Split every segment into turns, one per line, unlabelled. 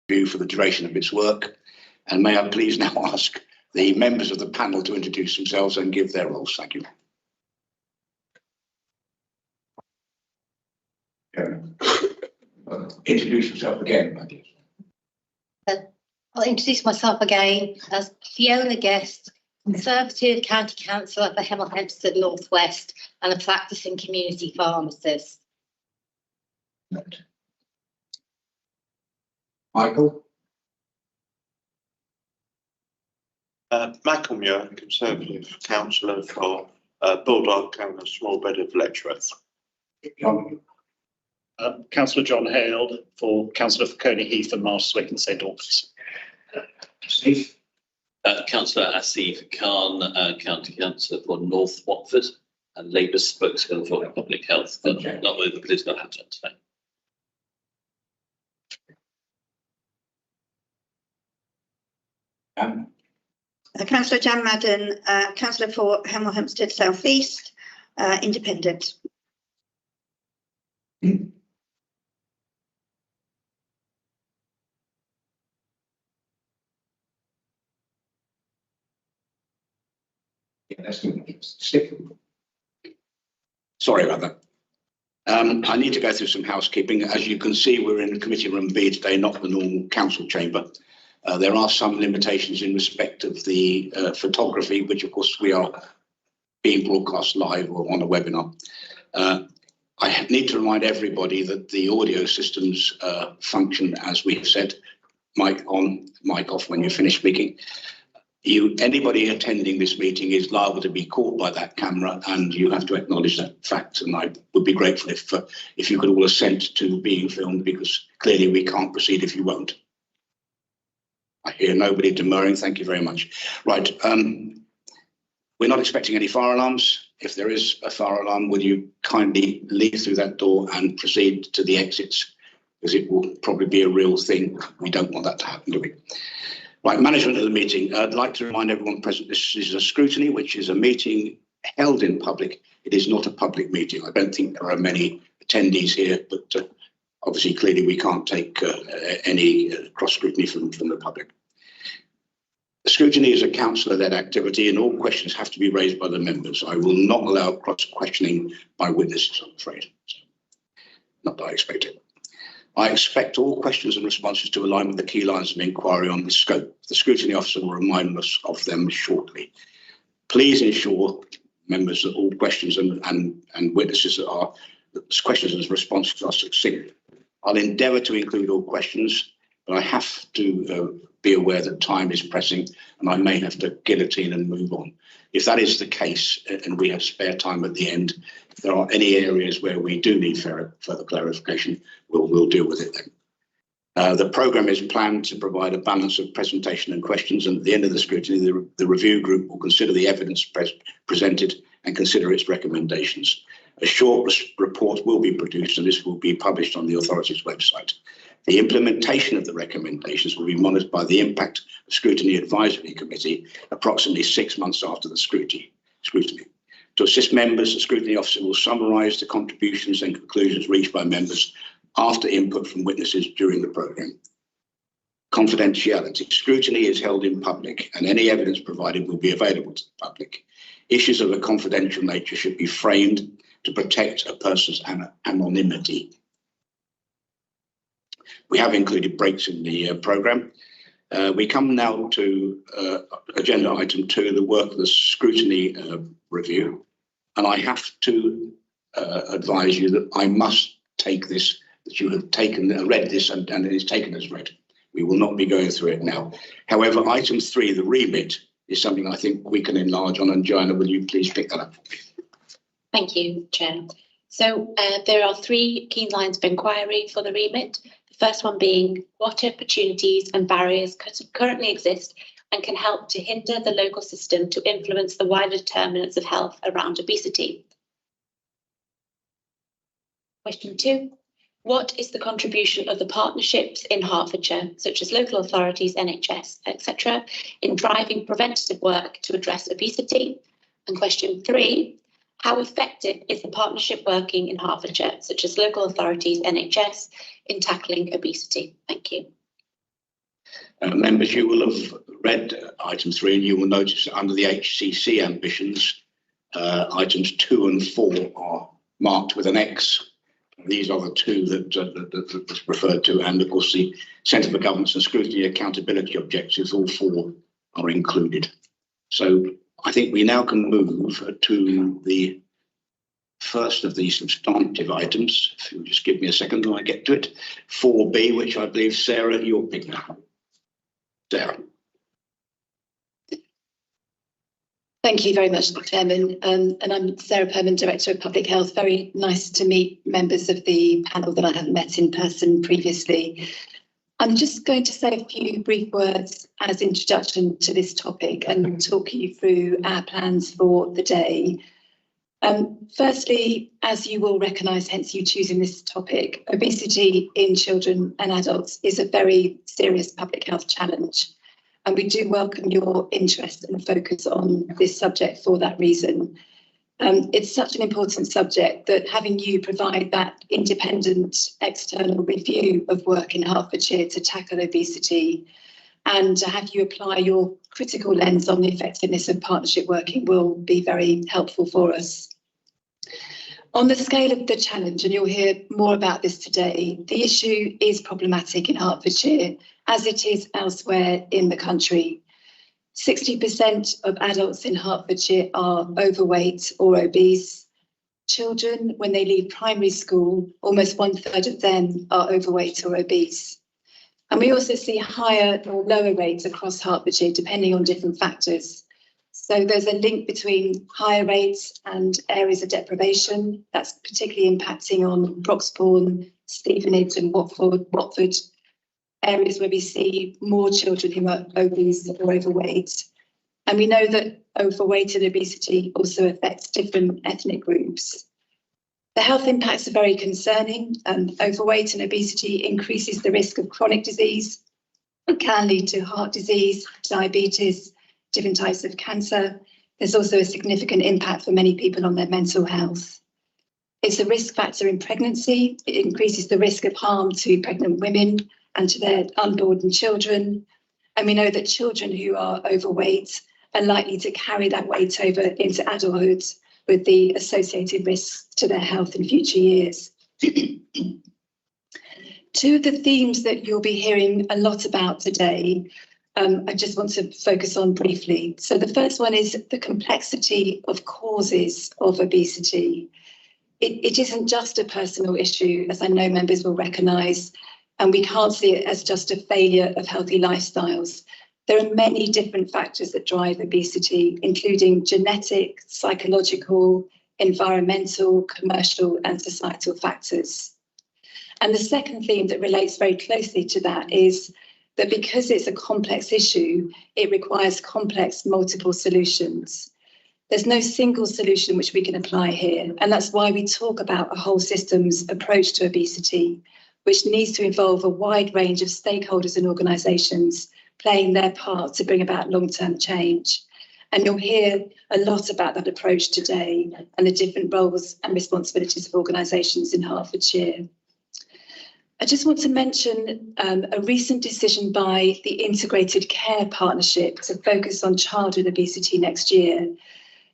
review for the duration of its work. And may I please now ask the members of the panel to introduce themselves and give their roles. Thank you. Introduce yourself again, my dear.
I'll introduce myself again as Fiona Guest, Conservative County Councillor for Hemel Hempstead North West and a practicing community pharmacist.
Michael?
Michael Muir, Conservative Councillor for Bulldog and a small bed of lecturers.
John?
Councillor John Hale for Councillor for Coney Heath and Marswick and St Albans.
Steve?
Councillor Asif Khan, County Councillor for North Watford and Labour spokesman for Public Health, but not with the political hat on today.
Councillor Jan Madden, Councillor for Hemel Hempstead South East, Independent.
Sorry about that. I need to go through some housekeeping. As you can see, we're in committee room B today, not the normal council chamber. There are some limitations in respect of the photography, which of course we are being broadcast live or on a webinar. I need to remind everybody that the audio systems function as we have said, mic on, mic off when you finish speaking. Anybody attending this meeting is liable to be caught by that camera, and you have to acknowledge that fact. And I would be grateful if you could all assent to being filmed, because clearly we can't proceed if you won't. I hear nobody demurring. Thank you very much. Right. We're not expecting any fire alarms. If there is a fire alarm, would you kindly leave through that door and proceed to the exits, because it will probably be a real thing. We don't want that to happen, do we? Right, management of the meeting. I'd like to remind everyone present this is a scrutiny, which is a meeting held in public. It is not a public meeting. I don't think there are many attendees here, but obviously, clearly, we can't take any cross scrutiny from the public. The scrutiny is a councillor-led activity, and all questions have to be raised by the members. I will not allow cross-questioning by witnesses, I'm afraid. Not that I expect it. I expect all questions and responses to align with the key lines of inquiry on the scope. The scrutiny officer will remind us of them shortly. Please ensure, members, that all questions and witnesses questions and responses are succinct. I'll endeavour to include all questions, but I have to be aware that time is pressing and I may have to guillotine and move on. If that is the case and we have spare time at the end, if there are any areas where we do need further clarification, we'll deal with it then. The programme is planned to provide a balance of presentation and questions, and at the end of the scrutiny, the review group will consider the evidence presented and consider its recommendations. A short report will be produced, and this will be published on the authority's website. The implementation of the recommendations will be monitored by the Impact Scrutiny Advisory Committee approximately 6 months after the scrutiny. To assist members, the scrutiny officer will summarise the contributions and conclusions reached by members after input from witnesses during the programme. Confidentiality. Scrutiny is held in public, and any evidence provided will be available to the public. Issues of a confidential nature should be framed to protect a person's anonymity. We have included breaks in the programme. We come now to agenda item 2, the work of the scrutiny review. And I have to advise you that I must take this, that you have read this and it is taken as read. We will not be going through it now. However, item 3, the remit, is something I think we can enlarge on. And Joanna, will you please pick that up?
Thank you, Chair. So there are 3 key lines of inquiry for the remit. The first one being what opportunities and barriers currently exist and can help to hinder the local system to influence the wider determinants of health around obesity. Question 2. What is the contribution of the partnerships in Hertfordshire, such as local authorities, NHS, etc., in driving preventative work to address obesity? And question 3. How effective is the partnership working in Hertfordshire, such as local authorities, NHS, in tackling obesity? Thank you.
Members, you will have read item 3 and you will notice that under the HCC ambitions, items 2 and 4 are marked with an X. These are the two that's referred to, and of course the Centre for Governance and Scrutiny Accountability objectives, all 4 are included. So I think we now can move to the first of these substantive items. If you'll just give me a second when I get to it. 4B, which I believe, Sarah, you're picking up. Sarah.
Thank you very much, Chairman. And I'm Sarah Perman, Director of Public Health. Very nice to meet members of the panel that I haven't met in person previously. I'm just going to say a few brief words as introduction to this topic and talk you through our plans for the day. Firstly, as you will recognise, hence you choosing this topic, obesity in children and adults is a very serious public health challenge. And we do welcome your interest and focus on this subject for that reason. It's such an important subject that having you provide that independent external review of work in Hertfordshire to tackle obesity and to have you apply your critical lens on the effectiveness of partnership working will be very helpful for us. On the scale of the challenge, and you'll hear more about this today, the issue is problematic in Hertfordshire, as it is elsewhere in the country. 60% of adults in Hertfordshire are overweight or obese. Children, when they leave primary school, almost 1/3 of them are overweight or obese. And we also see higher or lower rates across Hertfordshire, depending on different factors. So there's a link between higher rates and areas of deprivation. That's particularly impacting on Broxbourne, Stevenage and Watford, areas where we see more children who are obese or overweight. And we know that overweight and obesity also affects different ethnic groups. The health impacts are very concerning. Overweight and obesity increases the risk of chronic disease and can lead to heart disease, diabetes, different types of cancer. There's also a significant impact for many people on their mental health. It's a risk factor in pregnancy. It increases the risk of harm to pregnant women and to their unborn children. And we know that children who are overweight are likely to carry that weight over into adulthood with the associated risks to their health in future years. Two of the themes that you'll be hearing a lot about today, I just want to focus on briefly. So the first one is the complexity of causes of obesity. It isn't just a personal issue, as I know members will recognise, and we can't see it as just a failure of healthy lifestyles. There are many different factors that drive obesity, including genetic, psychological, environmental, commercial and societal factors. And the second theme that relates very closely to that is that because it's a complex issue, it requires complex multiple solutions. There's no single solution which we can apply here, and that's why we talk about a whole systems approach to obesity, which needs to involve a wide range of stakeholders and organisations playing their part to bring about long-term change. And you'll hear a lot about that approach today and the different roles and responsibilities of organisations in Hertfordshire. I just want to mention a recent decision by the Integrated Care Partnership to focus on childhood obesity next year.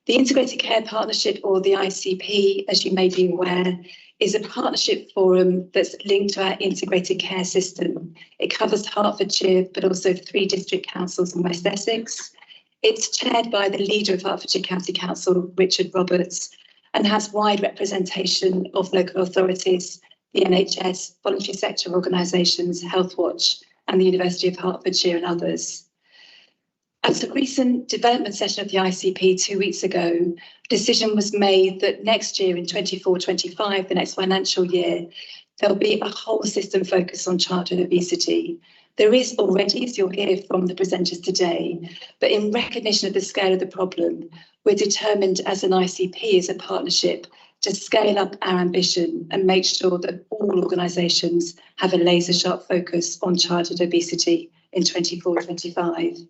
The Integrated Care Partnership, or the ICP, as you may be aware, is a partnership forum that's linked to our integrated care system. It covers Hertfordshire, but also 3 district councils in West Essex. It's chaired by the leader of Hertfordshire County Council, Richard Roberts, and has wide representation of local authorities, the NHS, voluntary sector organisations, Health Watch, and the University of Hertfordshire and others. At the recent development session of the ICP 2 weeks ago, a decision was made that next year in 24-25, the next financial year, there'll be a whole system focus on childhood obesity. There is already, as you'll hear from the presenters today, but in recognition of the scale of the problem, we're determined as an ICP, as a partnership, to scale up our ambition and make sure that all organisations have a laser sharp focus on childhood obesity in 24-25.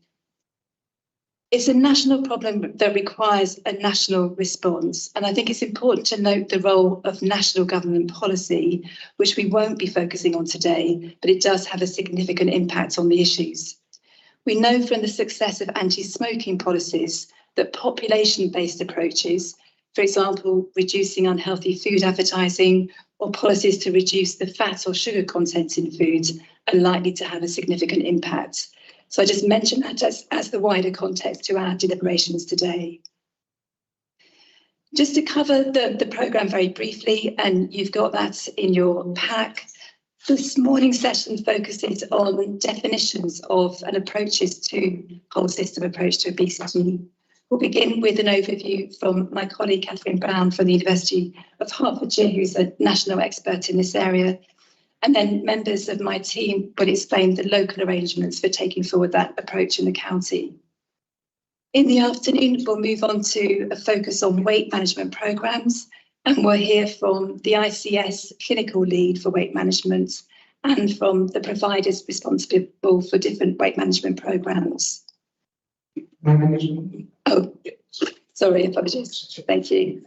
It's a national problem that requires a national response. And I think it's important to note the role of national government policy, which we won't be focusing on today, but it does have a significant impact on the issues. We know from the success of anti-smoking policies that population-based approaches, for example, reducing unhealthy food advertising or policies to reduce the fat or sugar content in foods, are likely to have a significant impact. So I just mentioned that as the wider context to our deliberations today. Just to cover the programme very briefly, and you've got that in your pack, this morning's session focuses on definitions of and approaches to whole system approach to obesity. We'll begin with an overview from my colleague Catherine Brown from the University of Hertfordshire, who's a national expert in this area. And then members of my team will explain the local arrangements for taking forward that approach in the county. In the afternoon, we'll move on to a focus on weight management programmes, and we'll hear from the ICS clinical lead for weight management and from the providers responsible for different weight management programmes. Oh, sorry, apologies. Thank you.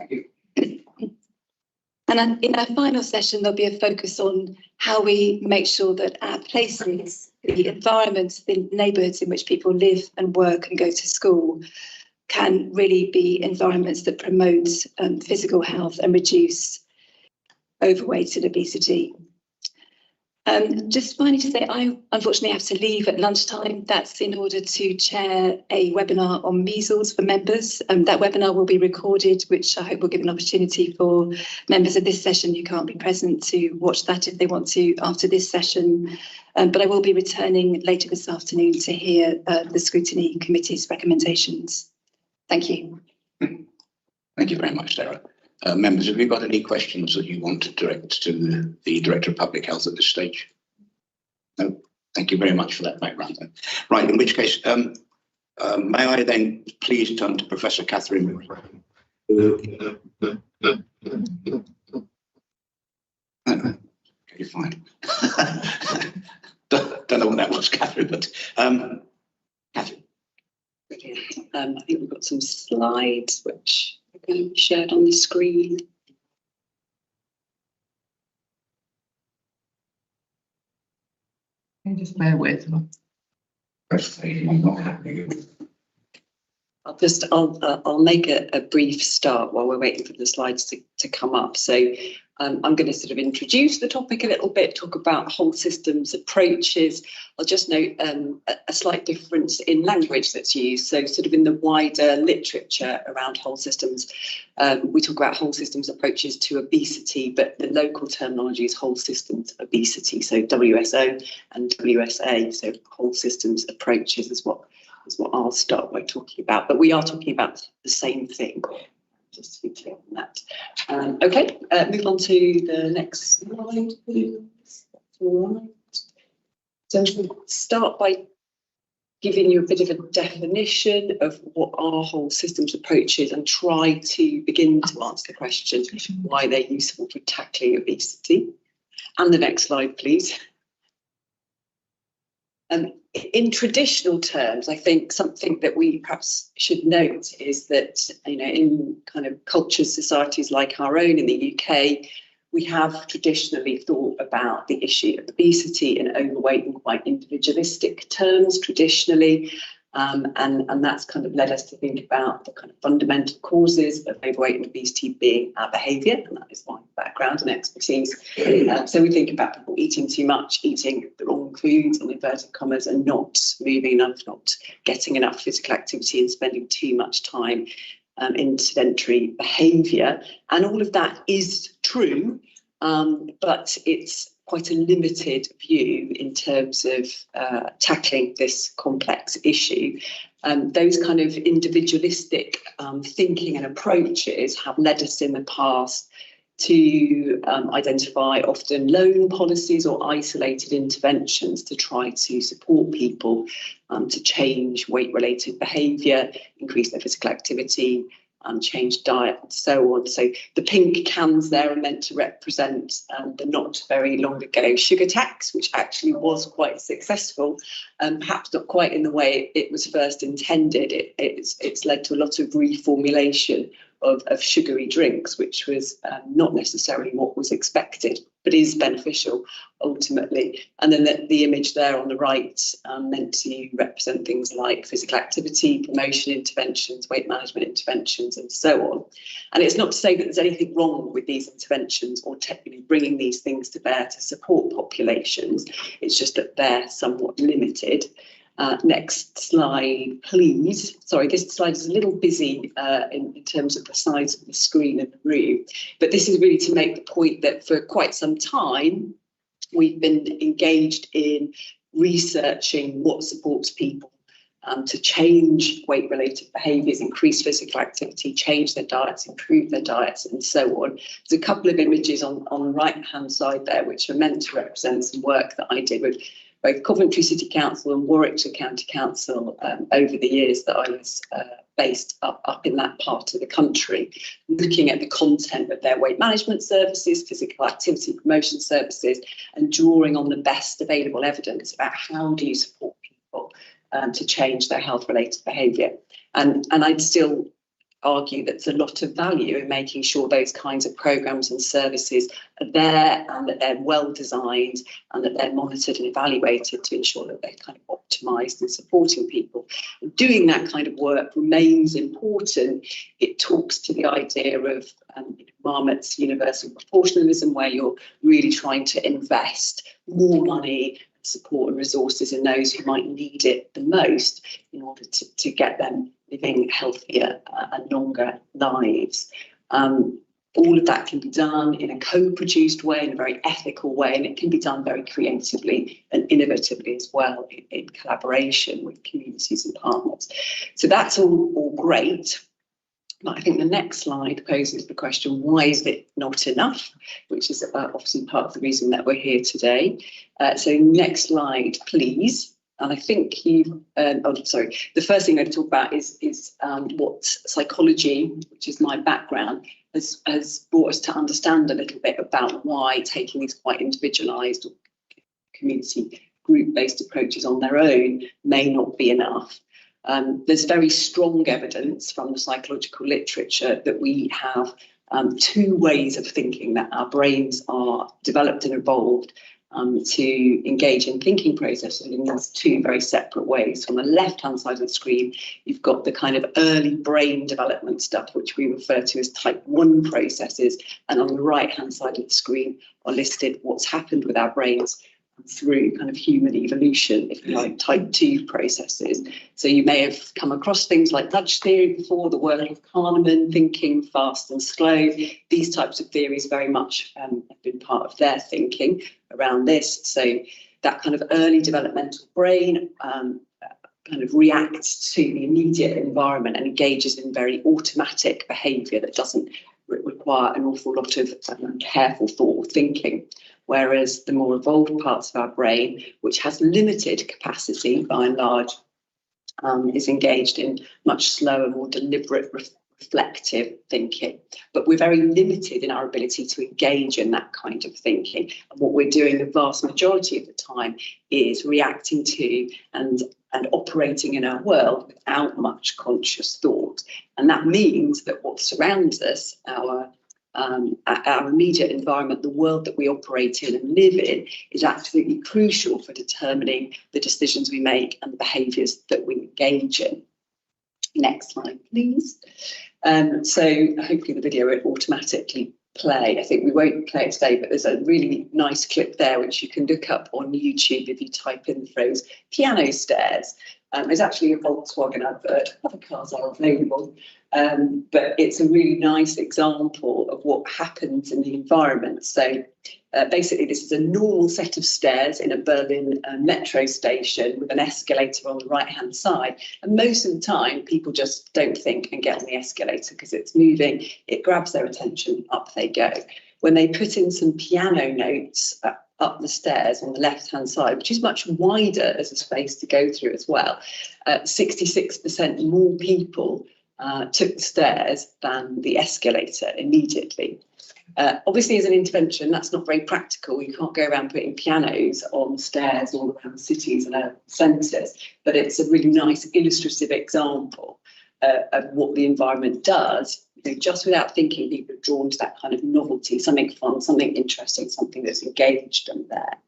And in our final session, there'll be a focus on how we make sure that our places, the environments, the neighbourhoods in which people live and work and go to school can really be environments that promote physical health and reduce overweight and obesity. Just finally to say, I unfortunately have to leave at lunchtime. That's in order to chair a webinar on measles for members. That webinar will be recorded, which I hope will give an opportunity for members of this session who can't be present to watch that if they want to after this session. But I will be returning later this afternoon to hear the Scrutiny Committee's recommendations. Thank you.
Thank you very much, Sarah. Members, have you got any questions that you want to direct to the Director of Public Health at this stage? No? Thank you very much for that background then. Right, in which case, may I then please turn to Professor Catherine? Okay, fine. Don't know what that was, Catherine, but Catherine.
I think we've got some slides which are going to be shared on the screen.
Can you just bear with me?
I'll make a brief start while we're waiting for the slides to come up. So I'm going to sort of introduce the topic a little bit, talk about whole systems approaches. I'll just note a slight difference in language that's used. So sort of in the wider literature around whole systems, we talk about whole systems approaches to obesity, but the local terminology is whole systems obesity. So WSO and WSA, so whole systems approaches is what I'll start by talking about. But we are talking about the same thing. Just to be clear on that. Okay, move on to the next slide, please. That's all right. So we'll start by giving you a bit of a definition of what our whole systems approach is and try to begin to answer the question why they're useful for tackling obesity. And the next slide, please. In traditional terms, I think something that we perhaps should note is that, in kind of cultures, societies like our own in the UK, we have traditionally thought about the issue of obesity and overweight in quite individualistic terms traditionally. And that's kind of led us to think about the kind of fundamental causes of overweight and obesity being our behaviour, and that is my background and expertise. So we think about people eating too much, eating the wrong foods, in inverted commas, and not moving enough, not getting enough physical activity and spending too much time in sedentary behaviour. And all of that is true, but it's quite a limited view in terms of tackling this complex issue. Those kind of individualistic thinking and approaches have led us in the past to identify often lone policies or isolated interventions to try to support people to change weight-related behaviour, increase their physical activity, change diet and so on. So the pink cans there are meant to represent the not very long ago sugar tax, which actually was quite successful, perhaps not quite in the way it was first intended. It's led to a lot of reformulation of sugary drinks, which was not necessarily what was expected. but is beneficial ultimately. And then the image there on the right meant to represent things like physical activity, promotion interventions, weight management interventions, and so on. And it's not to say that there's anything wrong with these interventions or technically bringing these things to bear to support populations. It's just that they're somewhat limited. Next slide, please. Sorry, this slide is a little busy in terms of the size of the screen in the room, but this is really to make the point that for quite some time, we've been engaged in researching what supports people to change weight-related behaviours, increase physical activity, change their diets, improve their diets, and so on. There's a couple of images on the right-hand side there, which are meant to represent some work that I did with both Coventry City Council and Warwickshire County Council over the years that I was based up in that part of the country, looking at the content of their weight management services, physical activity promotion services, and drawing on the best available evidence about how do you support people to change their health-related behaviour. And I'd still argue that there's a lot of value in making sure those kinds of programmes and services are there and that they're well designed and that they're monitored and evaluated to ensure that they're kind of optimised and supporting people. Doing that kind of work remains important. It talks to the idea of Marmot's universal proportionalism, where you're really trying to invest more money, support and resources in those who might need it the most in order to get them living healthier and longer lives. All of that can be done in a co-produced way, in a very ethical way, and it can be done very creatively and innovatively as well in collaboration with communities and partners. So that's all great. But I think the next slide poses the question, why is it not enough? Which is obviously part of the reason that we're here today. So next slide, please. And I think the first thing I'm going to talk about is what psychology, which is my background, has brought us to understand a little bit about why taking these quite individualised or community group-based approaches on their own may not be enough. There's very strong evidence from the psychological literature that we have two ways of thinking, that our brains are developed and evolved to engage in thinking processes in these two very separate ways. On the left-hand side of the screen, you've got the kind of early brain development stuff, which we refer to as type 1 processes. And on the right-hand side of the screen are listed what's happened with our brains through kind of human evolution, if you like, type 2 processes. So you may have come across things like nudge theory before, the work of Kahneman, thinking fast and slow. These types of theories very much have been part of their thinking around this. So that kind of early developmental brain kind of reacts to the immediate environment and engages in very automatic behaviour that doesn't require an awful lot of careful thought or thinking. Whereas the more evolved parts of our brain, which has limited capacity by and large, is engaged in much slower, more deliberate, reflective thinking. But we're very limited in our ability to engage in that kind of thinking. And what we're doing the vast majority of the time is reacting to and operating in our world without much conscious thought. And that means that what surrounds us, our immediate environment, the world that we operate in and live in, is absolutely crucial for determining the decisions we make and the behaviours that we engage in. Next slide, please. So hopefully the video will automatically play. I think we won't play it today, but there's a really nice clip there which you can look up on YouTube if you type in the phrase piano stairs. There's actually a Volkswagen advert. Other cars are available. But it's a really nice example of what happens in the environment. So basically, this is a normal set of stairs in a Berlin metro station with an escalator on the right-hand side. And most of the time, people just don't think and get on the escalator because it's moving. It grabs their attention, up they go. When they put in some piano notes up the stairs on the left-hand side, which is much wider as a space to go through as well, 66% more people took the stairs than the escalator immediately. Obviously, as an intervention, that's not very practical. You can't go around putting pianos on stairs all around cities and urban centres, but it's a really nice illustrative example of what the environment does just without thinking, people are drawn to that kind of novelty, something fun, something interesting, something that's engaged them there.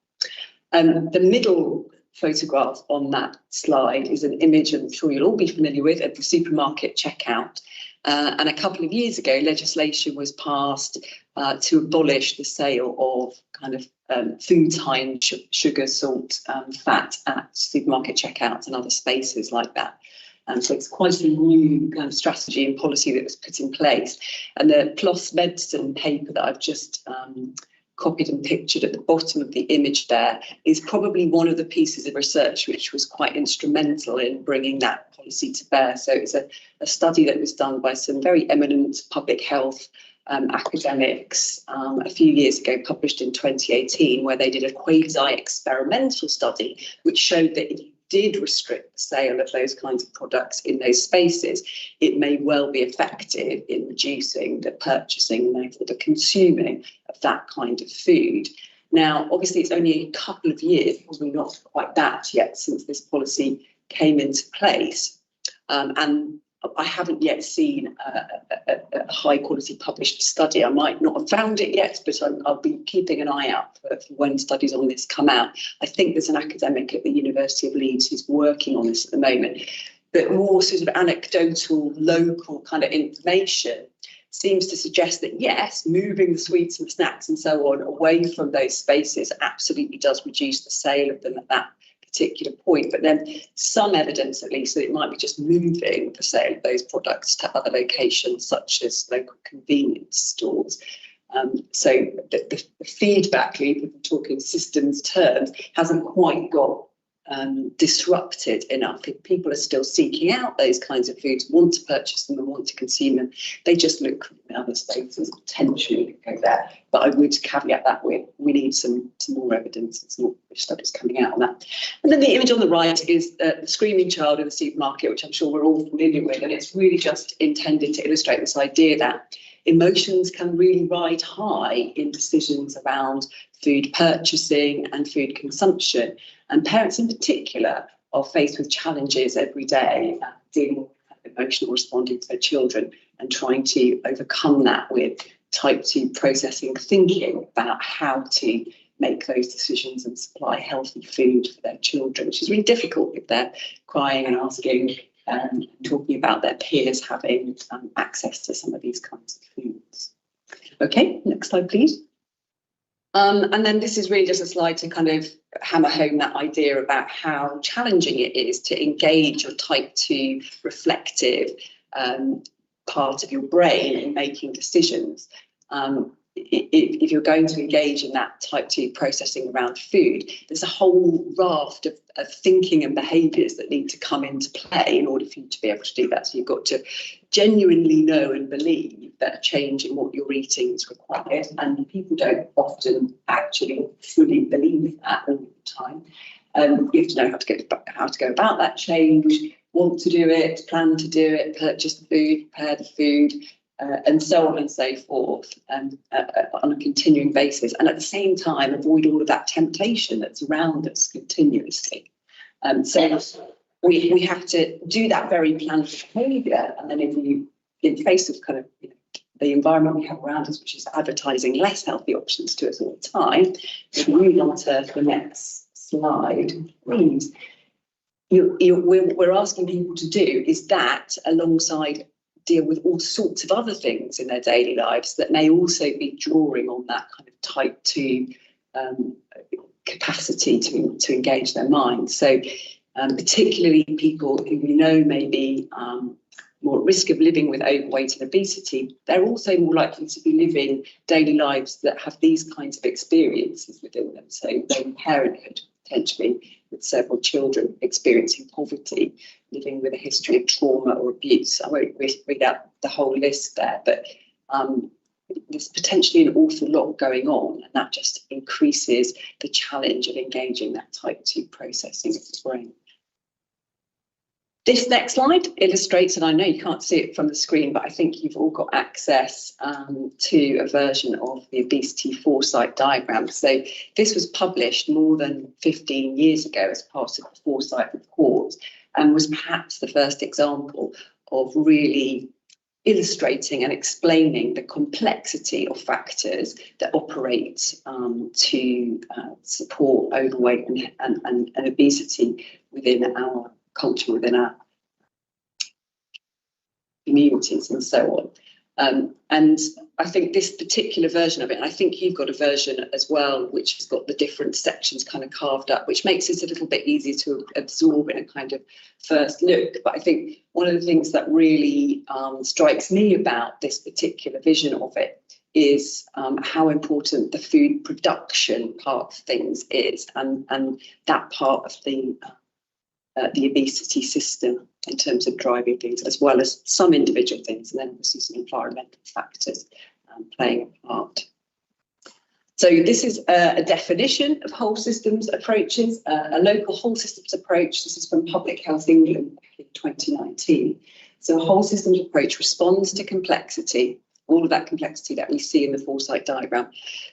The middle photograph on that slide is an image I'm sure you'll all be familiar with at the supermarket checkout. And a couple of years ago, legislation was passed to abolish the sale of kind of food high sugar, salt, fat at supermarket checkouts and other spaces like that. So it's quite a new kind of strategy and policy that was put in place. And the PLOS Medicine paper that I've just copied and pictured at the bottom of the image there is probably one of the pieces of research which was quite instrumental in bringing that policy to bear. So it's a study that was done by some very eminent public health academics a few years ago, published in 2018, where they did a quasi-experimental study which showed that if you did restrict the sale of those kinds of products in those spaces, it may well be effective in reducing the purchasing and therefore the consuming of that kind of food. Now, obviously, it's only a couple of years, probably not quite that yet, since this policy came into place. And I haven't yet seen a high quality published study. I might not have found it yet, but I'll be keeping an eye out for when studies on this come out. I think there's an academic at the University of Leeds who's working on this at the moment. But more sort of anecdotal, local kind of information seems to suggest that, yes, moving the sweets and snacks and so on away from those spaces absolutely does reduce the sale of them at that particular point, but then some evidence at least that it might be just moving the sale of those products to other locations such as local convenience stores. So the feedback loop, if we're talking systems terms, hasn't quite got disrupted enough. If people are still seeking out those kinds of foods, want to purchase them and want to consume them, they just look in other spaces, potentially go there. But I would caveat that with, we need some more evidence and some more studies coming out on that. And then the image on the right is the screaming child in the supermarket, which I'm sure we're all familiar with. And it's really just intended to illustrate this idea that emotions can really ride high in decisions around food purchasing and food consumption. And parents in particular are faced with challenges every day dealing with emotional responding to their children and trying to overcome that with type 2 processing thinking about how to make those decisions and supply healthy food for their children, which is really difficult if they're crying and asking and talking about their peers having access to some of these kinds of foods. Okay, next slide, please. And then this is really just a slide to kind of hammer home that idea about how challenging it is to engage your type 2 reflective part of your brain in making decisions. If you're going to engage in that type 2 processing around food, there's a whole raft of thinking and behaviours that need to come into play in order for you to be able to do that. So you've got to genuinely know and believe that a change in what you're eating is required, and people don't often actually fully believe that all the time. You have to know how to go about that change, want to do it, plan to do it, purchase the food, prepare the food, and so on and so forth, on a continuing basis, and at the same time avoid all of that temptation that's around us continuously. So we have to do that very planned behaviour, and then in the face of kind of the environment we have around us, which is advertising less healthy options to us all the time, if we move on to the next slide, please. We're asking people to do is that alongside deal with all sorts of other things in their daily lives that may also be drawing on that kind of type 2 capacity to engage their minds. So particularly people who we know may be more at risk of living with overweight and obesity, they're also more likely to be living daily lives that have these kinds of experiences within them. So their parenthood, potentially, with several children experiencing poverty, living with a history of trauma or abuse. I won't read out the whole list there, but there's potentially an awful lot going on, and that just increases the challenge of engaging that type 2 processing of the brain. This next slide illustrates, and I know you can't see it from the screen, but I think you've all got access to a version of the obesity foresight diagram. So this was published more than 15 years ago as part of the foresight report, and was perhaps the first example of really illustrating and explaining the complexity of factors that operate to support overweight and obesity within our culture, within our communities and so on. And I think this particular version of it, and I think you've got a version as well, which has got the different sections kind of carved up, which makes it a little bit easier to absorb in a kind of first look. But I think one of the things that really strikes me about this particular vision of it is how important the food production part of things is, and that part of the obesity system in terms of driving things, as well as some individual things, and then obviously some environmental factors playing a part. So this is a definition of whole systems approaches, a local whole systems approach. This is from Public Health England in 2019. So a whole systems approach responds to complexity, all of that complexity that we see in the foresight diagram,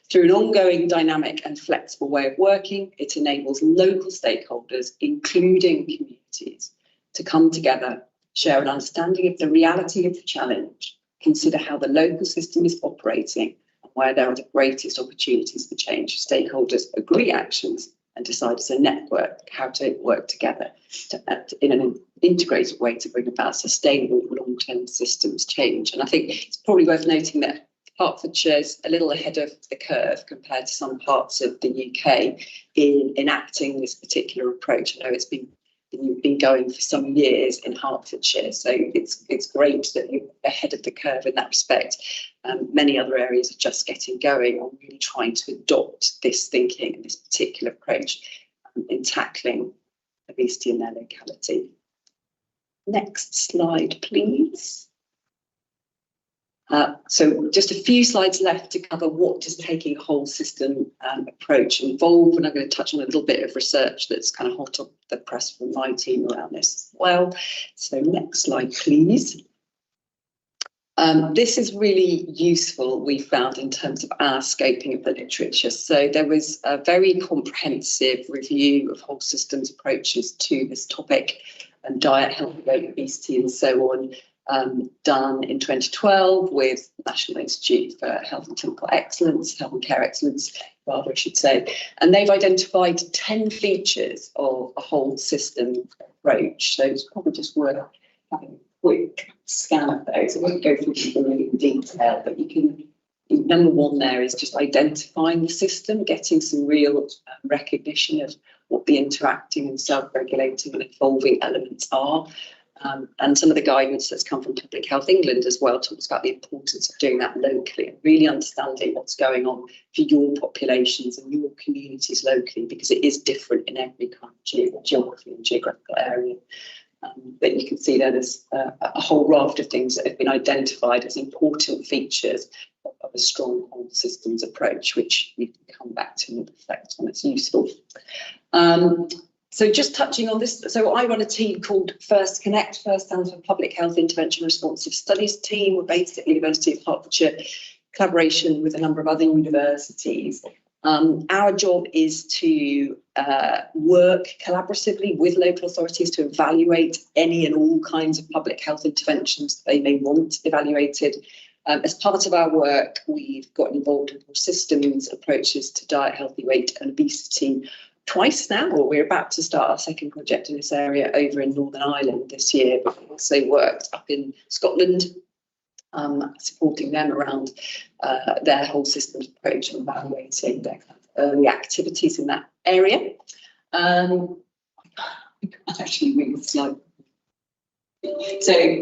through an ongoing, dynamic and flexible way of working. It enables local stakeholders, including communities, to come together, share an understanding of the reality of the challenge, consider how the local system is operating and where there are the greatest opportunities for change. Stakeholders agree actions and decide as a network how to work together in an integrated way to bring about sustainable long-term systems change. And I think it's probably worth noting that Hertfordshire's a little ahead of the curve compared to some parts of the UK in enacting this particular approach. I know it's been going for some years in Hertfordshire, so it's great that you're ahead of the curve in that respect. Many other areas are just getting going on really trying to adopt this thinking and this particular approach in tackling obesity in their locality. Next slide, please. So just a few slides left to cover what does taking a whole system approach involve, and I'm going to touch on a little bit of research that's kind of hot off the press from my team around this as well. So next slide, please. This is really useful, we found, in terms of our scoping of the literature. So there was a very comprehensive review of whole systems approaches to this topic, and diet, health, weight, obesity and so on, done in 2012 with National Institute for Health and Clinical Excellence, Health and Care Excellence, rather, I should say. And they've identified 10 features of a whole system approach. So it's probably just worth having a quick scan of those. I won't go through them in detail, but you can, number one there is just identifying the system, getting some real recognition of what the interacting and self-regulating and evolving elements are. And some of the guidance that's come from Public Health England as well talks about the importance of doing that locally and really understanding what's going on for your populations and your communities locally, because it is different in every kind of geography and geographical area. But you can see that there's a whole raft of things that have been identified as important features of a strong whole systems approach, which you can come back to and reflect on. It's useful. So just touching on this, so I run a team called First Connect. First stands for Public Health Intervention Responsive Studies team. We're based at the University of Hertfordshire, collaboration with a number of other universities. Our job is to work collaboratively with local authorities to evaluate any and all kinds of public health interventions they may want evaluated. As part of our work, we've got involved in systems approaches to diet, healthy weight and obesity twice now, or we're about to start our second project in this area over in Northern Ireland this year, but we've also worked up in Scotland, supporting them around their whole systems approach and evaluating their kind of early activities in that area. I can't actually read the slide. So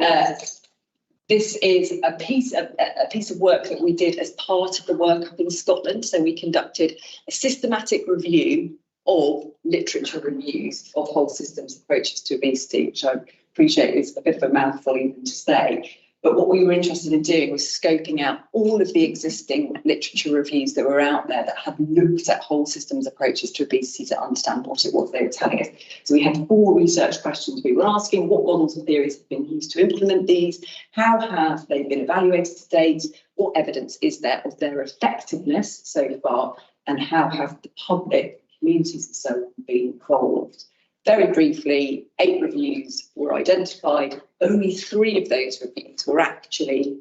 this is a piece of work that we did as part of the work up in Scotland. So we conducted a systematic review of literature reviews of whole systems approaches to obesity, which I appreciate is a bit of a mouthful even to say. But what we were interested in doing was scoping out all of the existing literature reviews that were out there that had looked at whole systems approaches to obesity to understand what it was they were telling us. So we had 4 research questions we were asking: what models and theories have been used to implement these? How have they been evaluated to date? What evidence is there of their effectiveness so far? And how have the public, communities and so on been involved? very briefly, 8 reviews were identified. Only 3 of those reviews were actually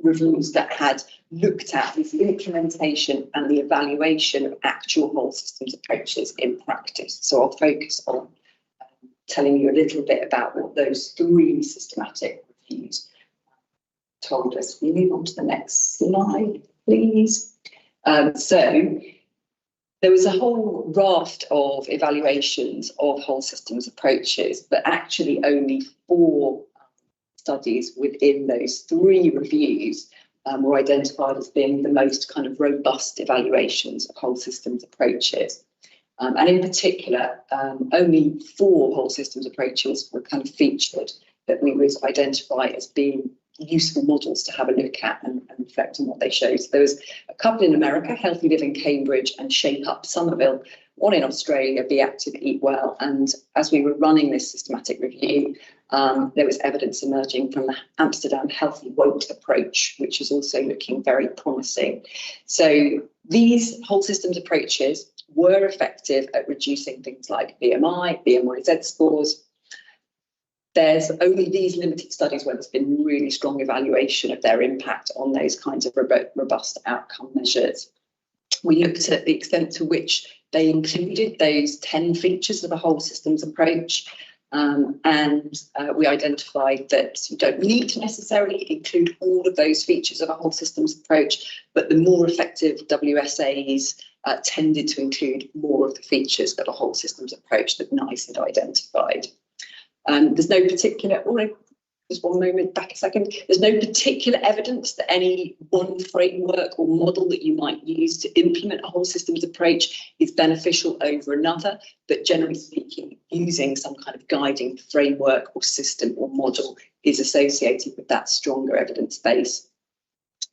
reviews that had looked at the implementation and the evaluation of actual whole systems approaches in practice. So I'll focus on telling you a little bit about what those 3 systematic reviews told us. We move on to the next slide, please. So there was a whole raft of evaluations of whole systems approaches, but actually only 4 studies within those 3 reviews were identified as being the most kind of robust evaluations of whole systems approaches. And in particular, only 4 whole systems approaches were kind of featured that we would identify as being useful models to have a look at and reflect on what they show. So there was a couple in America, Healthy Living Cambridge and Shape Up Somerville, one in Australia, Be Active, Eat Well. And as we were running this systematic review, there was evidence emerging from the Amsterdam Healthy Weight approach, which is also looking very promising. So these whole systems approaches were effective at reducing things like BMI, BMI-Z scores. There's only these limited studies where there's been really strong evaluation of their impact on those kinds of robust outcome measures. We looked at the extent to which they included those 10 features of a whole systems approach. And we identified that you don't need to necessarily include all of those features of a whole systems approach, but the more effective WSAs tended to include more of the features of a whole systems approach that NICE had identified. There's no particular, just one moment, back a second. There's no particular evidence that any one framework or model that you might use to implement a whole systems approach is beneficial over another, but generally speaking, using some kind of guiding framework or system or model is associated with that stronger evidence base.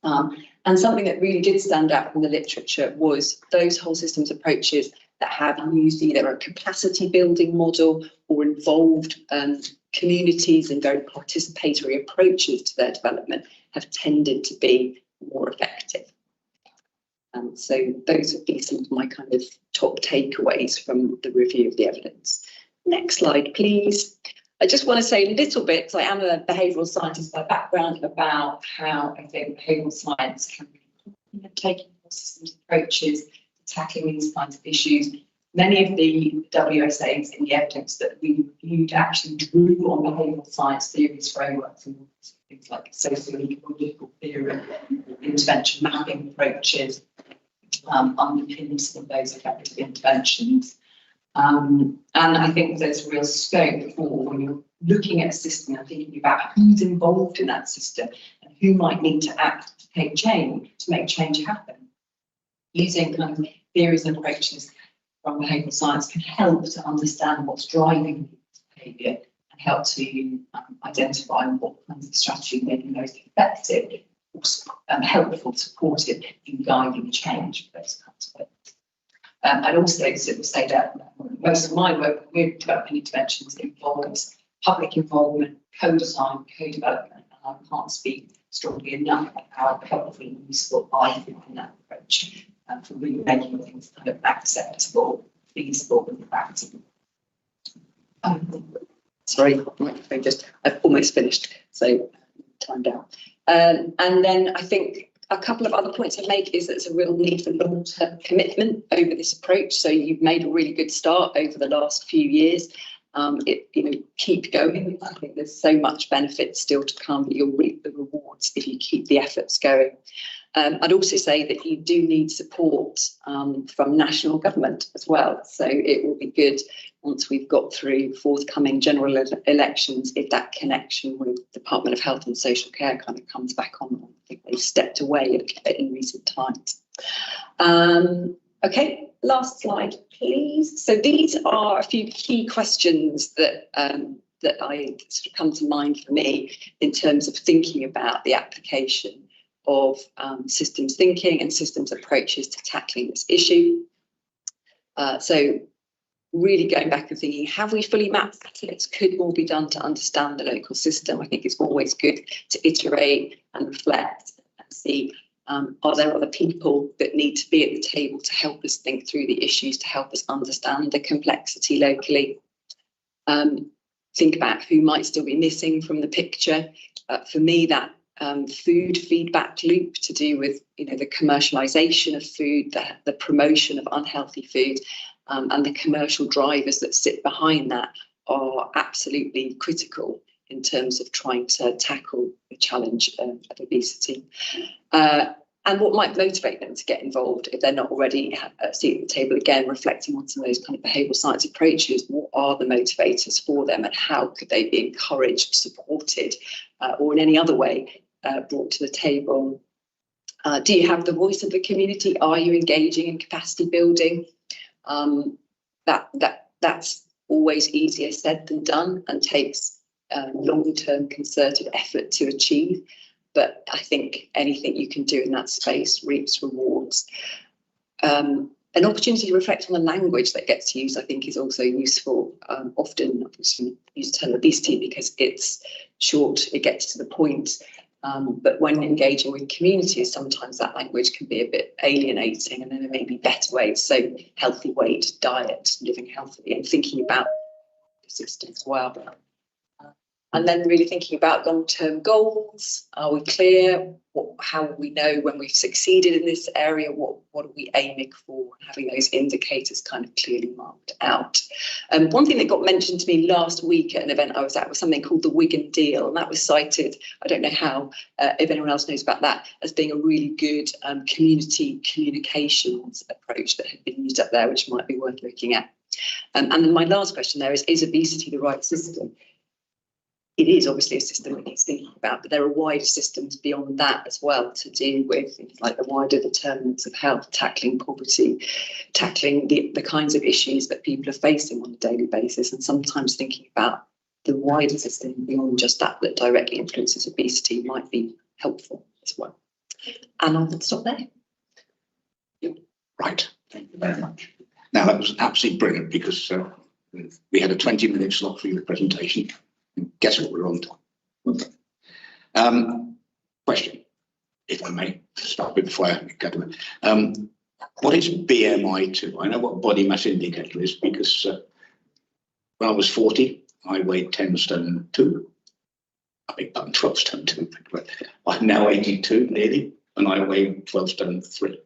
And something that really did stand out from the literature was those whole systems approaches that have used either a capacity building model or involved communities and very participatory approaches to their development have tended to be more effective. So those would be some of my kind of top takeaways from the review of the evidence. Next slide, please. I just want to say a little bit, because I am a behavioural scientist by background, about how I think behavioural science can be taking more systems approaches to tackling these kinds of issues. Many of the WSAs in the evidence that we reviewed actually drew on behavioural science theories, frameworks, and things like socio-ecological theory, intervention mapping approaches, underpinning some of those effective interventions. And I think there's real scope for, when you're looking at a system and thinking about who's involved in that system and who might need to act to take change, to make change happen. Using kind of theories and approaches from behavioural science can help to understand what's driving behaviour and help to identify what kinds of strategy may be most effective, helpful, supportive in guiding change for those kinds of things. I'd also sort of say that most of my work with development interventions involves public involvement, co-design, co-development, and I can't speak strongly enough about how helpful and useful I think in that approach for really making things kind of acceptable, feasible, and practical. Sorry, I've almost finished, so timed out. And then I think a couple of other points I make is that there's a real need for long-term commitment over this approach. So you've made a really good start over the last few years. Keep going. I think there's so much benefit still to come, but you'll reap the rewards if you keep the efforts going. I'd also say that you do need support from national government as well. So it will be good once we've got through forthcoming general elections, if that connection with Department of Health and Social Care kind of comes back on. I think they've stepped away a little bit in recent times. Okay, last slide, please. So these are a few key questions that I sort of come to mind for me in terms of thinking about the application of systems thinking and systems approaches to tackling this issue. So really going back and thinking, have we fully mapped this? Could more be done to understand the local system? I think it's always good to iterate and reflect and see Are there other people that need to be at the table to help us think through the issues, to help us understand the complexity locally? Think about who might still be missing from the picture. For me, that food feedback loop to do with the commercialisation of food, the promotion of unhealthy food, and the commercial drivers that sit behind that are absolutely critical in terms of trying to tackle the challenge of obesity. And what might motivate them to get involved if they're not already at a seat at the table, again, reflecting on some of those kind of behavioural science approaches. What are the motivators for them, and how could they be encouraged, supported, or in any other way brought to the table? Do you have the voice of the community? Are you engaging in capacity building? That's always easier said than done, and takes long-term concerted effort to achieve. But I think anything you can do in that space reaps rewards. An opportunity to reflect on the language that gets used, I think, is also useful. Often, obviously, use the term obesity because it's short, it gets to the point. But when engaging with communities, sometimes that language can be a bit alienating, and then there may be better ways. So healthy weight, diet, living healthily, and thinking about the system as well. And then really thinking about long-term goals. Are we clear? How will we know when we've succeeded in this area? What are we aiming for? Having those indicators kind of clearly marked out. One thing that got mentioned to me last week at an event I was at was something called the Wigan Deal. And that was cited, I don't know how, if anyone else knows about that, as being a really good community communications approach that had been used up there, which might be worth looking at. And then my last question there is obesity the right system? It is obviously a system that needs thinking about, but there are wider systems beyond that as well to deal with things like the wider determinants of health, tackling poverty, tackling the kinds of issues that people are facing on a daily basis, and sometimes thinking about the wider system beyond just that directly influences obesity might be helpful as well. And I'll stop there.
Right, thank you very much. Now, that was absolutely brilliant because we had a 20-minute slot for your presentation. Guess what we're on to? Question, if I may, start with before I go to it. What is BMI2? I know what body mass indicator is because when I was 40, I weighed 10 stone 2. I beg pardon, 12 stone 2. I'm now 82 nearly, and I weigh 12 stone 3.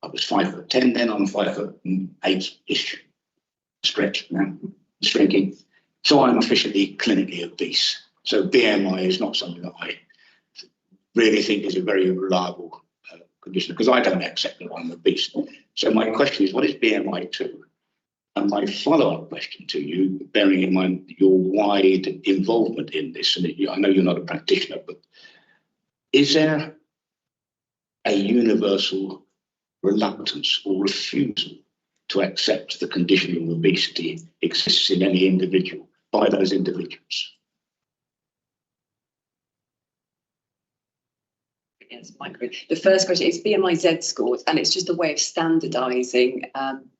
I was 5'10" then, I'm 5'8"-ish. Stretch now, shrinking. So I'm officially clinically obese. So BMI is not something that I really think is a very reliable condition, because I don't accept that I'm obese. So my question is, what is BMI2? And my follow-up question to you, bearing in mind your wide involvement in this, and I know you're not a practitioner, but is there a universal reluctance or refusal to accept the condition of obesity exists in any individual by those individuals?
Yes, the first question is BMI Z scores, and it's just a way of standardising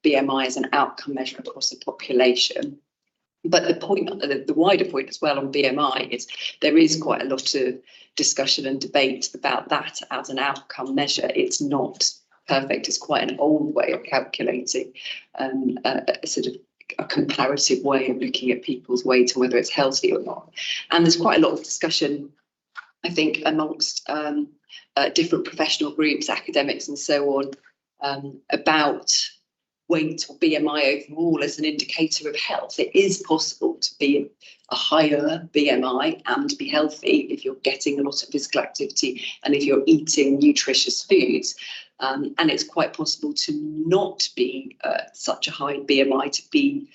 BMI as an outcome measure across the population. But the point, the wider point as well on BMI is there is quite a lot of discussion and debate about that as an outcome measure. It's not perfect. It's quite an old way of calculating a sort of a comparative way of looking at people's weight and whether it's healthy or not. And there's quite a lot of discussion, I think, amongst different professional groups, academics and so on, about weight or BMI overall as an indicator of health. It is possible to be a higher BMI and be healthy if you're getting a lot of physical activity and if you're eating nutritious foods. And it's quite possible to not be such a high BMI to be,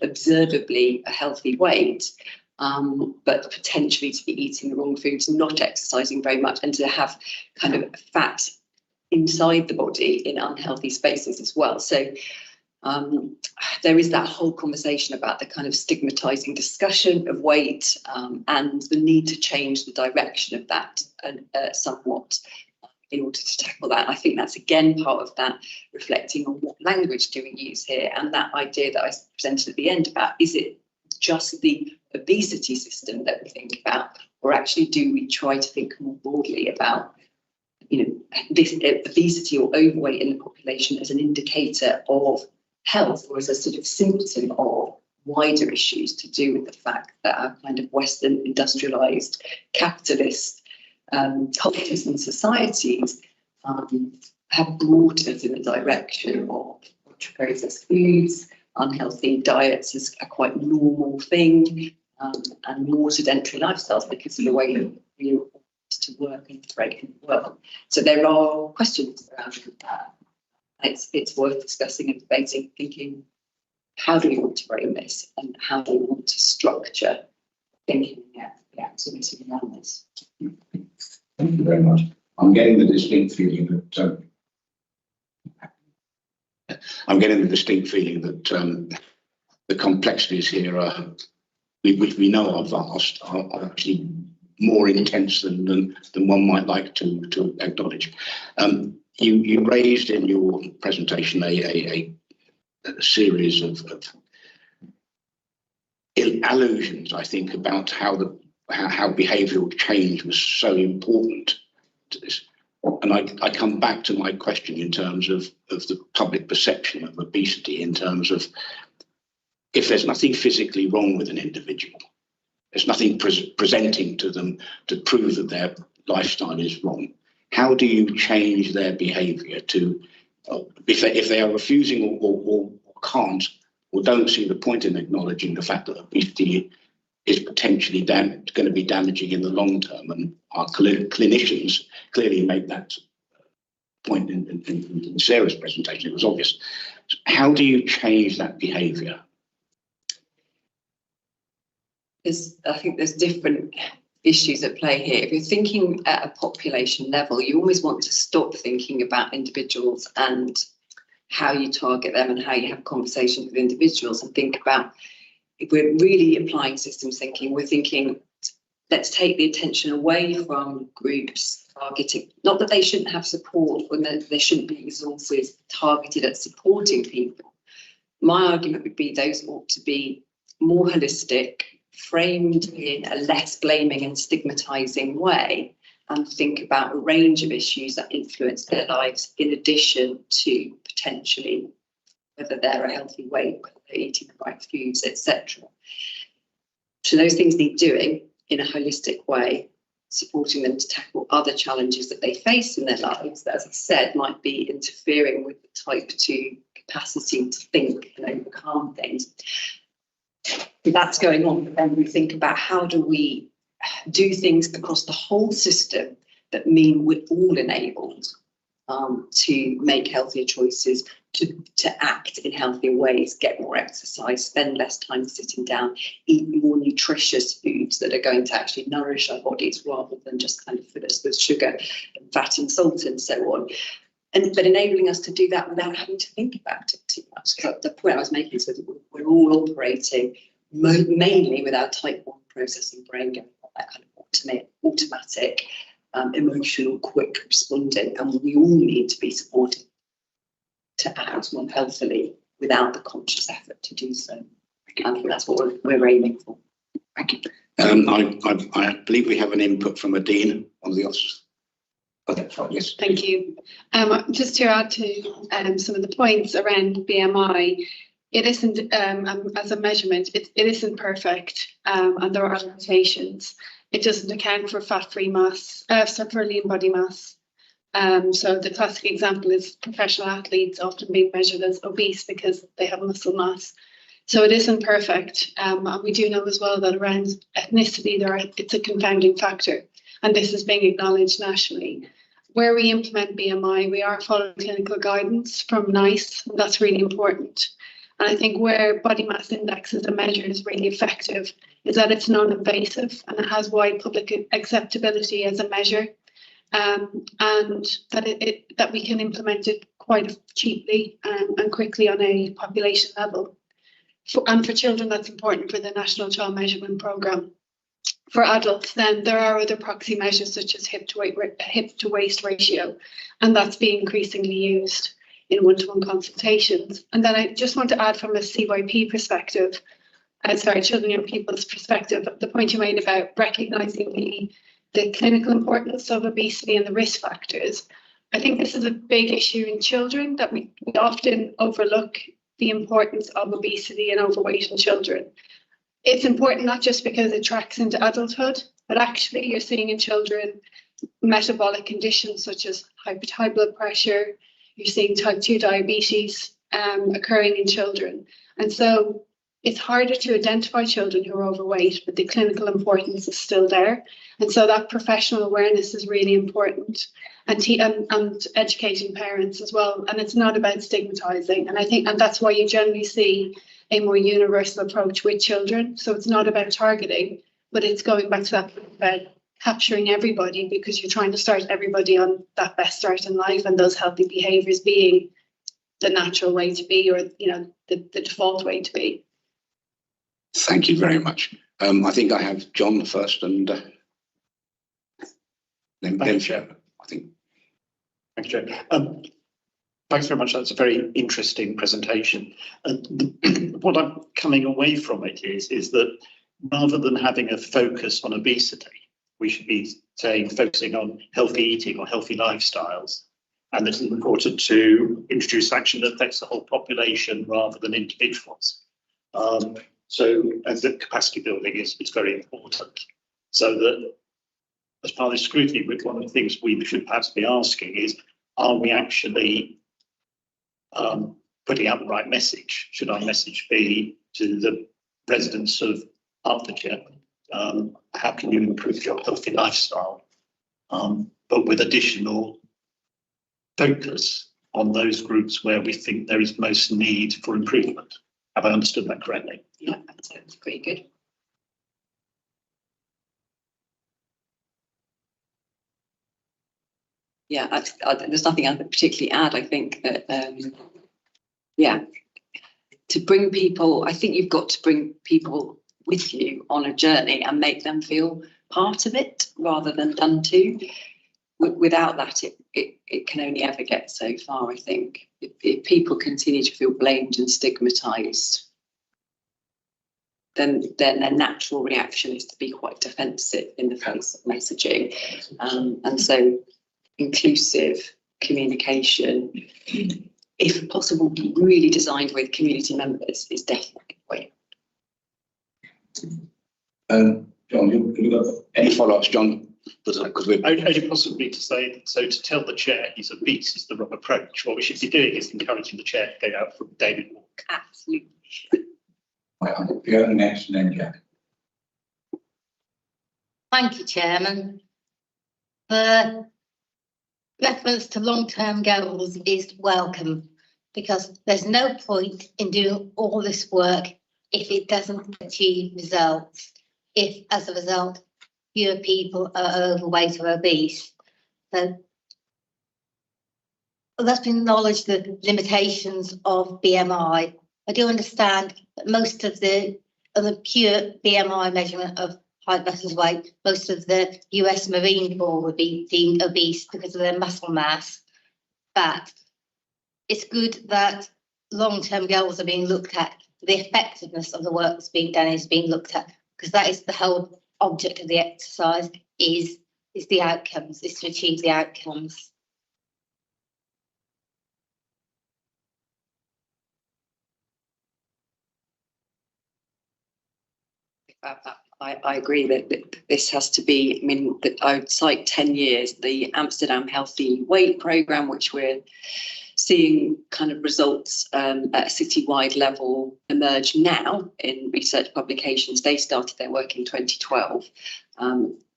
observably a healthy weight, but potentially to be eating the wrong foods, not exercising very much, and to have kind of fat inside the body in unhealthy spaces as well. So there is that whole conversation about the kind of stigmatizing discussion of weight and the need to change the direction of that somewhat in order to tackle that. I think that's again part of that, reflecting on what language do we use here, and that idea that I presented at the end about, is it just the obesity system that we think about, or actually do we try to think more broadly about this obesity or overweight in the population as an indicator of health, or as a sort of symptom of wider issues to do with the fact that our kind of Western industrialized capitalist cultures and societies have brought us in the direction of ultra-processed foods, unhealthy diets is a quite normal thing, and more sedentary lifestyles because of the way that we are to work and operate in the world. So there are questions around that. It's worth discussing and debating, thinking, how do we want to frame this and how do we want to structure thinking the activity around this?
Thank you very much. I'm getting the distinct feeling that the complexities here are, which we know are vast, are actually more intense than one might like to acknowledge. You raised in your presentation a series of allusions, I think, about how behavioural change was so important to this. And I come back to my question in terms of the public perception of obesity, in terms of, if there's nothing physically wrong with an individual, there's nothing presenting to them to prove that their lifestyle is wrong, how do you change their behaviour to, if they are refusing or can't or don't see the point in acknowledging the fact that obesity is potentially going to be damaging in the long term, and our clinicians clearly make that point in Sarah's presentation, it was obvious. How do you change that behaviour?
I think there's different issues at play here. If you're thinking at a population level, you always want to stop thinking about individuals and how you target them and how you have conversations with individuals, and think about, if we're really applying systems thinking, we're thinking, let's take the attention away from groups targeting, not that they shouldn't have support, or that there shouldn't be resources targeted at supporting people. My argument would be those ought to be more holistic, framed in a less blaming and stigmatizing way, and think about a range of issues that influence their lives, in addition to potentially whether they're a healthy weight, whether they're eating the right foods, etc. So those things need doing in a holistic way, supporting them to tackle other challenges that they face in their lives that, as I said, might be interfering with the type 2 capacity to think and overcome things. That's going on, but then we think about, how do we do things across the whole system that mean we're all enabled to make healthier choices, to act in healthier ways, get more exercise, spend less time sitting down, eat more nutritious foods that are going to actually nourish our bodies, rather than just kind of fill us with sugar and fat and salt and so on. But enabling us to do that without having to think about it too much. The point I was making is that we're all operating mainly with our type 1 processing brain, going on that kind of automatic, emotional, quick responding, and we all need to be supported to act more healthily without the conscious effort to do so. I think that's what we're aiming for.
Thank you. I believe we have an input from a dean, one of the officers. Yes.
Thank you. Just to add to some of the points around BMI, it isn't, as a measurement, it isn't perfect, and there are limitations. It doesn't account for fat-free mass, for lean body mass. So the classic example is professional athletes often being measured as obese because they have muscle mass. So it isn't perfect. And we do know as well that around ethnicity, it's a confounding factor. And this is being acknowledged nationally. Where we implement BMI, we are following clinical guidance from NICE. And that's really important. And I think where body mass index as a measure is really effective is that it's non-invasive and it has wide public acceptability as a measure, and that we can implement it quite cheaply and quickly on a population level. And for children, that's important for the National Child Measurement Programme. For adults, then there are other proxy measures such as hip to waist ratio, and that's being increasingly used in one-to-one consultations. And then I just want to add from a CYP perspective, children and young people's perspective, the point you made about recognising the clinical importance of obesity and the risk factors. I think this is a big issue in children, that we often overlook the importance of obesity and overweight in children. It's important not just because it tracks into adulthood, but actually you're seeing in children metabolic conditions such as high blood pressure, you're seeing type 2 diabetes occurring in children. And so it's harder to identify children who are overweight, but the clinical importance is still there. And so that professional awareness is really important, and educating parents as well. And it's not about stigmatizing. And I think, and that's why you generally see a more universal approach with children. So it's not about targeting, but it's going back to that about capturing everybody, because you're trying to start everybody on that best start in life, and those healthy behaviours being the natural way to be, or the default way to be.
Thank you very much. I think I have John first, and then Chair. I think.
Thanks, Joe. Thanks very much. That's a very interesting presentation. What I'm coming away from it is that rather than having a focus on obesity, we should be focusing on healthy eating or healthy lifestyles. And it's important to introduce action that affects the whole population rather than individuals. So as the capacity building is very important. So that as part of the scrutiny, one of the things we should perhaps be asking is, are we actually putting out the right message? Should our message be to the residents of Hertfordshire, how can you improve your healthy lifestyle, but with additional focus on those groups where we think there is most need for improvement? Have I understood that correctly?
Yeah, that's pretty good. Yeah, there's nothing I would particularly add. I think that, to bring people, I think you've got to bring people with you on a journey and make them feel part of it rather than done to. Without that, it can only ever get so far, I think. If people continue to feel blamed and stigmatised, then their natural reaction is to be quite defensive in the face of messaging. And so inclusive communication, if possible, really designed with community members, is definitely the way.
John, you got any follow-ups, John? Because we're
only possibly to say, so to tell the chair he's obese is the wrong approach. What we should be doing is encouraging the chair to go out for a daily walk.
Absolutely.
Well, go next, and then Jack.
Thank you, Chairman. The reference to long-term goals is welcome, because there's no point in doing all this work if it doesn't achieve results. If, as a result, fewer people are overweight or obese. So let's acknowledge the limitations of BMI. I do understand that most of the pure BMI measurement of height versus weight, most of the US Marine Corps would be deemed obese because of their muscle mass. But it's good that long-term goals are being looked at. The effectiveness of the work that's being done is being looked at, because that is the whole object of the exercise, is the outcomes, is to achieve the outcomes.
I agree that this has to be, I mean, I would cite 10 years, the Amsterdam Healthy Weight Programme, which we're seeing kind of results at a citywide level emerge now in research publications. They started their work in 2012.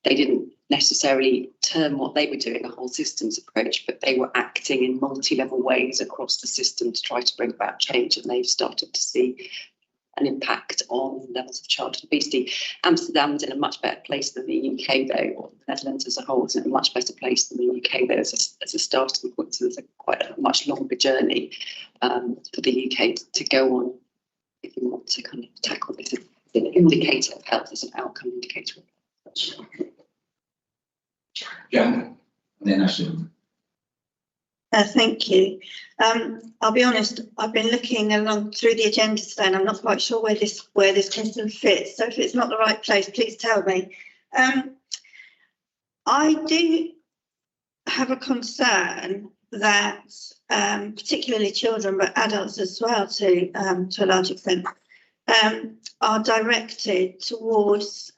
They didn't necessarily term what they were doing a whole systems approach, but they were acting in multi-level ways across the system to try to bring about change, and they've started to see an impact on levels of childhood obesity. Amsterdam's in a much better place than the UK, though, or the Netherlands as a whole is in a much better place than the UK, though, as a starting point. So there's quite a much longer journey for the UK to go on if you want to kind of tackle this as an indicator of health, as an outcome indicator.
Yeah, and then I assume.
Thank you. I'll be honest, I've been looking along through the agenda today, and I'm not quite sure where this question fits. So if it's not the right place, please tell me. I do have a concern that particularly children, but adults as well to a large extent, are directed towards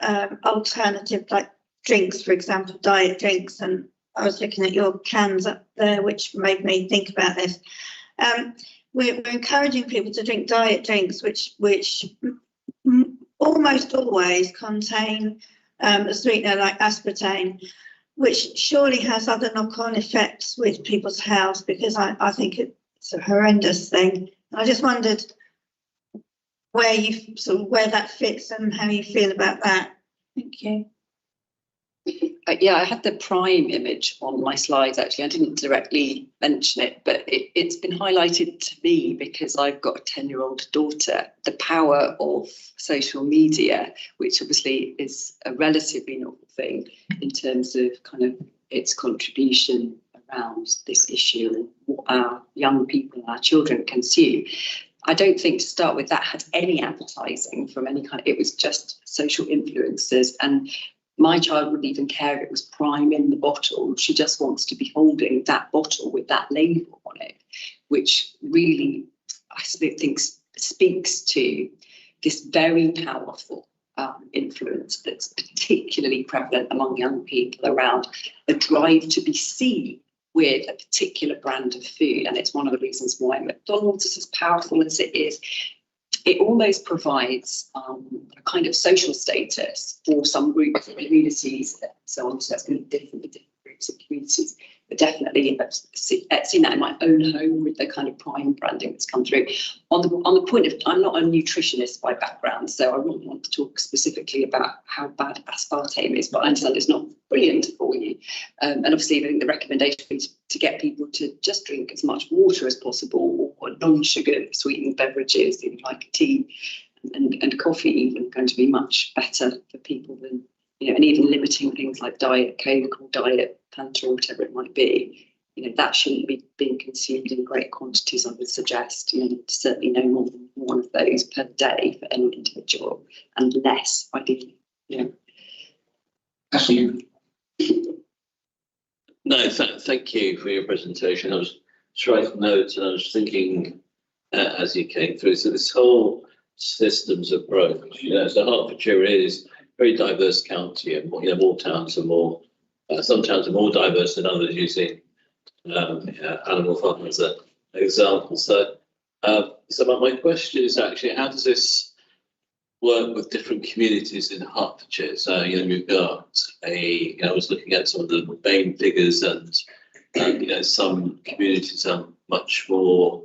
alternative like drinks, for example, diet drinks. And I was looking at your cans up there, which made me think about this. We're encouraging people to drink diet drinks, which almost always contain a sweetener like aspartame, which surely has other knock-on effects with people's health, because I think it's a horrendous thing. I just wondered where that fits and how you feel about that. Thank you.
Yeah, I had the prime image on my slides, actually. I didn't directly mention it, but it's been highlighted to me because I've got a 10-year-old daughter. The power of social media, which obviously is a relatively novel thing in terms of kind of its contribution around this issue and what our young people and our children consume. I don't think, to start with, that had any advertising from any kind. It was just social influencers, and my child wouldn't even care if it was prime in the bottle. She just wants to be holding that bottle with that label on it, which really, I think, speaks to this very powerful influence that's particularly prevalent among young people around a drive to be seen with a particular brand of food. And it's one of the reasons why McDonald's is as powerful as it is. It almost provides a kind of social status for some groups of communities and so on. So that's going to be different with different groups of communities. But definitely, I've seen that in my own home with the kind of prime branding that's come through. On the point of, I'm not a nutritionist by background, so I wouldn't want to talk specifically about how bad aspartame is, but I understand it's not brilliant for you. And obviously, I think the recommendation is to get people to just drink as much water as possible, or non-sugar sweetened beverages, things like tea and coffee, even going to be much better for people than, and even limiting things like Diet Coke or Diet Fanta or whatever it might be. That shouldn't be being consumed in great quantities, I would suggest. Certainly no more than one of those per day for any individual, and less, ideally.
That's you.
No, thank you for your presentation. I was writing notes and I was thinking as you came through. So this whole systems approach, so Hertfordshire is a very diverse county, and more towns are more. Some towns are more diverse than others, using animal farming as an example. So my question is actually, how does this work with different communities in Hertfordshire? So we've got I was looking at some of the main figures, and some communities are much more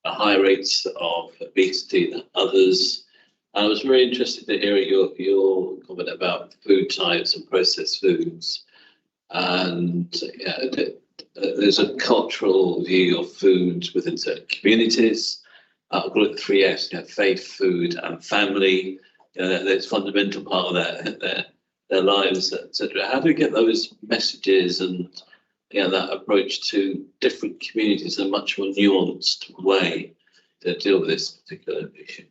higher rates of obesity than others. I was very interested to hear your comment about food types and processed foods. And there's a cultural view of foods within certain communities. I've got 3 F's: faith, food, and family. That's a fundamental part of their lives, etc. How do we get those messages and that approach to different communities in a much more nuanced way to deal with this particular issue?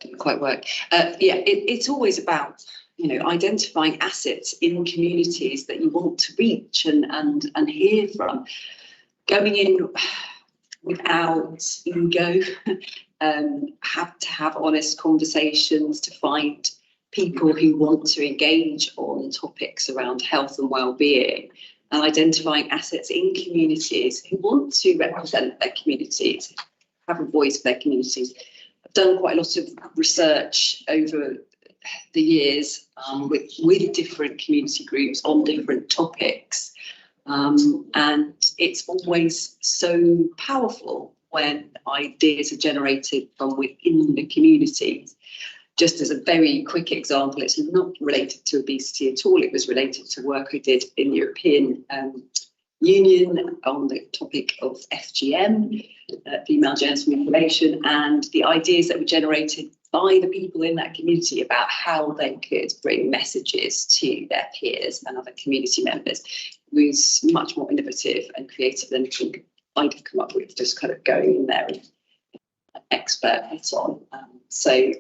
Didn't quite work. It's always about identifying assets in communities that you want to reach and hear from. Going in without ego, have to have honest conversations to find people who want to engage on topics around health and well-being, and identifying assets in communities who want to represent their communities, have a voice for their communities. I've done quite a lot of research over the years with different community groups on different topics, and it's always so powerful when ideas are generated from within the communities. Just as a very quick example, it's not related to obesity at all. It was related to work I did in the European Union on the topic of FGM, female genital mutilation, and the ideas that were generated by the people in that community about how they could bring messages to their peers and other community members was much more innovative and creative than I'd have come up with just kind of going in there and expert head on. So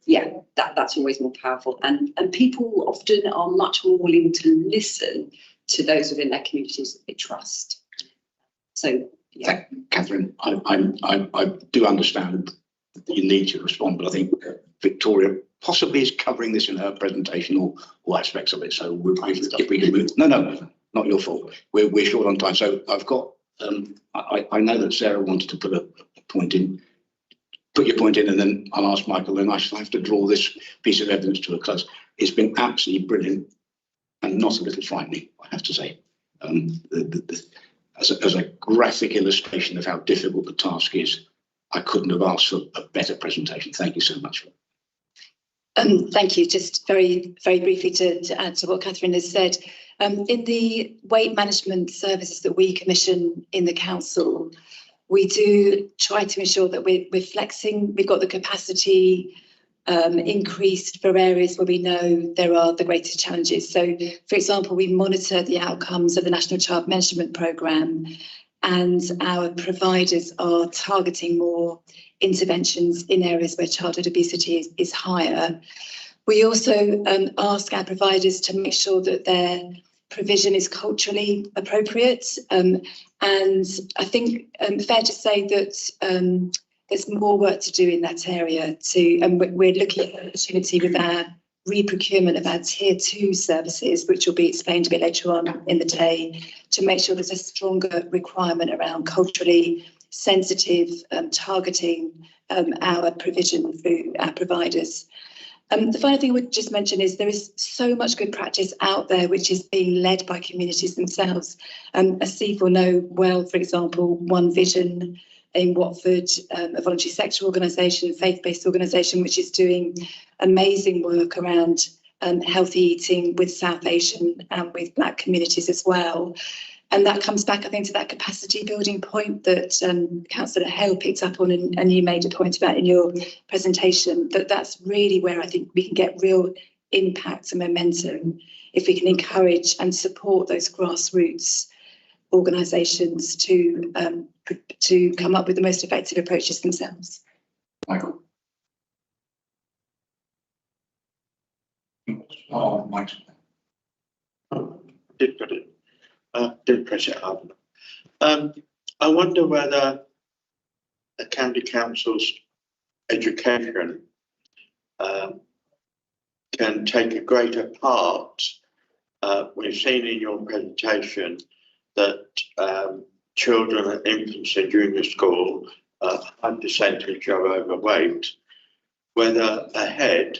yeah, that's always more powerful. And people often are much more willing to listen to those within their communities that they trust. So, yeah.
Catherine, I do understand that you need to respond, but I think Victoria possibly is covering this in her presentation or aspects of it. So if we can move, no, not your fault. We're short on time. So I've got, I know that Sarah wanted to put a point in. Put your point in, and then I'll ask Michael, and I shall have to draw this piece of evidence to a close. It's been absolutely brilliant and not a little frightening, I have to say. As a graphic illustration of how difficult the task is, I couldn't have asked for a better presentation. Thank you so much.
Thank you. Just very, very briefly to add to what Catherine has said. In the weight management services that we commission in the council, we do try to ensure that we're flexing. We've got the capacity increased for areas where we know there are the greatest challenges. So, for example, we monitor the outcomes of the National Child Mentoring Programme, and our providers are targeting more interventions in areas where childhood obesity is higher. We also ask our providers to make sure that their provision is culturally appropriate. And I think fair to say that there's more work to do in that area and we're looking at an opportunity with our re-procurement of our tier 2 services, which will be explained a bit later on in the day, to make sure there's a stronger requirement around culturally sensitive targeting our provision through our providers. The final thing I would just mention is there is so much good practice out there which is being led by communities themselves. As Steve will know well, for example, One Vision in Watford, a voluntary sector organisation, faith-based organisation, which is doing amazing work around healthy eating with South Asian and with Black communities as well. And that comes back, I think, to that capacity building point that Councillor Hale picked up on, and you made a point about in your presentation, that's really where I think we can get real impact and momentum if we can encourage and support those grassroots organisations to come up with the most effective approaches themselves.
Michael. Oh, Mike.
Did put it. Did press it up. I wonder whether the county council's education can take a greater part. We've seen in your presentation that children and infants in junior school are a high percentage are overweight. Whether a head,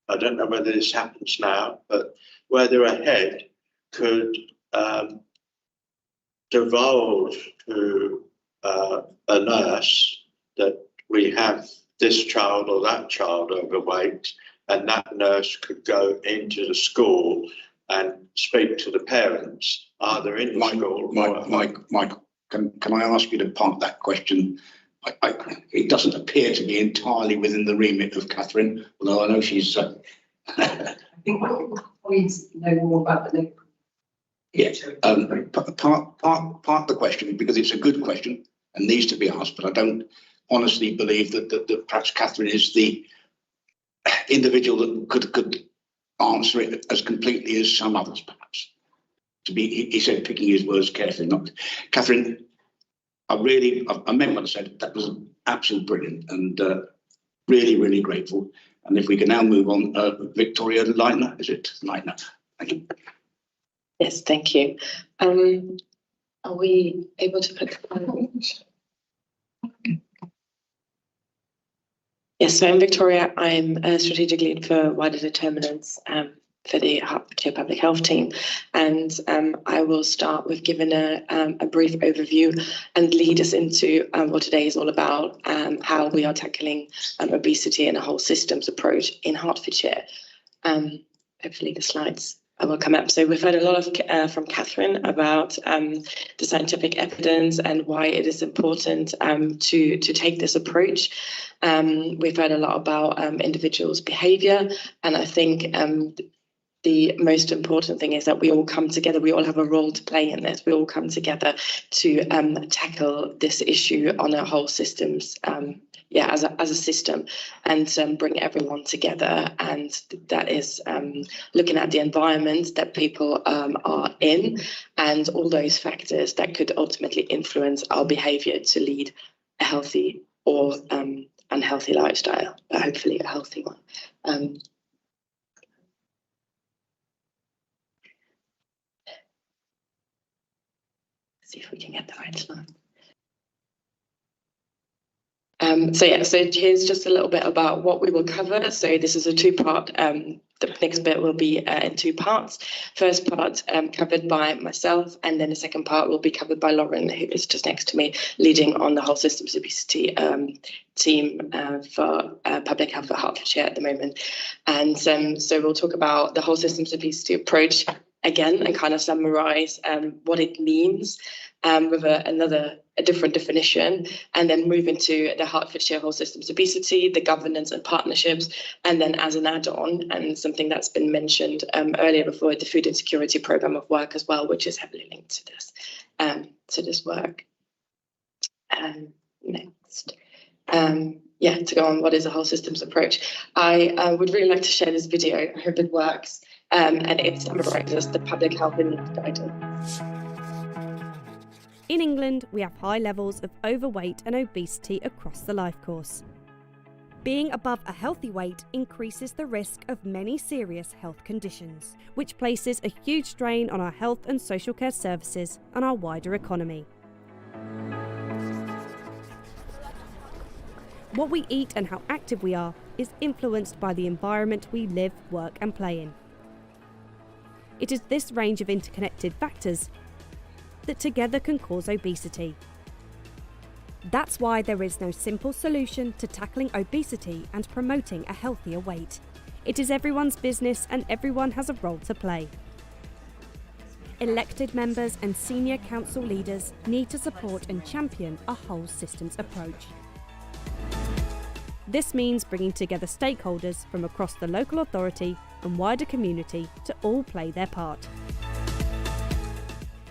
I don't know whether this happens now, but whether a head could divulge to a nurse that we have this child or that child overweight, and that nurse could go into the school and speak to the parents, either in the school.
Michael, can I ask you to park that question? It doesn't appear to be entirely within the remit of Catherine, although I know she's.
I think colleagues know more about the.
Yes, park the question because it's a good question and needs to be asked, but I don't honestly believe that perhaps Catherine is the individual that could answer it as completely as some others, perhaps. He said, picking his words carefully, not Catherine. I meant what I said. That was absolutely brilliant and really, really grateful. And if we can now move on, Victoria Leitner, is it Leitner? Thank you.
Yes, thank you. Are we able to put Yes, so I'm Victoria. I'm a strategic lead for wider determinants for the Hertfordshire Public Health team. And I will start with giving a brief overview and lead us into what today is all about, how we are tackling obesity and a whole systems approach in Hertfordshire. Hopefully the slides will come up. So we've heard a lot from Catherine about the scientific evidence and why it is important to take this approach. We've heard a lot about individuals' behaviour, and I think the most important thing is that we all come together. We all have a role to play in this. We all come together to tackle this issue on a whole systems as a system, and bring everyone together. And that is looking at the environment that people are in, and all those factors that could ultimately influence our behaviour to lead a healthy or unhealthy lifestyle, but hopefully a healthy one. See if we can get the right slide. So here's just a little bit about what we will cover. So this is a two-part. The next bit will be in two parts. First part covered by myself, and then the second part will be covered by Lauren, who is just next to me, leading on the whole systems obesity team for public health at Hertfordshire at the moment. And so we'll talk about the whole systems obesity approach again and kind of summarise what it means with a different definition, and then move into the Hertfordshire whole systems obesity, the governance and partnerships, and then as an add-on, and something that's been mentioned earlier before, the food insecurity programme of work as well, which is heavily linked to this work. Next. To go on, what is a whole systems approach? I would really like to share this video. I hope it works. And it summarises the public health guidance.
In England, we have high levels of overweight and obesity across the life course. Being above a healthy weight increases the risk of many serious health conditions, which places a huge strain on our health and social care services and our wider economy. What we eat and how active we are is influenced by the environment we live, work and play in. It is this range of interconnected factors that together can cause obesity. That's why there is no simple solution to tackling obesity and promoting a healthier weight. It is everyone's business and everyone has a role to play. Elected members and senior council leaders need to support and champion a whole systems approach. This means bringing together stakeholders from across the local authority and wider community to all play their part.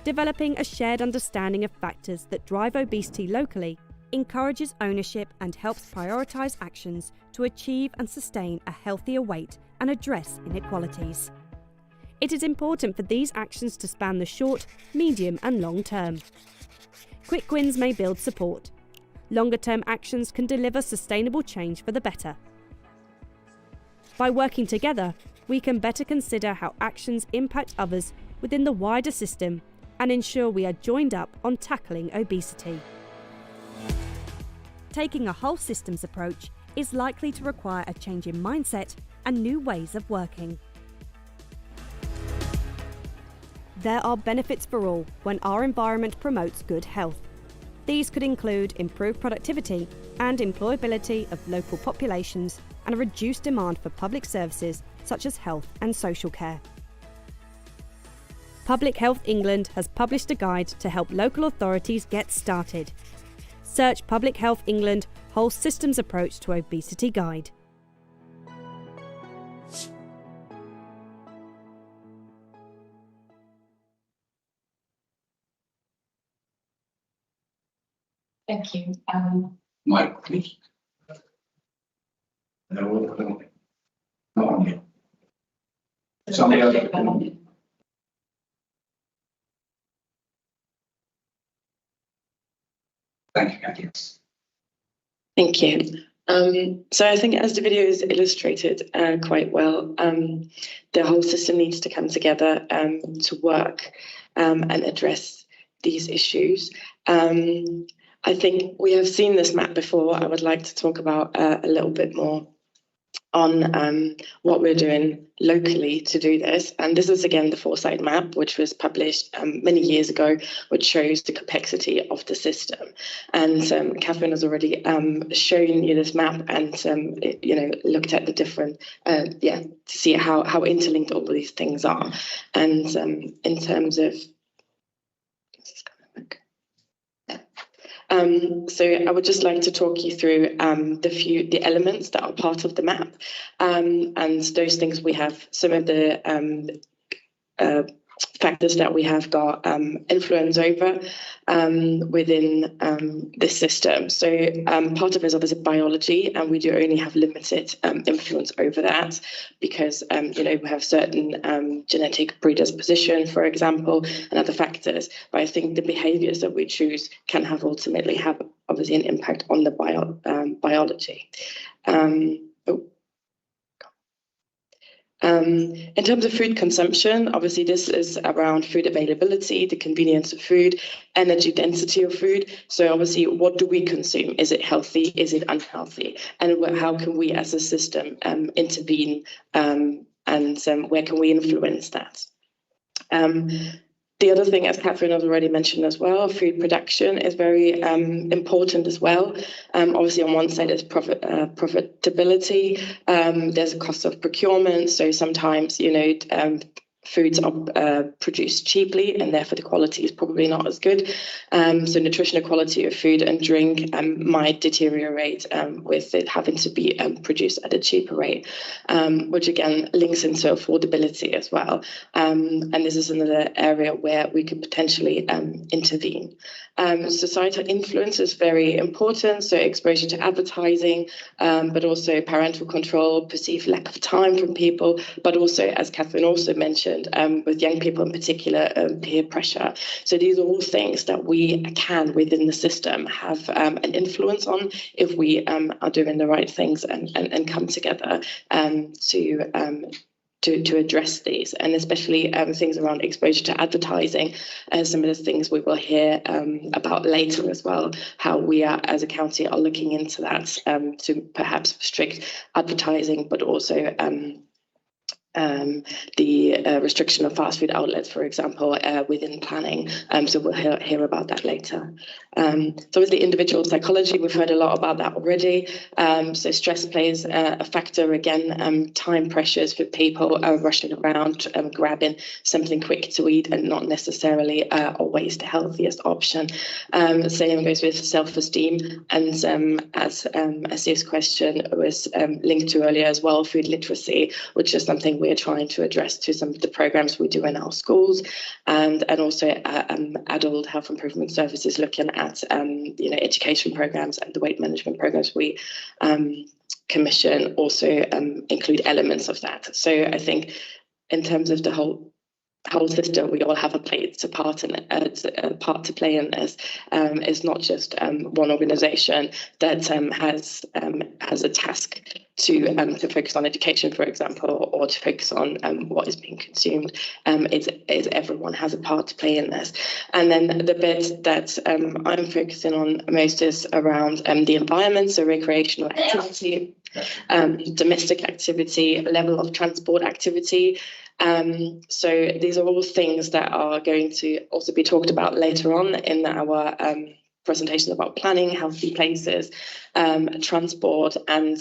Developing a shared understanding of factors that drive obesity locally encourages ownership and helps prioritise actions to achieve and sustain a healthier weight and address inequalities. It is important for these actions to span the short, medium and long term. Quick wins may build support. Longer-term actions can deliver sustainable change for the better. By working together, we can better consider how actions impact others within the wider system and ensure we are joined up on tackling obesity. Taking a whole systems approach is likely to require a change in mindset and new ways of working. There are benefits for all when our environment promotes good health. These could include improved productivity and employability of local populations and a reduced demand for public services such as health and social care. Public Health England has published a guide to help local authorities get started. Search Public Health England Whole Systems Approach to Obesity Guide.
Thank you.
Mike, please. No, not on you. Somebody else. Thank you, Kathy.
Thank you. So I think as the video is illustrated quite well, the whole system needs to come together to work and address these issues. I think we have seen this map before. I would like to talk about a little bit more on what we're doing locally to do this. And this is again the Foresight map, which was published many years ago, which shows the complexity of the system. And Catherine has already shown you this map and looked at the different to see how interlinked all of these things are. And in terms of so I would just like to talk you through the elements that are part of the map, and those things we have some of the factors that we have got influence over within this system. So part of it is obviously biology, and we do only have limited influence over that because we have certain genetic predisposition, for example, and other factors. But I think the behaviours that we choose can ultimately have obviously an impact on the biology. In terms of food consumption, obviously this is around food availability, the convenience of food, energy density of food. So obviously, what do we consume? Is it healthy? Is it unhealthy? And how can we as a system intervene, and where can we influence that? The other thing, as Catherine has already mentioned as well, food production is very important as well. Obviously, on one side is profitability. There's a cost of procurement. So sometimes, foods are produced cheaply, and therefore the quality is probably not as good. So nutritional quality of food and drink might deteriorate with it having to be produced at a cheaper rate, which again links into affordability as well. And this is another area where we could potentially intervene. Societal influence is very important, so exposure to advertising, but also parental control, perceived lack of time from people, but also, as Catherine also mentioned, with young people in particular, peer pressure. So these are all things that we can, within the system, have an influence on if we are doing the right things and come together to address these, and especially things around exposure to advertising, some of the things we will hear about later as well, how we are as a county are looking into that to perhaps restrict advertising, but also the restriction of fast food outlets, for example, within planning. So we'll hear about that later. So obviously individual psychology, we've heard a lot about that already. So stress plays a factor again, time pressures for people rushing around, grabbing something quick to eat and not necessarily always the healthiest option. Same goes with self-esteem, and as Steve's question was linked to earlier as well, food literacy, which is something we're trying to address to some of the programs we do in our schools, and also adult health improvement services, looking at education programs, and the weight management programs we commission also include elements of that. So I think in terms of the whole system, we all have a part to play in this. It's not just one organisation that has a task to focus on education, for example, or to focus on what is being consumed. It's everyone has a part to play in this. And then the bit that I'm focusing on most is around the environment, so recreational activity, domestic activity, level of transport activity. So these are all things that are going to also be talked about later on in our presentations about planning, healthy places, transport, and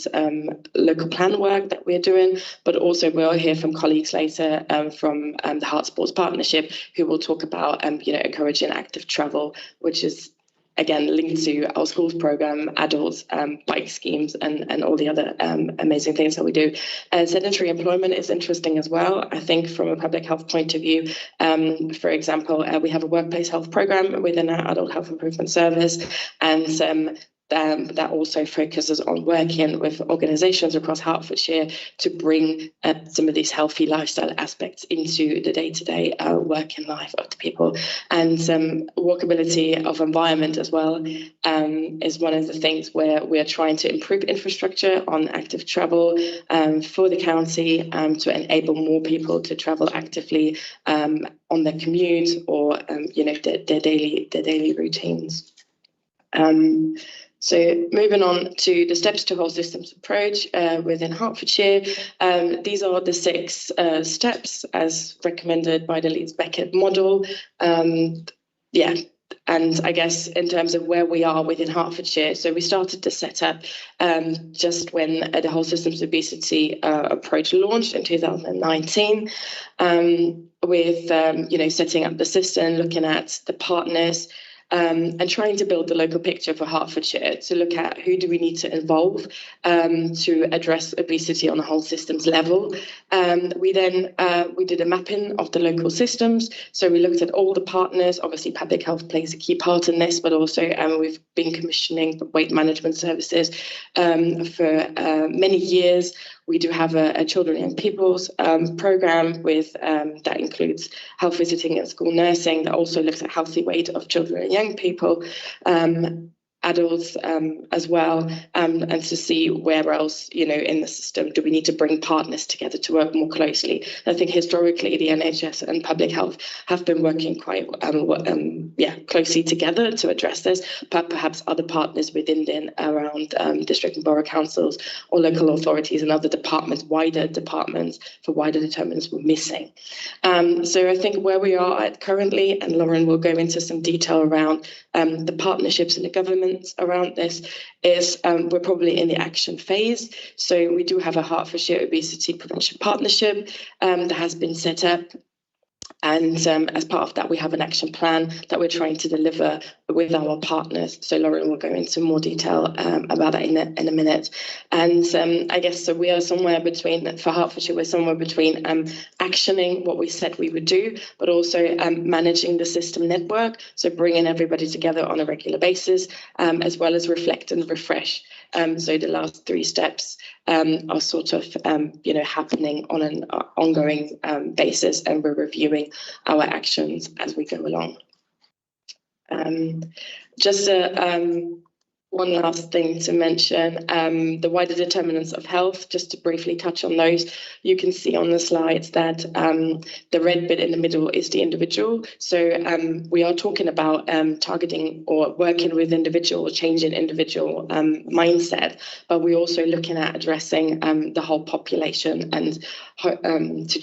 local plan work that we're doing. But also we'll hear from colleagues later from the Heart Sports Partnership, who will talk about encouraging active travel, which is again linked to our schools program, adults, bike schemes, and all the other amazing things that we do. Sedentary employment is interesting as well. I think from a public health point of view, for example, we have a workplace health program within our adult health improvement service, and that also focuses on working with organisations across Hertfordshire to bring some of these healthy lifestyle aspects into the day-to-day working life of the people. And walkability of environment as well is one of the things where we're trying to improve infrastructure on active travel for the county to enable more people to travel actively on their commute or their daily routines. So moving on to the steps to whole systems approach within Hertfordshire. These are the 6 steps as recommended by the Leeds-Beckett model. And I guess in terms of where we are within Hertfordshire, so we started to set up just when the whole systems obesity approach launched in 2019, with setting up the system, looking at the partners, and trying to build the local picture for Hertfordshire to look at who do we need to involve to address obesity on a whole systems level. We did a mapping of the local systems. So we looked at all the partners. Obviously, public health plays a key part in this, but also we've been commissioning weight management services for many years. We do have a children and young people's program with that includes health visiting and school nursing that also looks at healthy weight of children and young people, adults as well, and to see where else, in the system do we need to bring partners together to work more closely. And I think historically the NHS and public health have been working quite closely together to address this, but perhaps other partners within around district and borough councils or local authorities and other departments, wider departments for wider determinants were missing. So I think where we are at currently, and Lauren will go into some detail around the partnerships in the government around this, is we're probably in the action phase. So we do have a Hertfordshire Obesity Prevention Partnership that has been set up. And as part of that, we have an action plan that we're trying to deliver with our partners. So Lauren will go into more detail about that in a minute. And I guess so we are somewhere between, for Hertfordshire, we're somewhere between actioning what we said we would do, but also managing the system network. So bringing everybody together on a regular basis, as well as reflect and refresh. So the last three steps are sort of, happening on an ongoing basis, and we're reviewing our actions as we go along. Just one last thing to mention, the wider determinants of health, just to briefly touch on those. You can see on the slides that the red bit in the middle is the individual. So we are talking about targeting or working with individual, changing individual mindset, but we're also looking at addressing the whole population and to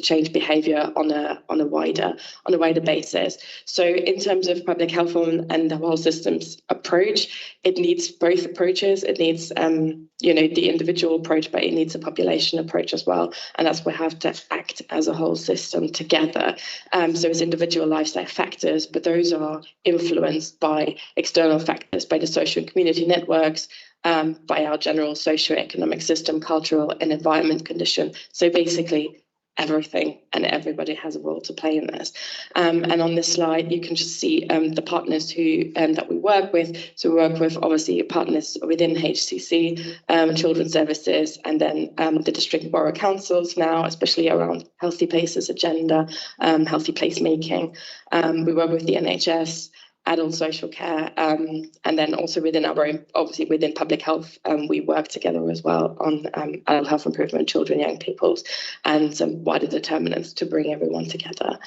change behaviour on a wider basis. So in terms of public health and the whole systems approach, it needs both approaches. It needs the individual approach, but it needs a population approach as well. And that's where we have to act as a whole system together. So it's individual lifestyle factors, but those are influenced by external factors, by the social and community networks, by our general socio-economic system, cultural and environment condition. So basically everything and everybody has a role to play in this. And on this slide, you can just see the partners who that we work with. So we work with obviously partners within HCC, Children's Services, and then the district and borough councils now, especially around healthy places agenda, healthy placemaking. We work with the NHS, adult social care, and then also within our own, obviously within public health, we work together as well on adult health improvement, children, young people's, and some wider determinants to bring everyone together.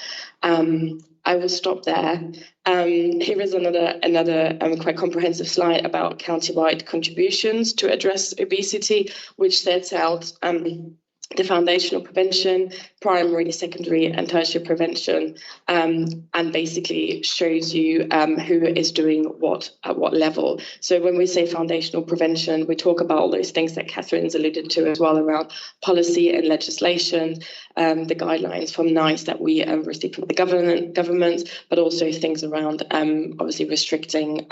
I will stop there. Here is another quite comprehensive slide about county-wide contributions to address obesity, which sets out the foundational prevention, primary, secondary and tertiary prevention, and basically shows you who is doing what at what level. So when we say foundational prevention, we talk about all those things that Catherine's alluded to as well around policy and legislation, the guidelines from NICE that we receive from the government, but also things around obviously restricting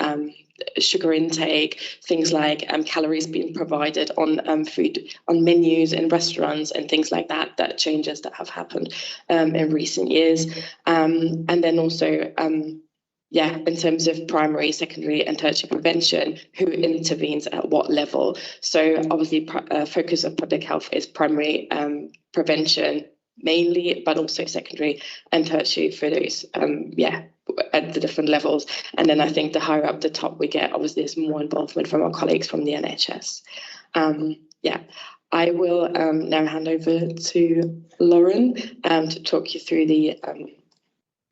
sugar intake, things like calories being provided on food, on menus in restaurants and things like that changes that have happened in recent years. And then also, in terms of primary, secondary and tertiary prevention, who intervenes at what level. So obviously focus of public health is primary prevention mainly, but also secondary and tertiary for those, at the different levels. And then I think the higher up the top we get, obviously there's more involvement from our colleagues from the NHS. I will now hand over to Lauren to talk you through the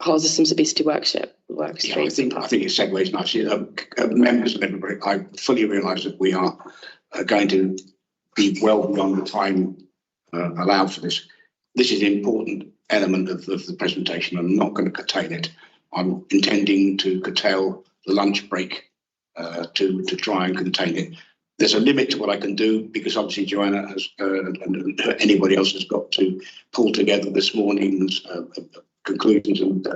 whole systems obesity workshop work stream.
I think it segues nicely. Members and everybody, I fully realise that we are going to be well beyond the time allowed for this. This is an important element of the presentation. I'm not going to curtail it. I'm intending to curtail the lunch break to try and contain it. There's a limit to what I can do because obviously Joanna has and anybody else has got to pull together this morning's conclusions and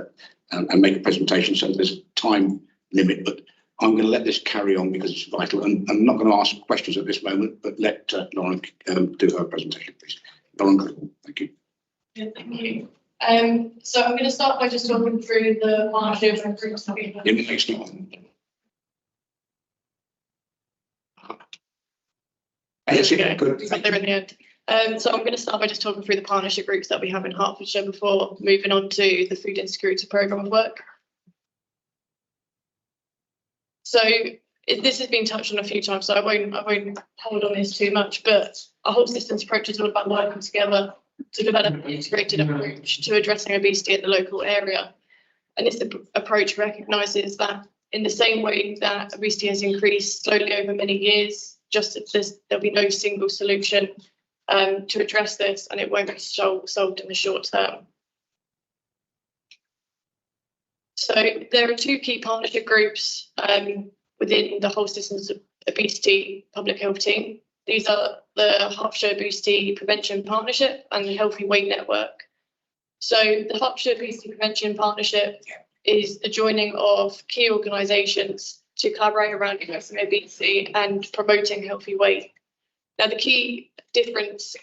and make a presentation. So there's a time limit, but I'm going to let this carry on because it's vital. And I'm not going to ask questions at this moment, but let Lauren do her presentation, please. Lauren, thank you.
Yeah, thank you. So I'm going to start by just talking through the partnership and groups that we have.
In the next one. Yes, yeah, good.
There in the end. So I'm going to start by just talking through the partnership groups that we have in Hertfordshire before moving on to the food insecurity programme of work. So this has been touched on a few times, so I won't hold on this too much, but our whole systems approach is all about working together to develop an integrated approach to addressing obesity at the local area. And this approach recognises that in the same way that obesity has increased slowly over many years, there'll be no single solution to address this, and it won't be solved in the short term. So there are two key partnership groups within the whole systems of obesity public health team. These are the Hertfordshire Obesity Prevention Partnership and the Healthy Weight Network. So the Hertfordshire Obesity Prevention Partnership is the joining of key organisations to collaborate around addressing obesity and promoting healthy weight. Now, the key difference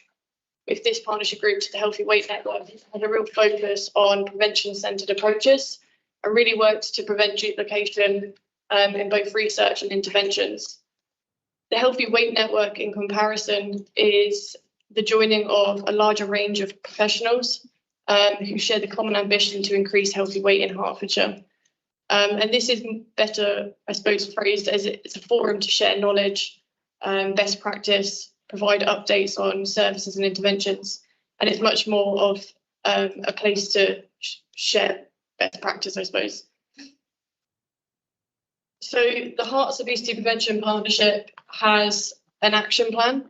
with this partnership group to the Healthy Weight Network has a real focus on prevention-centred approaches and really works to prevent duplication in both research and interventions. The Healthy Weight Network, in comparison, is the joining of a larger range of professionals who share the common ambition to increase healthy weight in Hertfordshire. And this is better, I suppose, phrased as it's a forum to share knowledge, best practice, provide updates on services and interventions, and it's much more of a place to share best practice, I suppose. So the Herts Obesity Prevention Partnership has an action plan,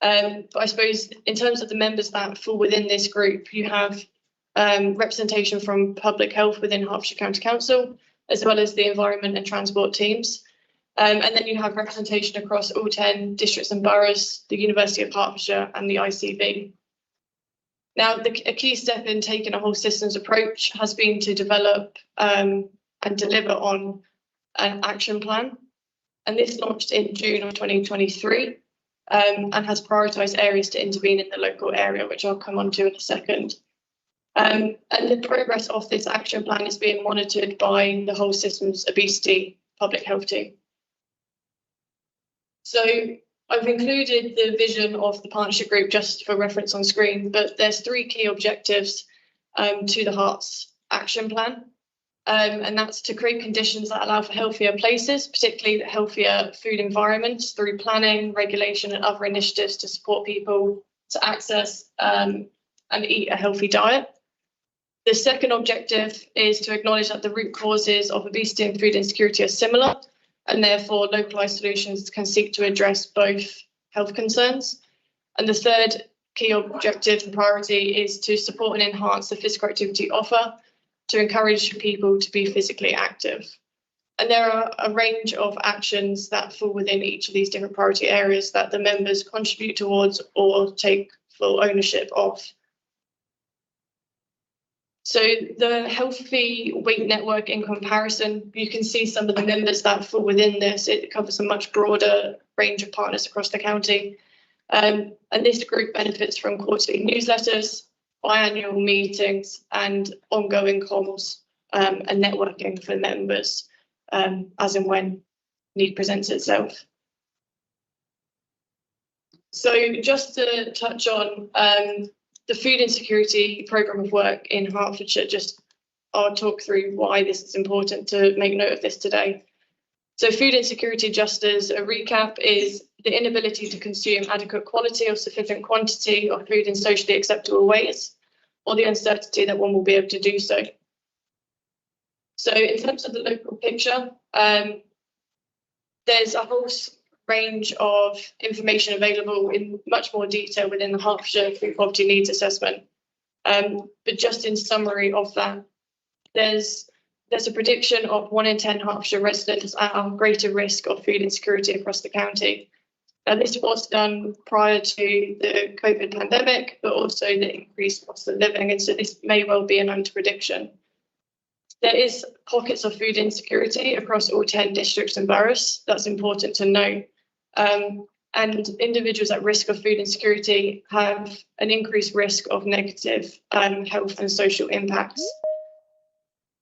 but I suppose in terms of the members that fall within this group, you have representation from public health within Hertfordshire County Council, as well as the environment and transport teams. And then you have representation across all 10 districts and boroughs, the University of Hertfordshire and the ICB. Now, a key step in taking a whole systems approach has been to develop and deliver on an action plan. And this launched in June of 2023 and has prioritised areas to intervene in the local area, which I'll come on to in a second. And the progress of this action plan is being monitored by the whole systems obesity public health team. So I've included the vision of the partnership group just for reference on screen, but there's 3 key objectives to the Herts action plan. And that's to create conditions that allow for healthier places, particularly healthier food environments through planning, regulation and other initiatives to support people to access and eat a healthy diet. The second objective is to acknowledge that the root causes of obesity and food insecurity are similar, and therefore localised solutions can seek to address both health concerns. And the third key objective and priority is to support and enhance the physical activity offer to encourage people to be physically active. And there are a range of actions that fall within each of these different priority areas that the members contribute towards or take full ownership of. So the Healthy Weight Network, in comparison, you can see some of the members that fall within this. It covers a much broader range of partners across the county. And this group benefits from quarterly newsletters, biannual meetings and ongoing comms and networking for members as and when need presents itself. So just to touch on the food insecurity programme of work in Hertfordshire, I'll talk through why this is important to make note of this today. So food insecurity, just as a recap, is the inability to consume adequate quality or sufficient quantity of food in socially acceptable ways, or the uncertainty that one will be able to do so. So in terms of the local picture, there's a whole range of information available in much more detail within the Hertfordshire Food Poverty Needs Assessment. But just in summary of that, there's a prediction of 1 in 10 Hertfordshire residents are at greater risk of food insecurity across the county. Now, this was done prior to the COVID pandemic, but also the increased cost of living, and so this may well be an under-prediction. There is pockets of food insecurity across all 10 districts and boroughs. That's important to note. And individuals at risk of food insecurity have an increased risk of negative health and social impacts.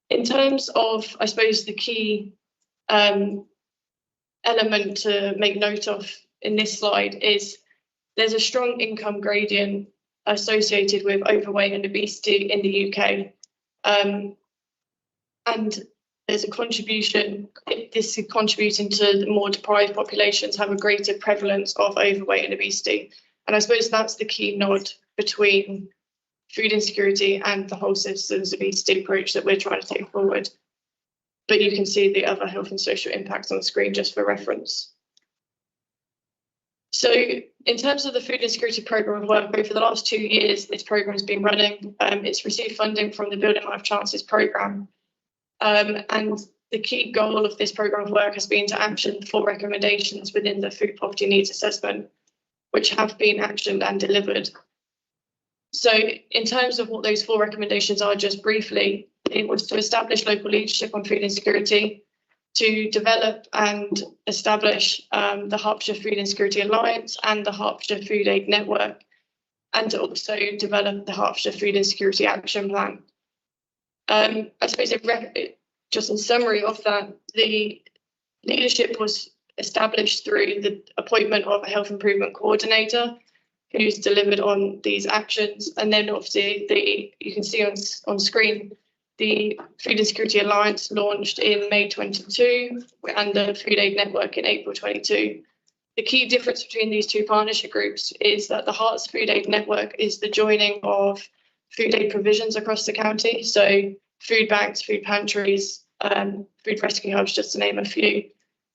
In terms of, I suppose, the key element to make note of in this slide is there's a strong income gradient associated with overweight and obesity in the UK. And there's a contribution, this is contributing to the more deprived populations have a greater prevalence of overweight and obesity. And I suppose that's the key nod between food insecurity and the whole citizens obesity approach that we're trying to take forward. But you can see the other health and social impacts on the screen just for reference. So in terms of the food insecurity programme of work, over the last 2 years, this programme has been running. It's received funding from the Building Life Chances programme. And the key goal of this programme of work has been to action 4 recommendations within the food poverty needs assessment, which have been actioned and delivered. So in terms of what those 4 recommendations are, just briefly, it was to establish local leadership on food insecurity, to develop and establish the Hertfordshire Food Insecurity Alliance and the Hertfordshire Food Aid Network, and to also develop the Hertfordshire Food Insecurity Action Plan. I suppose just in summary of that, the leadership was established through the appointment of a health improvement coordinator who's delivered on these actions. And then obviously you can see on screen, the Food Insecurity Alliance launched in May 22 and the Food Aid Network in April 22. The key difference between these 2 partnership groups is that the Herts Food Aid Network is the joining of food aid provisions across the county. So food banks, food pantries, food rescue hubs, just to name a few.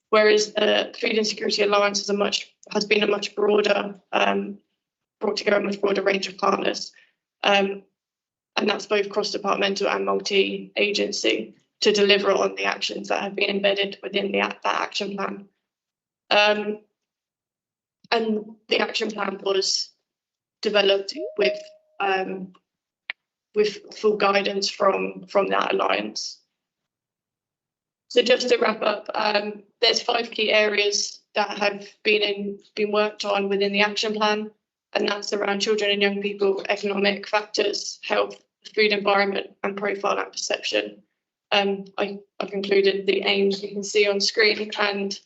Whereas the Food Insecurity Alliance has been a much broader, brought together a much broader range of partners. And that's both cross-departmental and multi-agency to deliver on the actions that have been embedded within that action plan. And the action plan was developed with full guidance from that alliance. So just to wrap up, there's 5 key areas that have been worked on within the action plan, and that's around children and young people, economic factors, health, food environment, and profile and perception. I've included the aims you can see on screen, and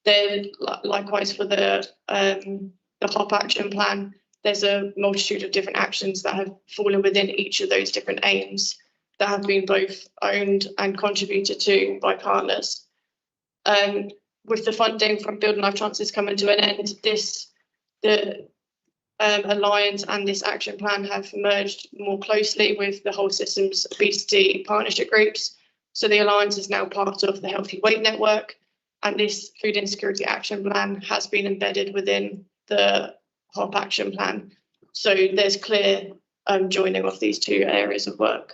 then likewise for the HOP action plan, there's a multitude of different actions that have fallen within each of those different aims that have been both owned and contributed to by partners. With the funding from Building Life Chances coming to an end, the Alliance and this action plan have merged more closely with the whole systems obesity partnership groups. So the Alliance is now part of the Healthy Weight Network, and this food insecurity action plan has been embedded within the HOP action plan. So there's clear joining of these 2 areas of work.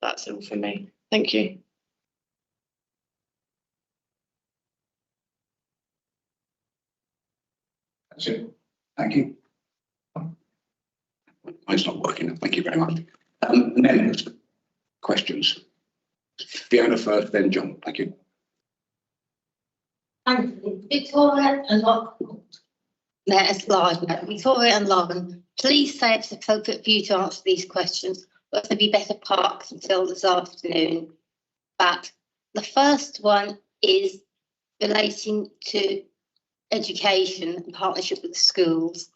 That's all for me. Thank you.
That's it. Thank you. Mine's not working. Thank you very much. Members, questions? Fiona first, then John. Thank you.
Thank you. Victoria and Victoria and Lauren, please say it's appropriate for you to answer these questions, but to be better parked until this afternoon. But the first one is relating to education and partnership with schools.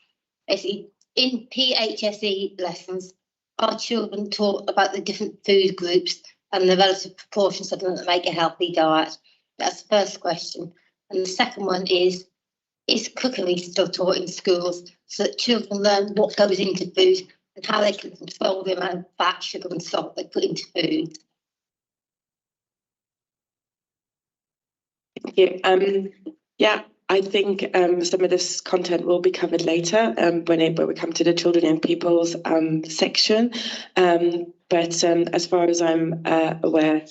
Basically, in PHSE lessons, are children taught about the different food groups and the relative proportions of them that make a healthy diet? That's the first question. And the second one is cookery still taught in schools so that children learn what goes into food and how they can control the amount of fat, sugar and salt they put into food?
Thank you. Yeah, I think some of this content will be covered later when we come to the children and people's section. But as far as I'm aware,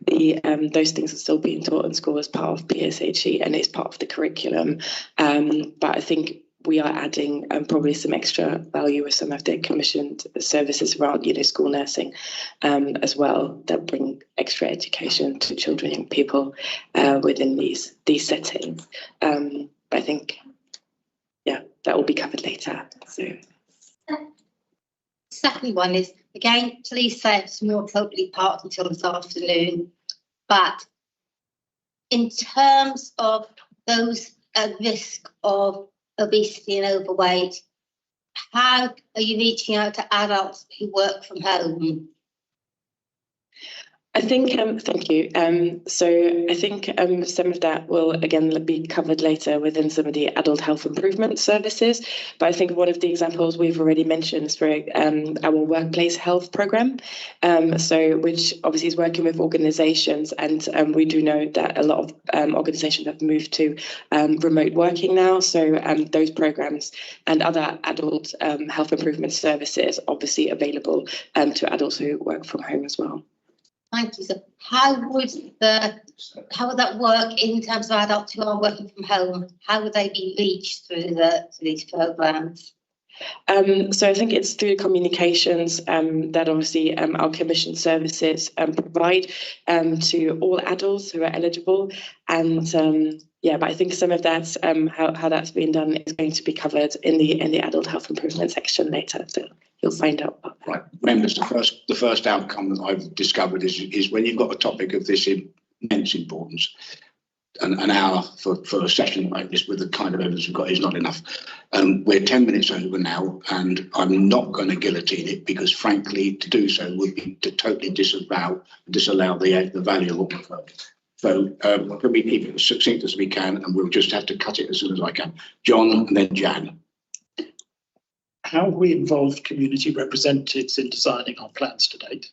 those things are still being taught in school as part of PSHE and it's part of the curriculum. But I think we are adding probably some extra value with some of the commissioned services around, school nursing as well, that bring extra education to children and people within these settings. But I think, that will be covered later. So.
Second one is, again, please say it's more appropriately parked until this afternoon, but in terms of those at risk of obesity and overweight, how are you reaching out to adults who work from home?
I think, thank you. So I think some of that will again be covered later within some of the adult health improvement services. But I think one of the examples we've already mentioned is for our workplace health program. Which obviously is working with organisations, and we do know that a lot of organisations have moved to remote working now. So those programs and other adult health improvement services obviously available to adults who work from home as well.
Thank you. So how would that work in terms of adults who are working from home? How would they be reached through these programs?
So I think it's through communications that obviously our commission services provide to all adults who are eligible, and but I think some of that how that's being done is going to be covered in the adult health improvement section later. So you'll find out.
Right, members. The first outcome that I've discovered is when you've got a topic of this immense importance, an hour for a session like this with the kind of evidence we've got is not enough. We're 10 minutes over now, and I'm not going to guillotine it, because frankly, to do so would be to totally disallow the value of what we've heard. So can we keep it as succinct as we can, and we'll just have to cut it as soon as I can. John and then Jan.
How have we involved community representatives in designing our plans to date?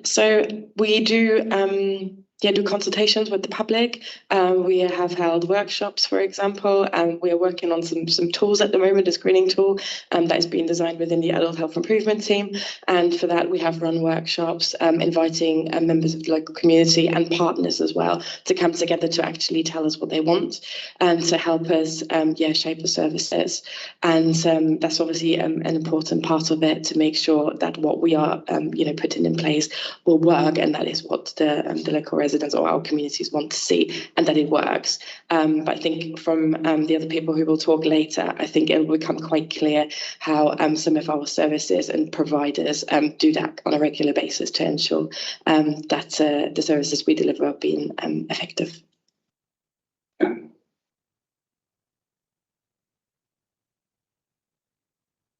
So we do do consultations with the public. We have held workshops, for example, and we are working on some tools at the moment, a screening tool that is being designed within the adult health improvement team. And for that, we have run workshops inviting members of the local community and partners as well to come together to actually tell us what they want and to help us shape the services. And that's obviously an important part of it, to make sure that what we are putting in place will work, and that is what the local residents or our communities want to see, and that it works. But I think from the other people who will talk later, I think it will become quite clear how some of our services and providers do that on a regular basis to ensure that the services we deliver are being effective.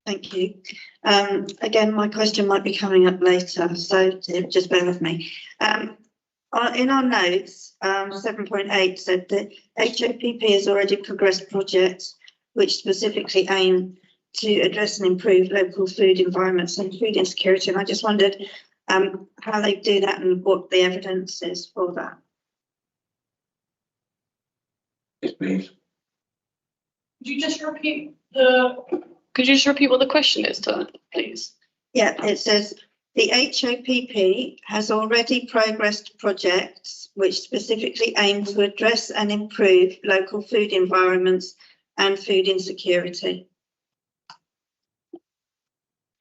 Thank you. Again, my question might be coming up later, so just bear with me. In our notes, 7.8 said that HOPP has already progressed projects which specifically aim to address and improve local food environments and food insecurity. And I just wondered how they do that and what the evidence is for that.
Yes, please.
Could you just repeat what the question is, please?
Yeah, it says the HOPP has already progressed projects which specifically aim to address and improve local food environments and food insecurity.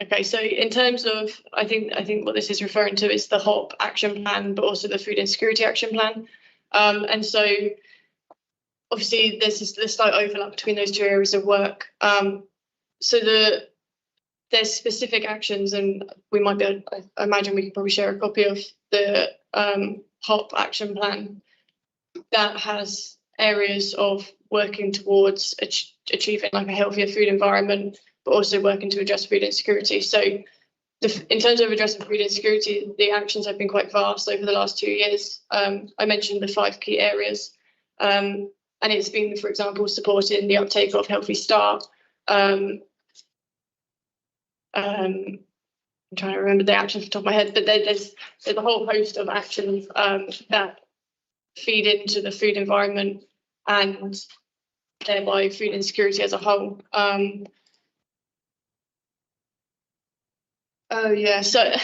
Okay, so in terms of, I think what this is referring to is the HOP action plan, but also the food insecurity action plan. And so obviously there's slight overlap between those two areas of work. So there's specific actions, and we might be able, I imagine we could probably share a copy of the HOP action plan that has areas of working towards achieving like a healthier food environment, but also working to address food insecurity. So in terms of addressing food insecurity, the actions have been quite vast over the last 2 years. I mentioned the 5 key areas, and it's been, for example, supporting the uptake of Healthy Start. I'm trying to remember the actions off the top of my head, but there's a whole host of actions that feed into the food environment and thereby food insecurity as a whole. So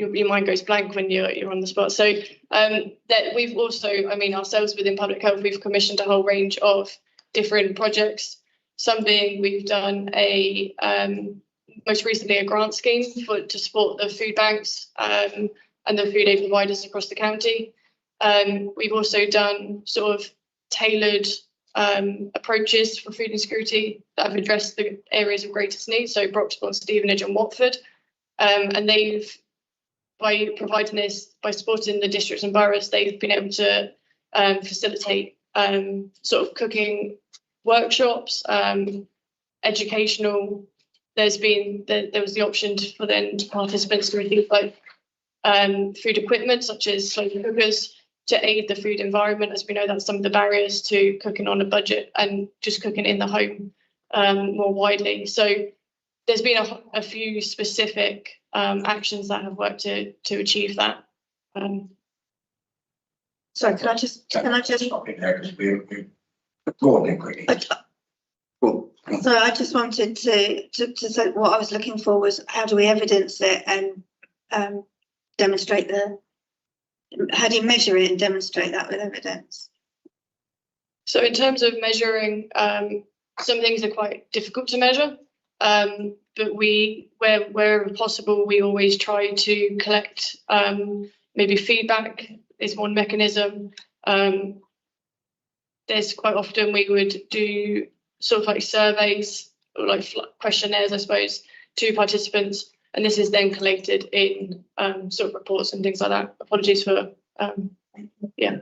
your mind goes blank when you're on the spot. So that we've also, I mean, ourselves within public health, we've commissioned a whole range of different projects. Some being we've done a most recently a grant scheme to support the food banks and the food aid providers across the county. We've also done sort of tailored approaches for food insecurity that have addressed the areas of greatest need, so Broxbourne, Stevenage and Watford. And they've, by providing this, by supporting the districts and boroughs, they've been able to facilitate sort of cooking workshops, educational. There was the option for then participants to receive like food equipment such as slow cookers to aid the food environment, as we know that's some of the barriers to cooking on a budget and just cooking in the home more widely. So there's been a few specific actions that have worked to achieve that.
Sorry, can I just
Stop it there because we're go on then quickly. Cool.
So I just wanted to say what I was looking for was how do we evidence it and demonstrate how do you measure it and demonstrate that with evidence?
So in terms of measuring, some things are quite difficult to measure, but wherever possible, we always try to collect maybe feedback is one mechanism. There's quite often we would do sort of like surveys or like questionnaires, I suppose, to participants, and this is then collated in sort of reports and things like that. Apologies for, yeah.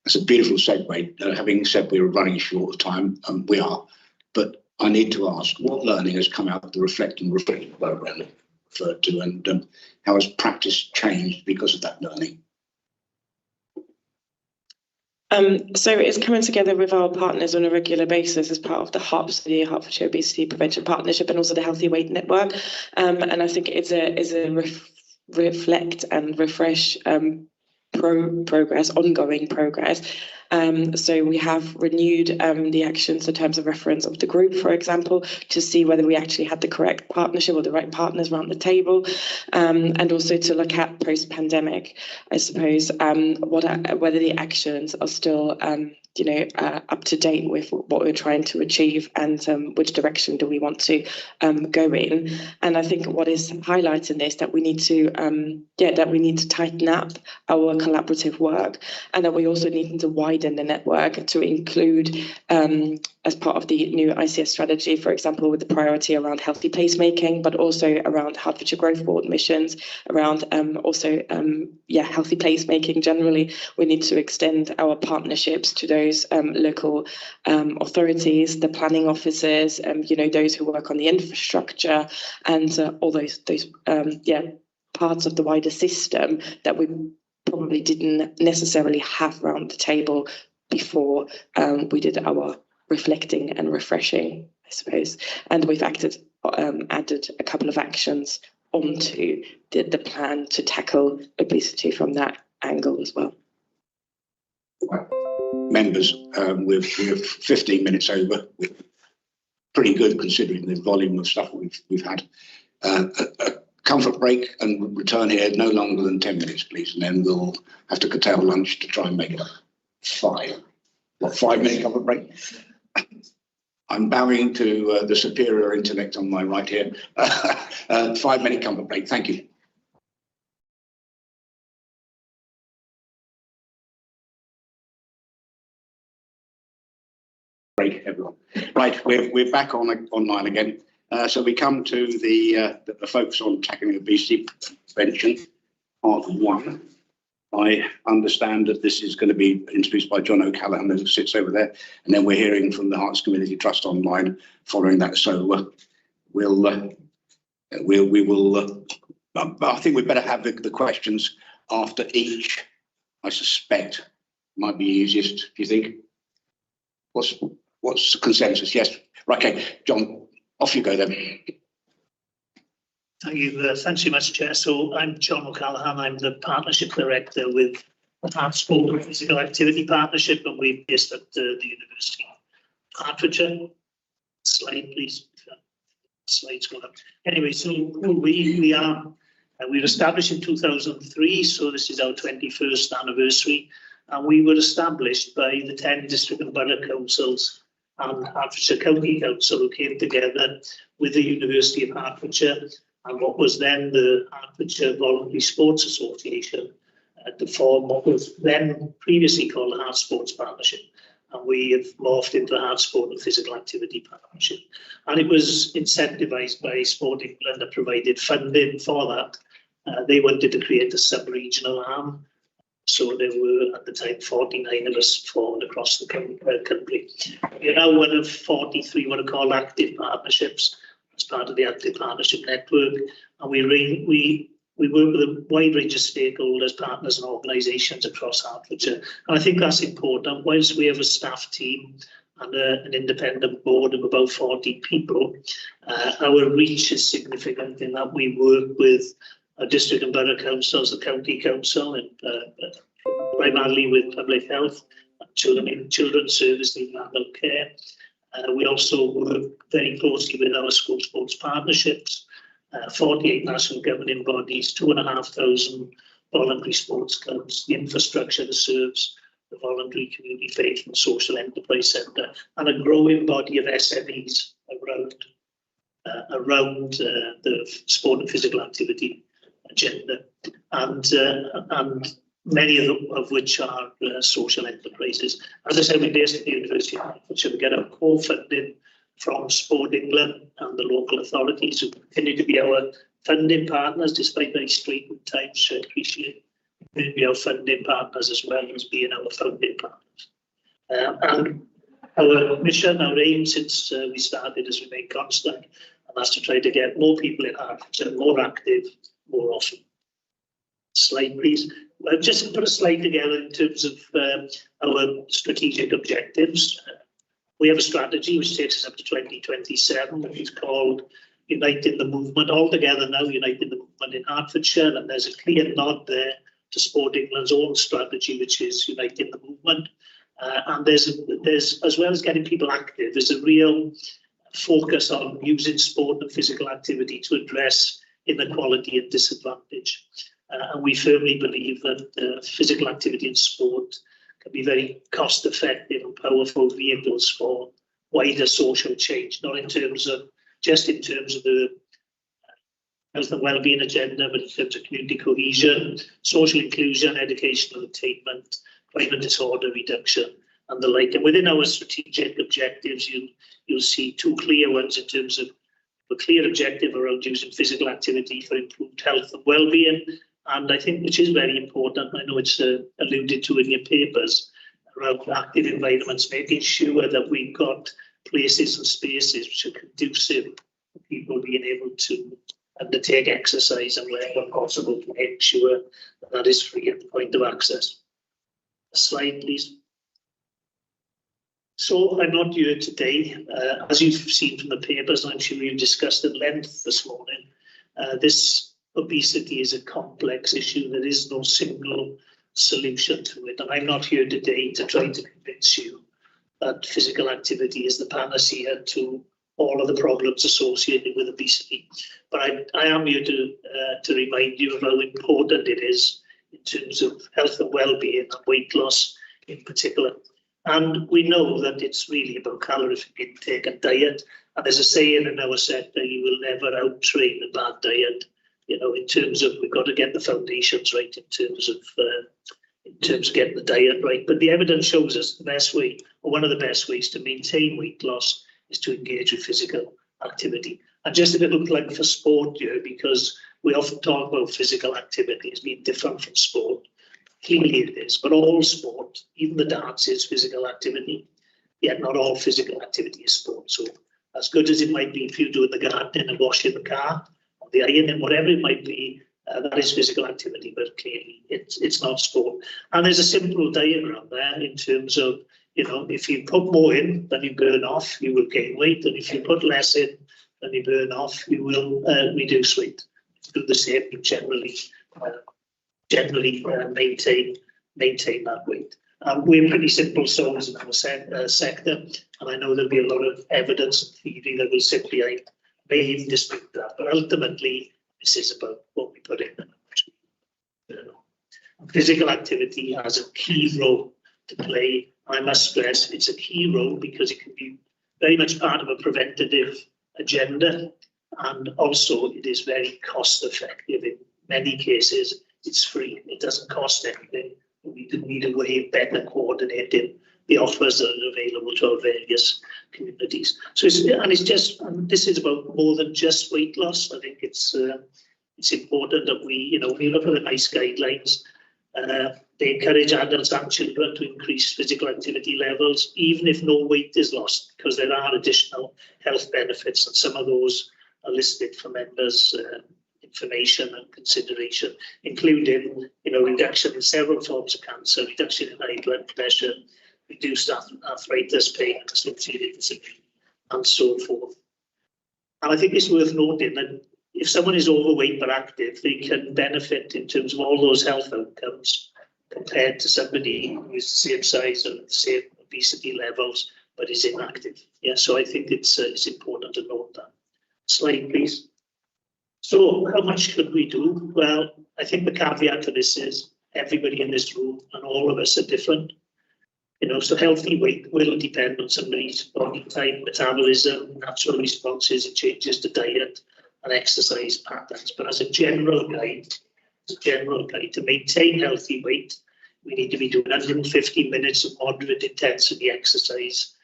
That's a beautiful segue. Having said we were running short of time, we are, but I need to ask, what learning has come out of the Reflect and Reflect programme referred to, and how has practice changed because of that learning?
So it's coming together with our partners on a regular basis as part of the HOPS, the Hertfordshire Obesity Prevention Partnership, and also the Healthy Weight Network. And I think it's a reflect and refresh ongoing progress. So we have renewed the actions in terms of reference of the group, for example, to see whether we actually had the correct partnership or the right partners around the table, and also to look at post-pandemic, I suppose, whether the actions are still up to date with what we're trying to achieve, and which direction do we want to go in. And I think what is highlighting this, that we need to tighten up our collaborative work, and that we also need to widen the network to include, as part of the new ICS strategy, for example, with the priority around healthy placemaking, but also around Hertfordshire Growth Board missions, around healthy placemaking generally. We need to extend our partnerships to those local authorities, the planning officers, those who work on the infrastructure, and all those parts of the wider system that we probably didn't necessarily have around the table before we did our reflecting and refreshing, I suppose. And we've added a couple of actions onto the plan to tackle obesity from that angle as well.
Members, we're 15 minutes over. We're pretty good considering the volume of stuff we've had. A comfort break and return here no longer than 10 minutes, please, and then we'll have to curtail lunch to try and make it up. 5-minute comfort break. I'm bowing to the superior intellect on my right here. 5-minute comfort break. Thank you. Break, everyone. Right, we're back online again. So we come to the focus on tackling obesity prevention, part 1. I understand that this is going to be introduced by John O'Callaghan, who sits over there, and then we're hearing from the Hearts Community Trust online following that. So we will. I think we better have the questions after each. I suspect might be easiest. Do you think? What's the consensus? Yes. Right. Okay, John. Off you go then.
Thank you. Thanks very much, Chair. So I'm John O'Callaghan. I'm the Partnership Director with the Heart Sport and Physical Activity Partnership, and we're based at the University of Hertfordshire. Slide, please. Slides go up. Anyway, so we are We were established in 2003, so this is our 21st anniversary, and we were established by the 10 district and borough councils and Hertfordshire County Council, who came together with the University of Hertfordshire and what was then the Hertfordshire Voluntary Sports Association to form what was then previously called the Hart Sports Partnership. And we have morphed into the Hart Sport and Physical Activity Partnership. And it was incentivised by Sport England that provided funding for that. They wanted to create a sub-regional arm. So there were, at the time, 49 of us formed across the country. We are now one of 43 what are called active partnerships as part of the Active Partnership Network. And we work with a wide range of stakeholders, partners and organisations across Hertfordshire. And I think that's important. Whilst we have a staff team and an independent board of about 40 people, our reach is significant in that we work with district and borough councils, the county council, and primarily with public health, children's services and adult care. We also work very closely with our school sports partnerships, 48 national governing bodies, 2,500 voluntary sports clubs, the infrastructure that serves the voluntary community faith and social enterprise centre, and a growing body of SMEs around the sport and physical activity agenda, and many of which are social enterprises. As I said, we're based at the University of Hertfordshire. We get our core funding from Sport England and the local authorities, who continue to be our funding partners despite very straitened times. So I appreciate to be our funding partners as well as being our funding partners. And our mission, our aim since we started has remained constant, and that's to try to get more people in Hertfordshire more active more often. Slide, please. I've just put a slide together in terms of our strategic objectives. We have a strategy which takes us up to 2027, which is called Uniting the Movement. All together now, Uniting the Movement in Hertfordshire, and there's a clear nod there to Sport England's own strategy, which is Uniting the Movement. And there's, as well as getting people active, there's a real focus on using sport and physical activity to address inequality and disadvantage. And we firmly believe that physical activity and sport can be very cost-effective and powerful vehicles for wider social change, not in terms of just in terms of the health and well-being agenda, but in terms of community cohesion, social inclusion, educational attainment, climate disorder reduction, and the like. And within our strategic objectives, you'll see two clear ones in terms of a clear objective around using physical activity for improved health and well-being. And I think, which is very important, I know it's alluded to in your papers, around active environments, making sure that we've got places and spaces which are conducive for people being able to undertake exercise and wherever possible to make sure that that is free at the point of access. A slide, please. So I'm not here today, as you've seen from the papers, I'm sure we've discussed at length this morning. This obesity is a complex issue. There is no single solution to it. And I'm not here today to try to convince you that physical activity is the panacea to all of the problems associated with obesity. But I am here to remind you of how important it is in terms of health and well-being and weight loss in particular. And we know that it's really about calorific intake and diet. And there's a saying in our sector, you will never out-train a bad diet. You know, in terms of we've got to get the foundations right in terms of getting the diet right. But the evidence shows us the best way, or one of the best ways to maintain weight loss is to engage with physical activity. And just a little plug for sport here, because we often talk about physical activity as being different from sport. Clearly it is, but all sport, even the dance, is physical activity, yet not all physical activity is sport. So as good as it might be if you do in the garden and washing the car, or the iron, whatever it might be, that is physical activity, but clearly it's not sport. And there's a simple diagram there in terms of, you know, if you put more in than you burn off, you will gain weight. And if you put less in than you burn off, you will reduce weight. Do the same, you generally maintain that weight. We're pretty simple souls in our sector, and I know there'll be a lot of evidence and theory that will simply may even dispute that. But ultimately, This is about what we put in. Physical activity has a key role to play. I must stress it's a key role because it can be very much part of a preventative agenda, and also it is very cost effective. In many cases, it's free. It doesn't cost anything. We need a way of better coordinating the offers that are available to our various communities. So this is about more than just weight loss. I think it's important that we, when you look at the NICE guidelines, they encourage adults and children to increase physical activity levels, even if no weight is lost, because there are additional health benefits, and some of those are listed for members' information and consideration, including, reduction in several forms of cancer, reduction in high blood pressure, reduced arthritis, pain, associated disability, and so forth. And I think it's worth noting that if someone is overweight but active, they can benefit in terms of all those health outcomes compared to somebody who is the same size and the same obesity levels but is inactive. Yeah, so I think it's important to note that. Slide, please. So how much could we do? Well, I think the caveat to this is everybody in this room and all of us are different. So healthy weight will depend on somebody's body type, metabolism, natural responses, and changes to diet and exercise patterns. But as a general guide, to maintain healthy weight, we need to be doing 150 minutes of moderate intensity exercise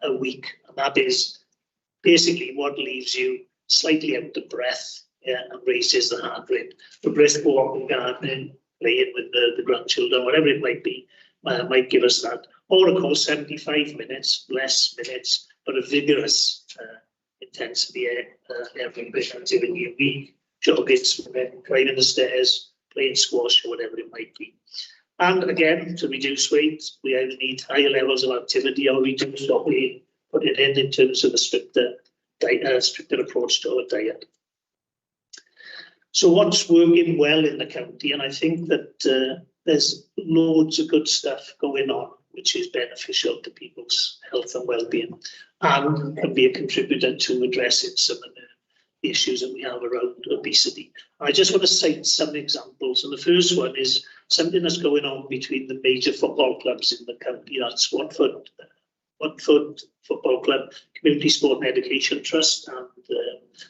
a week. And that is basically what leaves you slightly out of breath, and raises the heart rate. The brisk walking, gardening, playing with the grandchildren, whatever it might be, might give us that. Or, of course, 75 minutes, less minutes, but a vigorous intensity every bit activity a week, jogging, swimming, climbing the stairs, playing squash, or whatever it might be. And again, to reduce weight, we either need higher levels of activity or reduce what we put it in terms of a stricter approach to our diet. So what's working well in the county? And I think that there's loads of good stuff going on, which is beneficial to people's health and well-being, and can be a contributor to addressing some of the issues that we have around obesity. I just want to cite some examples, and the first one is something that's going on between the major football clubs in the county. That's Watford Football Club, Community Sport and Education Trust, and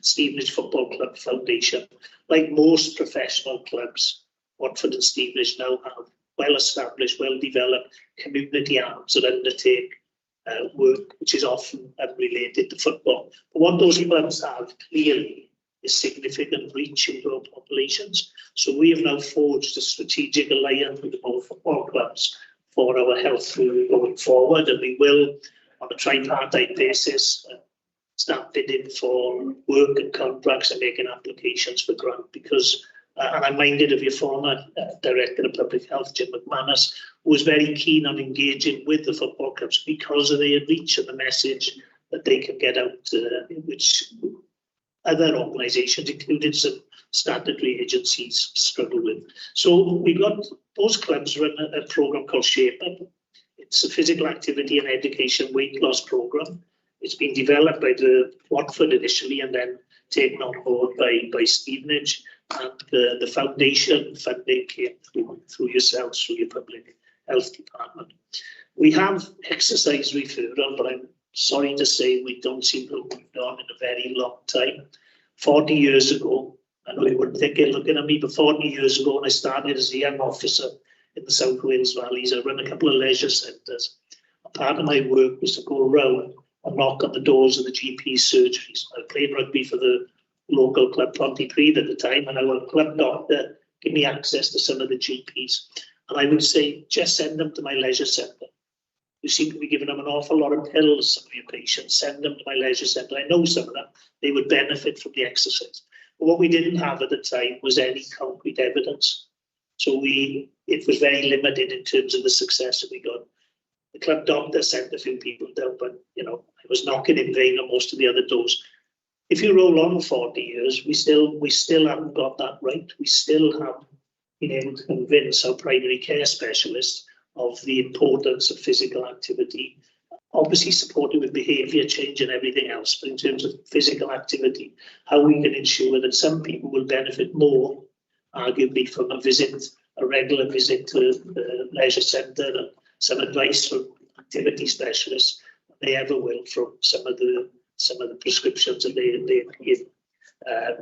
Stevenage Football Club Foundation. Like most professional clubs, Watford and Stevenage now have well-established, well-developed community arms that undertake work which is often unrelated to football. But what those clubs have clearly is significant reach into our populations. So we have now forged a strategic alliance with all football clubs for our health going forward, and we will, on a tripartite basis, start bidding for work and contracts and making applications for grant, because and I'm minded of your former Director of Public Health, Jim McManus, who was very keen on engaging with the football clubs because of their reach and the message that they can get out, which other organisations, including some statutory agencies, struggle with. So we've got those clubs run a programme called Shape Up. It's a physical activity and education weight loss programme. It's been developed by the Watford initially and then taken on board by Stevenage, and the foundation funding came through yourselves, through your public health department. We have exercise referral, but I'm sorry to say we don't seem to have moved on in a very long time. 40 years ago, I know you wouldn't think you're looking at me, but 40 years ago when I started as a young officer in the South Wales Valleys, I ran a couple of leisure centres. Part of my work was to go around and knock on the doors of the GP surgeries. I played rugby for the local club, Pontypridd at the time, and our club doctor gave me access to some of the GPs. And I would say, just send them to my leisure centre. You seem to be giving them an awful lot of pills, some of your patients. Send them to my leisure centre. I know some of them. They would benefit from the exercise. But what we didn't have at the time was any concrete evidence. So it was very limited in terms of the success that we got. The club doctor sent a few people down, but I was knocking in vain on most of the other doors. If you roll on 40 years, we still haven't got that right. We still haven't been able to convince our primary care specialists of the importance of physical activity obviously supported with behaviour change and everything else, but in terms of physical activity, how we can ensure that some people will benefit more, arguably, from a regular visit to the leisure centre and some advice from activity specialists than they ever will from some of the prescriptions that they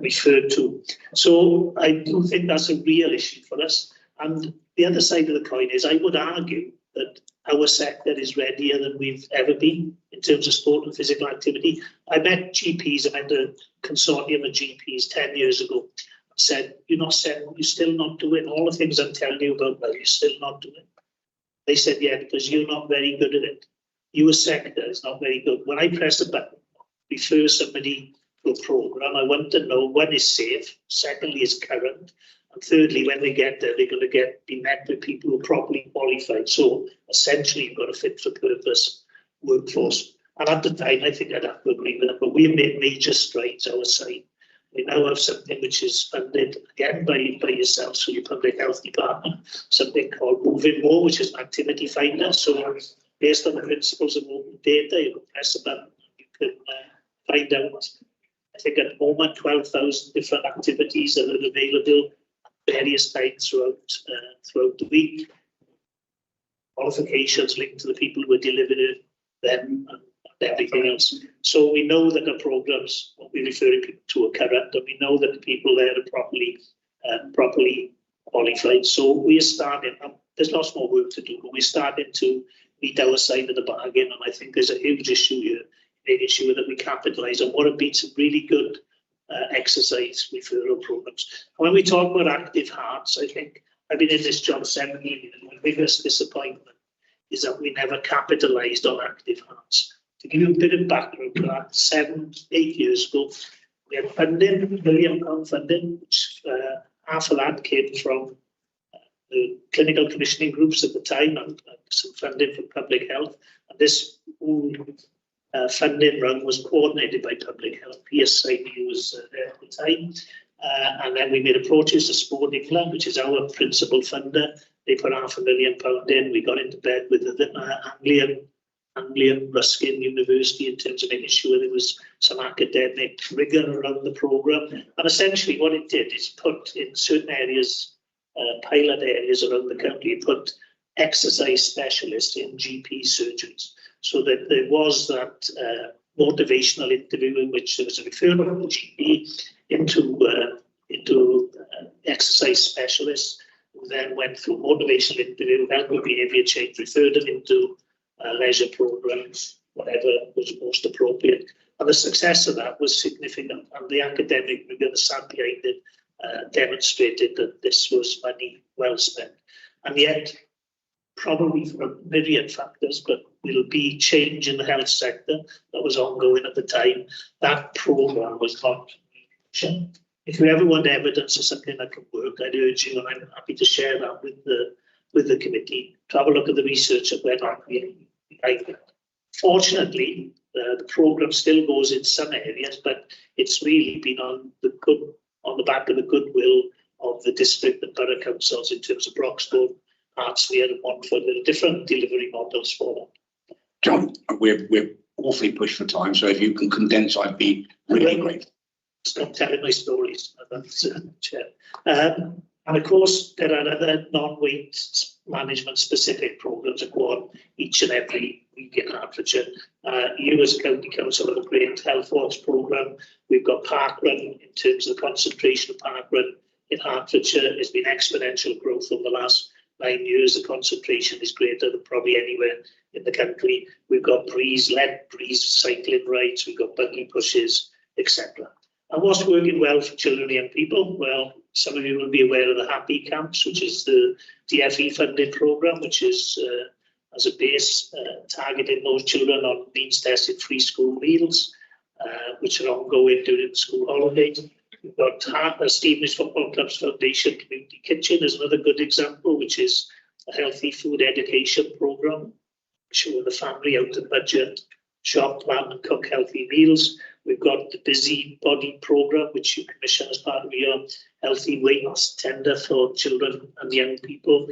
referred to. So I do think that's a real issue for us. And the other side of the coin is, I would argue that our sector is readier than we've ever been in terms of sport and physical activity. I met GPs, I met a consortium of GPs 10 years ago, and said, you're still not doing all the things I'm telling you about now, you're still not doing. They said, yeah, because you're not very good at it. Your sector is not very good. When I press a button, refer somebody to a programme, I want to know, one, is safe, secondly, is current, and thirdly, when they get there, they're going to be met with people who are properly qualified. So essentially, you've got a fit-for-purpose workforce. And at the time, I think I'd have to agree with them, but we've made major strides our side. We now have something which is funded, again, by yourself, so your public health department, something called Moving More, which is an activity finder. So based on the principles of open data, you can press a button, you can find out, I think at the moment, 12,000 different activities that are available at various times throughout the week. Qualifications linked to the people who are delivering them and everything else. So we know that the programmes, what we're referring to, are current, and we know that the people there are properly qualified. So we are starting, there's lots more work to do, but we're starting to meet our side of the bargain, and I think there's a huge issue here, making sure that we capitalise on what have been some really good exercise referral programmes. When we talk about active hearts, I think I've been in this job 7 years, and my biggest disappointment is that we never capitalised on active hearts. To give you a bit of background, 7-8 years ago, we had funding, £1 million funding, which half of that came from the clinical commissioning groups at the time and some funding from public health. And this whole funding run was coordinated by public health. PSIB was there at the time. And then we made approaches to Sport England, which is our principal funder. They put £500,000 in. We got into bed with the Anglian Ruskin University in terms of making sure there was some academic rigour around the programme. And essentially what it did is put in certain areas, pilot areas around the country, it put exercise specialists in GP surgeries, so that there was that motivational interview in which there was a referral from the GP into exercise specialists, who then went through motivational interview, helped with behaviour change, referred them into leisure programmes, whatever was most appropriate. And the success of that was significant, and the academic rigor that sat behind it demonstrated that this was money well spent. And yet, probably for a myriad factors, but will be change in the health sector that was ongoing at the time, that programme was not. If you ever want evidence of something that can work, I'd urge you, and I'm happy to share that with the committee, to have a look at the research that went on behind it. Fortunately, the programme still goes in some areas, but it's really been on the back of the goodwill of the district and borough councils in terms of Broxbourne, Hartsmere and Montford. There are different delivery models for that.
John, we're awfully pushed for time, so if you can condense, I'd be really grateful.
Stop telling my stories. Chair. And of course, there are other non-weight management specific programmes that go on each and every week in Hertfordshire. You as County Council have a great health walks programme. We've got parkrun in terms of the concentration of parkrun in Hertfordshire. There's been exponential growth over the last 9 years. The concentration is greater than probably anywhere in the country. We've got breeze cycling rides, we've got buggy pushes, etc. And what's working well for children and young people? Well, some of you will be aware of the Happy Camps, which is the DFE funded programme, which is as a base targeting those children on means tested free school meals, which are ongoing during the school holidays. We've got Stevenage Football Club's Foundation Community Kitchen is another good example, which is a healthy food education programme, showing the family how to budget, shop, plan and cook healthy meals. We've got the Busy Body programme, which you commission as part of your healthy weight tender for children and young people.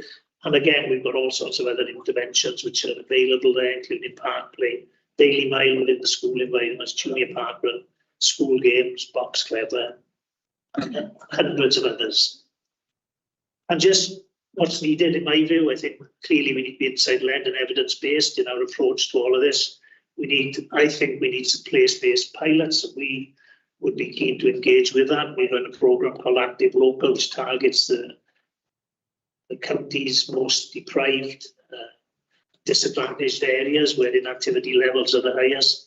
And again, we've got all sorts of other interventions which are available there, including park play, daily mile within the school environments, junior park run, school games, box clever, and hundreds of others. And just what's needed, in my view, I think clearly we need to be insight-led and evidence-based in our approach to all of this. I think we need some place-based pilots, and we would be keen to engage with that. We run a programme called Active Local, which targets the county's most deprived, disadvantaged areas where inactivity levels are the highest.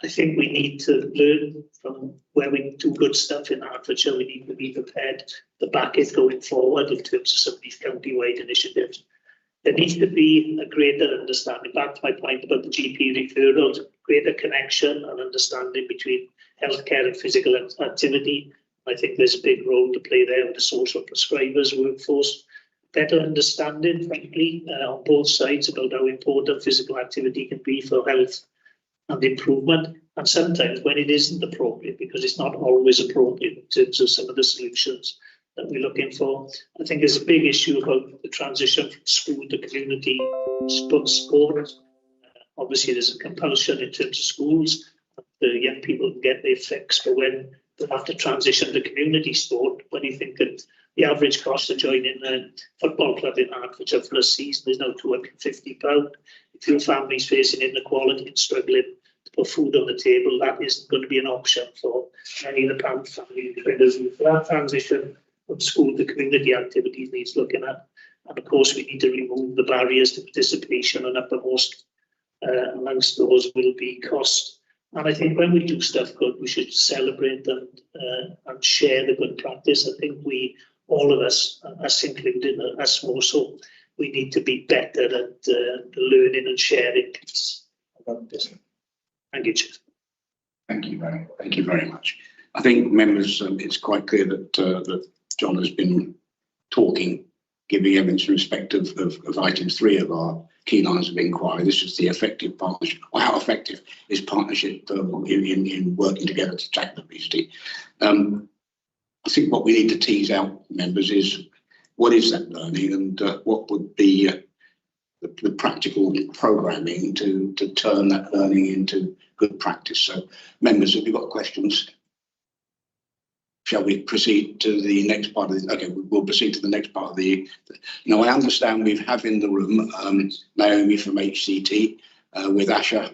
I think we need to learn from where we do good stuff in Hertfordshire. We need to be prepared to back it going forward in terms of some of these county-wide initiatives. There needs to be a greater understanding, back to my point about the GP referrals, greater connection and understanding between healthcare and physical activity. I think there's a big role to play there with the social prescribers workforce. Better understanding, frankly, on both sides about how important physical activity can be for health and improvement, and sometimes when it isn't appropriate, because it's not always appropriate in terms of some of the solutions that we're looking for. I think there's a big issue about the transition from school to community sport. Obviously, there's a compulsion in terms of schools. The young people can get their fix, but when they have to transition to community sport, when you think that the average cost of joining a football club in Hertfordshire for a season is now £250. If your family's facing inequality and struggling to put food on the table, that isn't going to be an option for many of the parent families. So that transition from school to community activities needs looking at. And of course, we need to remove the barriers to participation, and uppermost amongst those will be cost. And I think when we do stuff good, we should celebrate them and share the good practice. I think all of us, us included, us more so, we need to be better at learning and sharing about this. Thank you, Chair.
Thank you very much. I think members, it's quite clear that John has been talking, giving evidence in respect of item 3 of our key lines of inquiry. This is the effective partnership, or how effective is partnership in working together to tackle obesity. I think what we need to tease out, members, is what is that learning, and what would be the practical programming to turn that learning into good practice. So, members, have you got questions? Shall we proceed to the next part of the? Okay, we'll proceed to the next part of the. Now, I understand we have in the room Naomi from HCT with Asha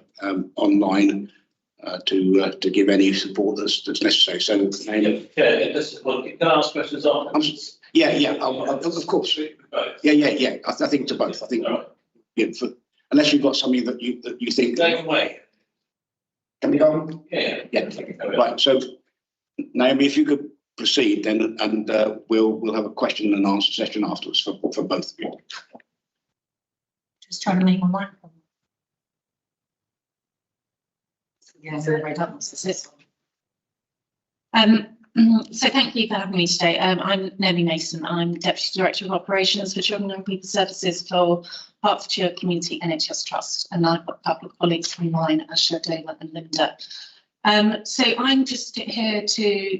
online to give any support that's necessary. So, Naomi.
Can I ask questions afterwards?
Yeah, of course. Yeah. I think to both. I think unless you've got something that you think.
Going away.
Can we go on?
Yeah.
Right. So, Naomi, if you could proceed, then, and we'll have a question and answer session afterwards for both of you.
Just trying to make my microphone. Yeah, so thank you for having me today. I'm Naomi Mason. I'm Deputy Director of Operations for Children and People Services for Hertfordshire Community NHS Trust, and I've got a couple of colleagues from mine, Asha, Dana and Linda. So I'm just here to,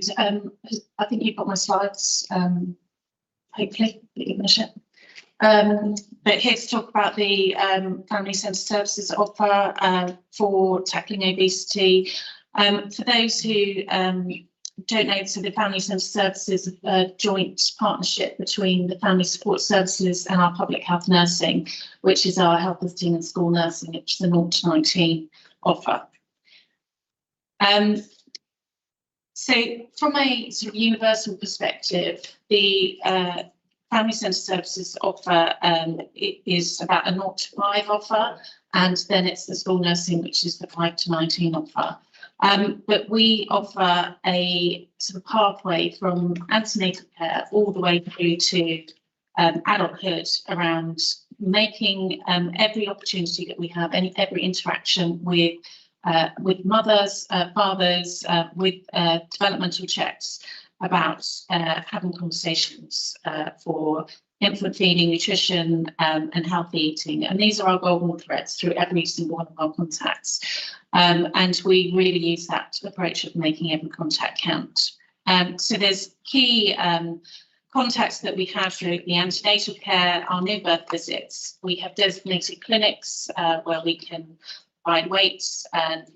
I think you've got my slides, hopefully, that you're going to share. But here to talk about the Family Centre Services offer for tackling obesity. For those who don't know, so the Family Centre Services is a joint partnership between the Family Support Services and our Public Health Nursing, which is our health visiting and school nursing, which is the 0 to 19 offer. So from a sort of universal perspective, the Family Centre Services offer it is about a 0 to 5 offer, and then it's the school nursing, which is the 5 to 19 offer. But we offer a sort of pathway from antenatal care all the way through to adulthood, around making every opportunity that we have, every interaction with mothers, fathers, with developmental checks about having conversations for infant feeding, nutrition, and healthy eating. And these are our golden threads through every single one of our contacts. And we really use that approach of making every contact count. So there's key contacts that we have through the antenatal care, our new birth visits, we have designated clinics where we can provide weights and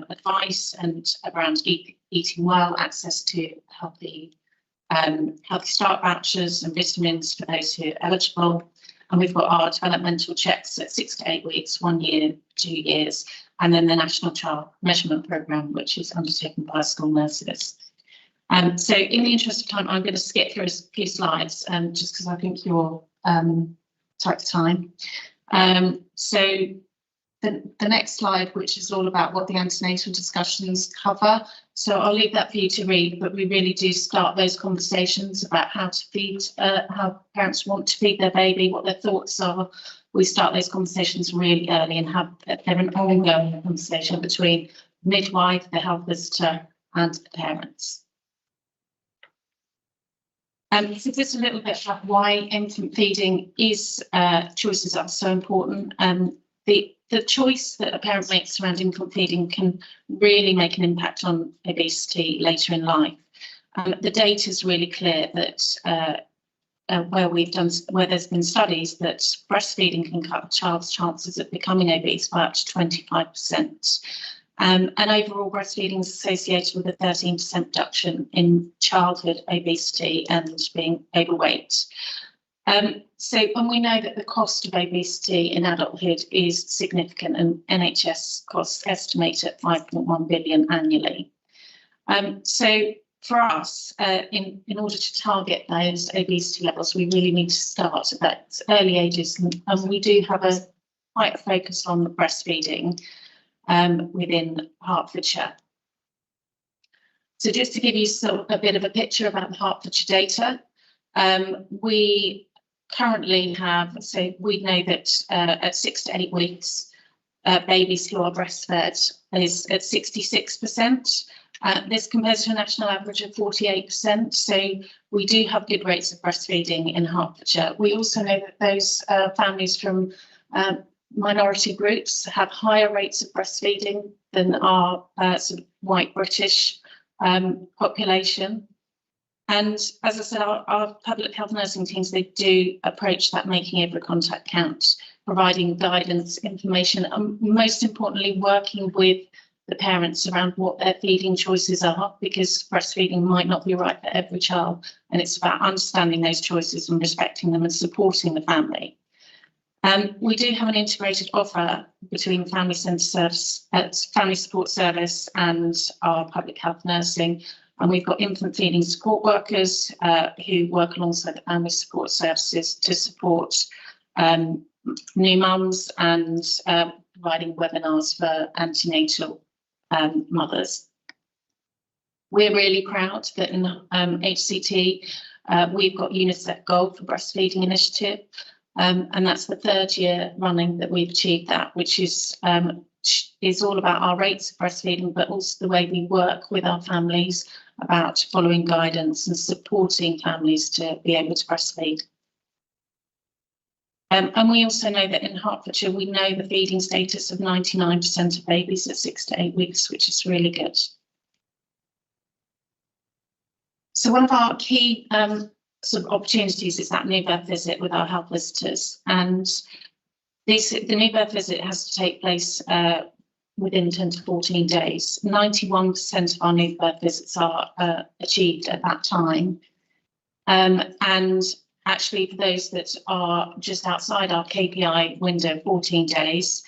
advice and around eating well, access to healthy start vouchers and vitamins for those who are eligible. And we've got our developmental checks at 6 to 8 weeks, 1 year, 2 years, and then the National Child Measurement Programme, which is undertaken by school nurses. So in the interest of time, I'm going to skip through a few slides just because I think you're tight for time. So the next slide, which is all about what the antenatal discussions cover. So I'll leave that for you to read, but we really do start those conversations about how to feed, how parents want to feed their baby, what their thoughts are. We start those conversations really early and have an ongoing conversation between midwife, the health visitor, and the parents. So just a little bit about why infant feeding choices are so important. The choice that a parent makes around infant feeding can really make an impact on obesity later in life. The data is really clear that where there's been studies that breastfeeding can cut a child's chances of becoming obese by up to 25%. And overall, breastfeeding is associated with a 13% reduction in childhood obesity and being overweight. And we know that the cost of obesity in adulthood is significant, and NHS costs estimate at 5.1 billion annually. So for us, in order to target those obesity levels, we really need to start at that early ages, and we do have quite a focus on breastfeeding within Hertfordshire. So just to give you sort of a bit of a picture about the Hertfordshire data, we currently have, so we know that at 6 to 8 weeks, babies who are breastfed is at 66%. This compares to a national average of 48%. So we do have good rates of breastfeeding in Hertfordshire. We also know that those families from minority groups have higher rates of breastfeeding than our sort of white British population. And as I said, our public health nursing teams, they do approach that making every contact count, providing guidance, information, and most importantly, working with the parents around what their feeding choices are, because breastfeeding might not be right for every child. And it's about understanding those choices and respecting them and supporting the family. We do have an integrated offer between family centre service, family support service and our public health nursing. And we've got infant feeding support workers who work alongside the family support services to support new mums and providing webinars for antenatal mothers. We're really proud that in HCT we've got UNICEF Gold for Breastfeeding Initiative, and that's the 3rd year running that we've achieved that, which is all about our rates of breastfeeding, but also the way we work with our families about following guidance and supporting families to be able to breastfeed. And we also know that in Hertfordshire, we know the feeding status of 99% of babies at 6 to 8 weeks, which is really good. So one of our key sort of opportunities is that new birth visit with our health visitors. And the new birth visit has to take place within 10 to 14 days. 91% of our new birth visits are achieved at that time. And actually, for those that are just outside our KPI window, 14 days,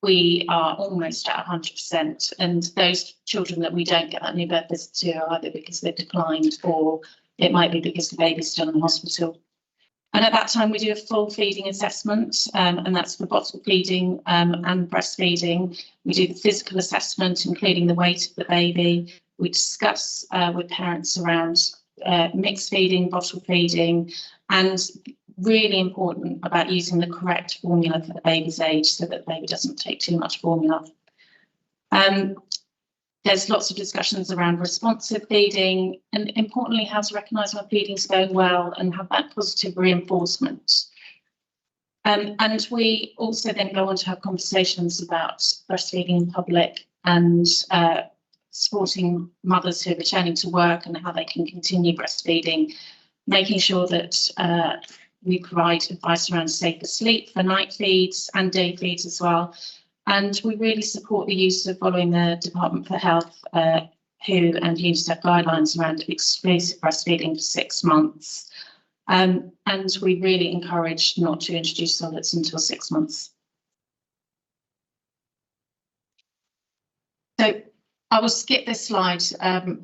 we are almost at 100%. And those children that we don't get that new birth visit to are either because they've declined, or it might be because the baby's still in hospital. And at that time, we do a full feeding assessment, and that's for bottle feeding and breastfeeding. We do the physical assessment, including the weight of the baby. We discuss with parents around mixed feeding, bottle feeding, and really important about using the correct formula for the baby's age so that the baby doesn't take too much formula. There's lots of discussions around responsive feeding, and importantly, how to recognise when feeding's going well and have that positive reinforcement. And we also then go on to have conversations about breastfeeding in public and supporting mothers who are returning to work and how they can continue breastfeeding, making sure that we provide advice around safer sleep for night feeds and day feeds as well. And we really support the use of following the Department for Health WHO and UNICEF guidelines around exclusive breastfeeding for 6 months. And we really encourage not to introduce solids until 6 months. So I will skip this slide,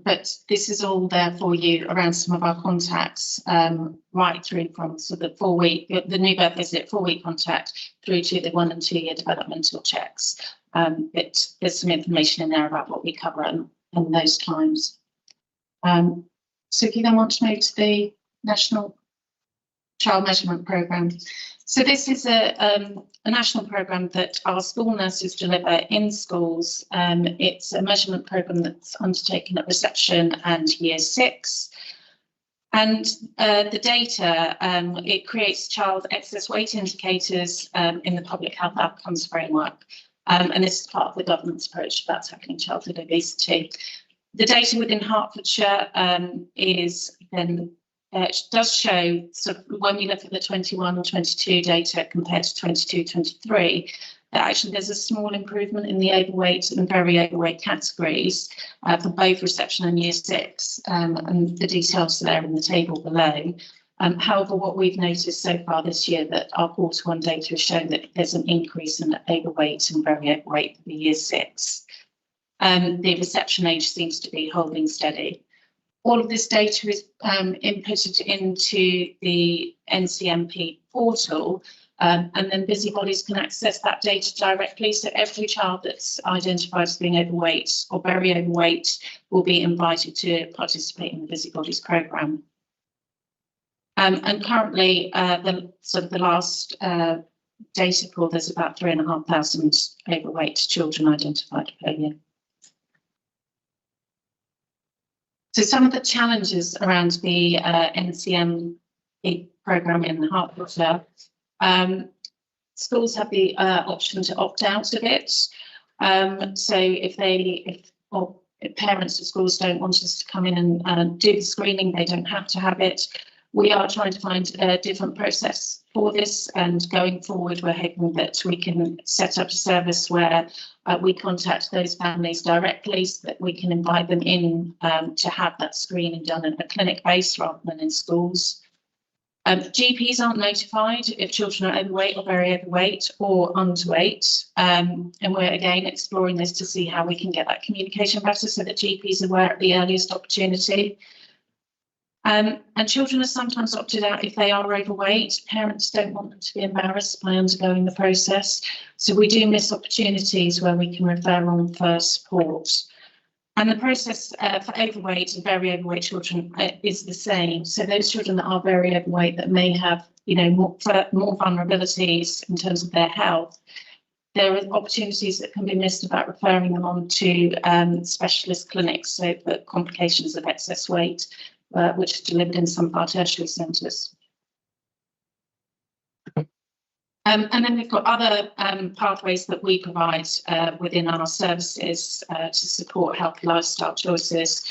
but this is all there for you around some of our contacts, right through from sort of the new birth visit, 4-week contact, through to the 1 and 2 year developmental checks. But there's some information in there about what we cover in those times. So if you then want to move to the National Child Measurement Programme. So this is a national programme that our school nurses deliver in schools. It's a measurement programme that's undertaken at reception and year 6. And the data, it creates child excess weight indicators in the public health outcomes framework. And this is part of the government's approach about tackling childhood obesity. The data within Hertfordshire is then does show, sort of when we look at the 21 and 22 data compared to 22-23, that actually there's a small improvement in the overweight and very overweight categories for both reception and year 6, and the details are there in the table below. However, what we've noticed so far this year, that our quarter 1 data has shown that there's an increase in overweight and very overweight for the year 6. The reception age seems to be holding steady. All of this data is inputted into the NCMP portal, and then busybodies can access that data directly. So every child that's identified as being overweight or very overweight will be invited to participate in the busybodies programme. And currently, the last data pool, there's about 3,500 overweight children identified per year. So some of the challenges around the NCM programme in Hertfordshire, schools have the option to opt out of it. So if parents of schools don't want us to come in and do the screening, they don't have to have it. We are trying to find a different process for this, and going forward, we're hoping that we can set up a service where we contact those families directly, so that we can invite them in to have that screening done at a clinic base rather than in schools. GPs aren't notified if children are overweight or very overweight or underweight, and we're again exploring this to see how we can get that communication better so that GPs are aware at the earliest opportunity. And children are sometimes opted out if they are overweight. Parents don't want them to be embarrassed by undergoing the process. So we do miss opportunities where we can refer on for support. And the process for overweight and very overweight children is the same. So those children that are very overweight that may have, more vulnerabilities in terms of their health, there are opportunities that can be missed about referring them on to specialist clinics, so for complications of excess weight, which is delivered in some of our tertiary centres. And then we've got other pathways that we provide within our services to support healthy lifestyle choices.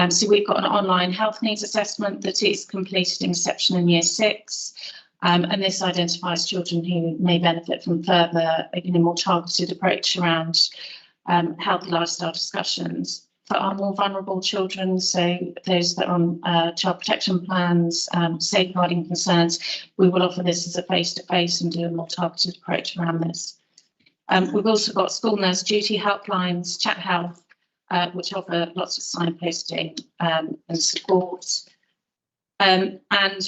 So we've got an online health needs assessment that is completed in reception in year 6. And this identifies children who may benefit from further, more targeted approach around healthy lifestyle discussions. For our more vulnerable children, so those that are on child protection plans, safeguarding concerns, we will offer this as a face-to-face and do a more targeted approach around this. We've also got school nurse duty helplines, Chat Health, which offer lots of signposting and support. And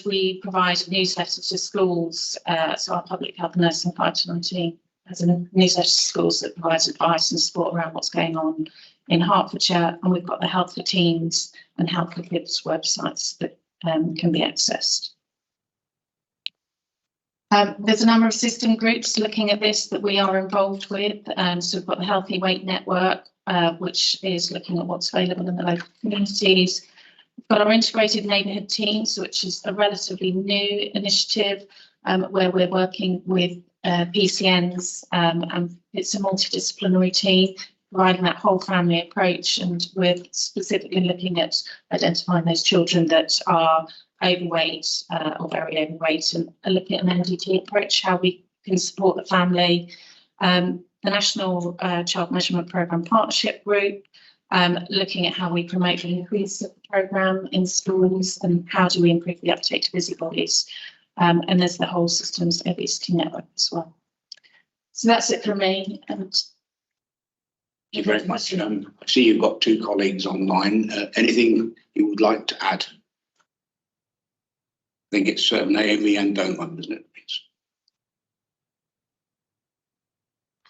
we provide a newsletter to schools, so our public health nursing 5-19 has a newsletter to schools that provides advice and support around what's going on in Hertfordshire, and we've got the Health for Teens and Health for Kids websites that can be accessed. There's a number of system groups looking at this that we are involved with. So we've got the Healthy Weight Network, which is looking at what's available in the local communities. We've got our integrated neighbourhood teams, which is a relatively new initiative where we're working with PCNs, and it's a multidisciplinary team providing that whole family approach, and we're specifically looking at identifying those children that are overweight or very overweight, and looking at an NDT approach, how we can support the family. The National Child Measurement Programme Partnership Group, looking at how we promote the increase of the programme in schools and how do we improve the uptake to busybodies. And there's the whole Systems Obesity Network as well. So that's it from me. And
thank you very much. I see you've got two colleagues online. Anything you would like to add? I think it's Naomi and Doma, isn't it?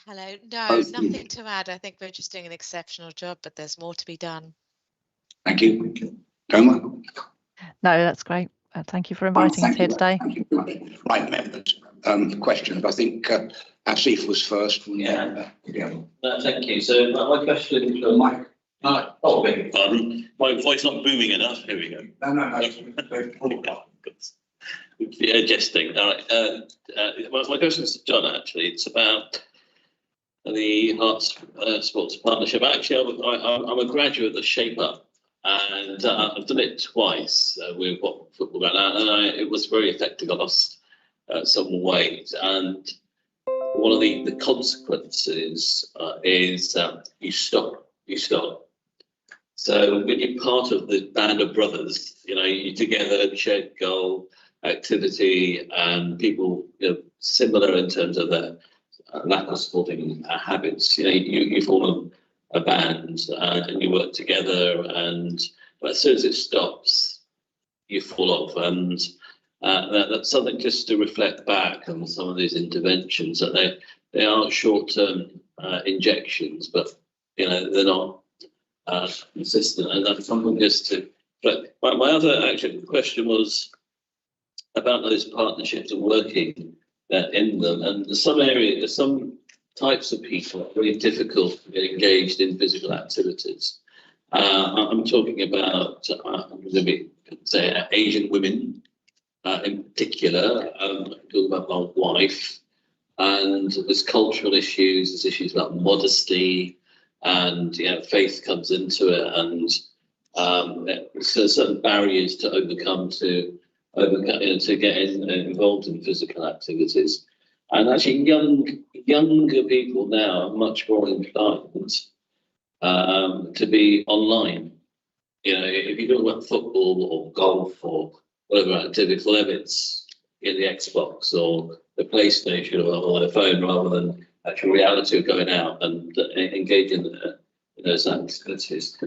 Hello. No, nothing to add. I think we're just doing an exceptional job, but there's more to be done.
Thank you. Doma?
No, that's great. Thank you for inviting us here today.
Thank you very much. Right, members. Questions. I think Asif was first.
Yeah. No, thank you. So my question for Mike. Oh, beg your pardon. My voice not booming enough. Here we go.
No.
Jesting. All right. My question is to John. Actually, it's about the Hearts Sports Partnership. Actually, I'm a graduate of Shape Up, and I've done it twice with football right now, and it was very effective. I lost some weight, and one of the consequences is you stop. So when you're part of the band of brothers, you're together, shared goal, activity, and people similar in terms of their lack of sporting habits. You form a band and you work together, but as soon as it stops, you fall off. And that's something just to reflect back on some of these interventions, that they are short-term injections, but they're not consistent. And that's something just to. But my other actual question was about those partnerships and working in them. And some types of people are really difficult to get engaged in physical activities. I'm talking about, say, Asian women in particular. I'm talking about my wife. And there's cultural issues, there's issues about modesty, and faith comes into it, and so certain barriers to overcome to get involved in physical activities. And actually, younger people now are much more inclined to be online. If you talk about football or golf or whatever activity, whether it's in the Xbox or the PlayStation or the phone, rather than actual reality of going out and engaging in those activities.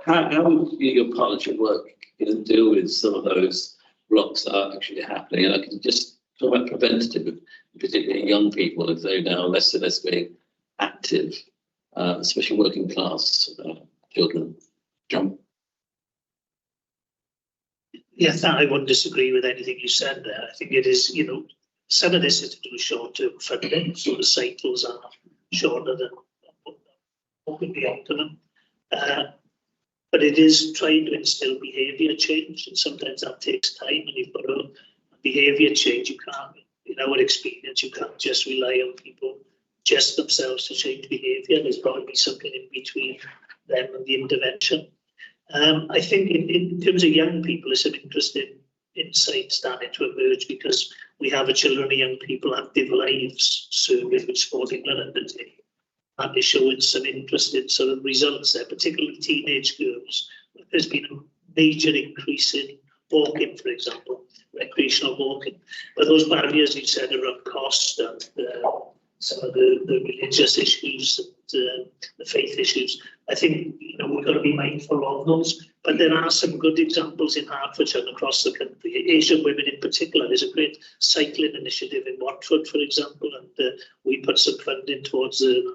How would your partnership work deal with some of those blocks that are actually happening? And I can just talk about preventative, particularly young people, if they're now less and less being active, especially working class children. John?
Yes, I wouldn't disagree with anything you said there. I think it is, some of this is to do with short-term funding, so the cycles are shorter than what would be optimum. But it is trying to instill behaviour change, and sometimes that takes time, and you've got a behaviour change. You can't, in our experience, you can't just rely on people just themselves to change behaviour. There's got to be something in between them and the intervention. I think in terms of young people, there's some interesting insight starting to emerge, because we have a Children and Young People Active Lives survey which Sport England undertake, and they're showing some interesting sort of results there, particularly teenage girls. There's been a major increase in walking, for example, recreational walking. But those barriers you said around cost and some of the religious issues and the faith issues, I think we've got to be mindful of those. But there are some good examples in Hertfordshire and across the country. Asian women in particular, there's a great cycling initiative in Watford, for example, and we put some funding towards the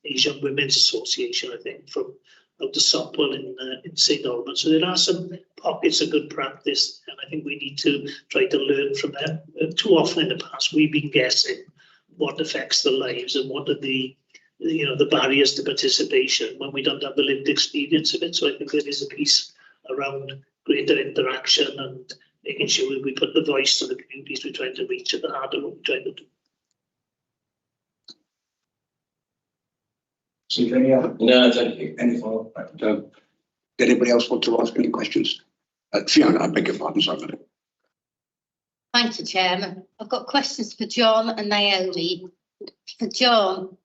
Asian Women's Association, I think, from out to Sopwell in St Albans. So there are some pockets of good practice, and I think we need to try to learn from them. Too often in the past, we've been guessing what affects the lives and what are the barriers to participation when we don't have the lived experience of it. So I think there is a piece around greater interaction and making sure we put the voice to the communities we're trying to reach at the heart of what we're trying to do.
See any other?
No, thank you.
Any follow-up? Did anybody else want to ask any questions? Fiona, I beg your pardon, sorry.
Thank you, Chairman. I've got questions for John and Naomi. For John,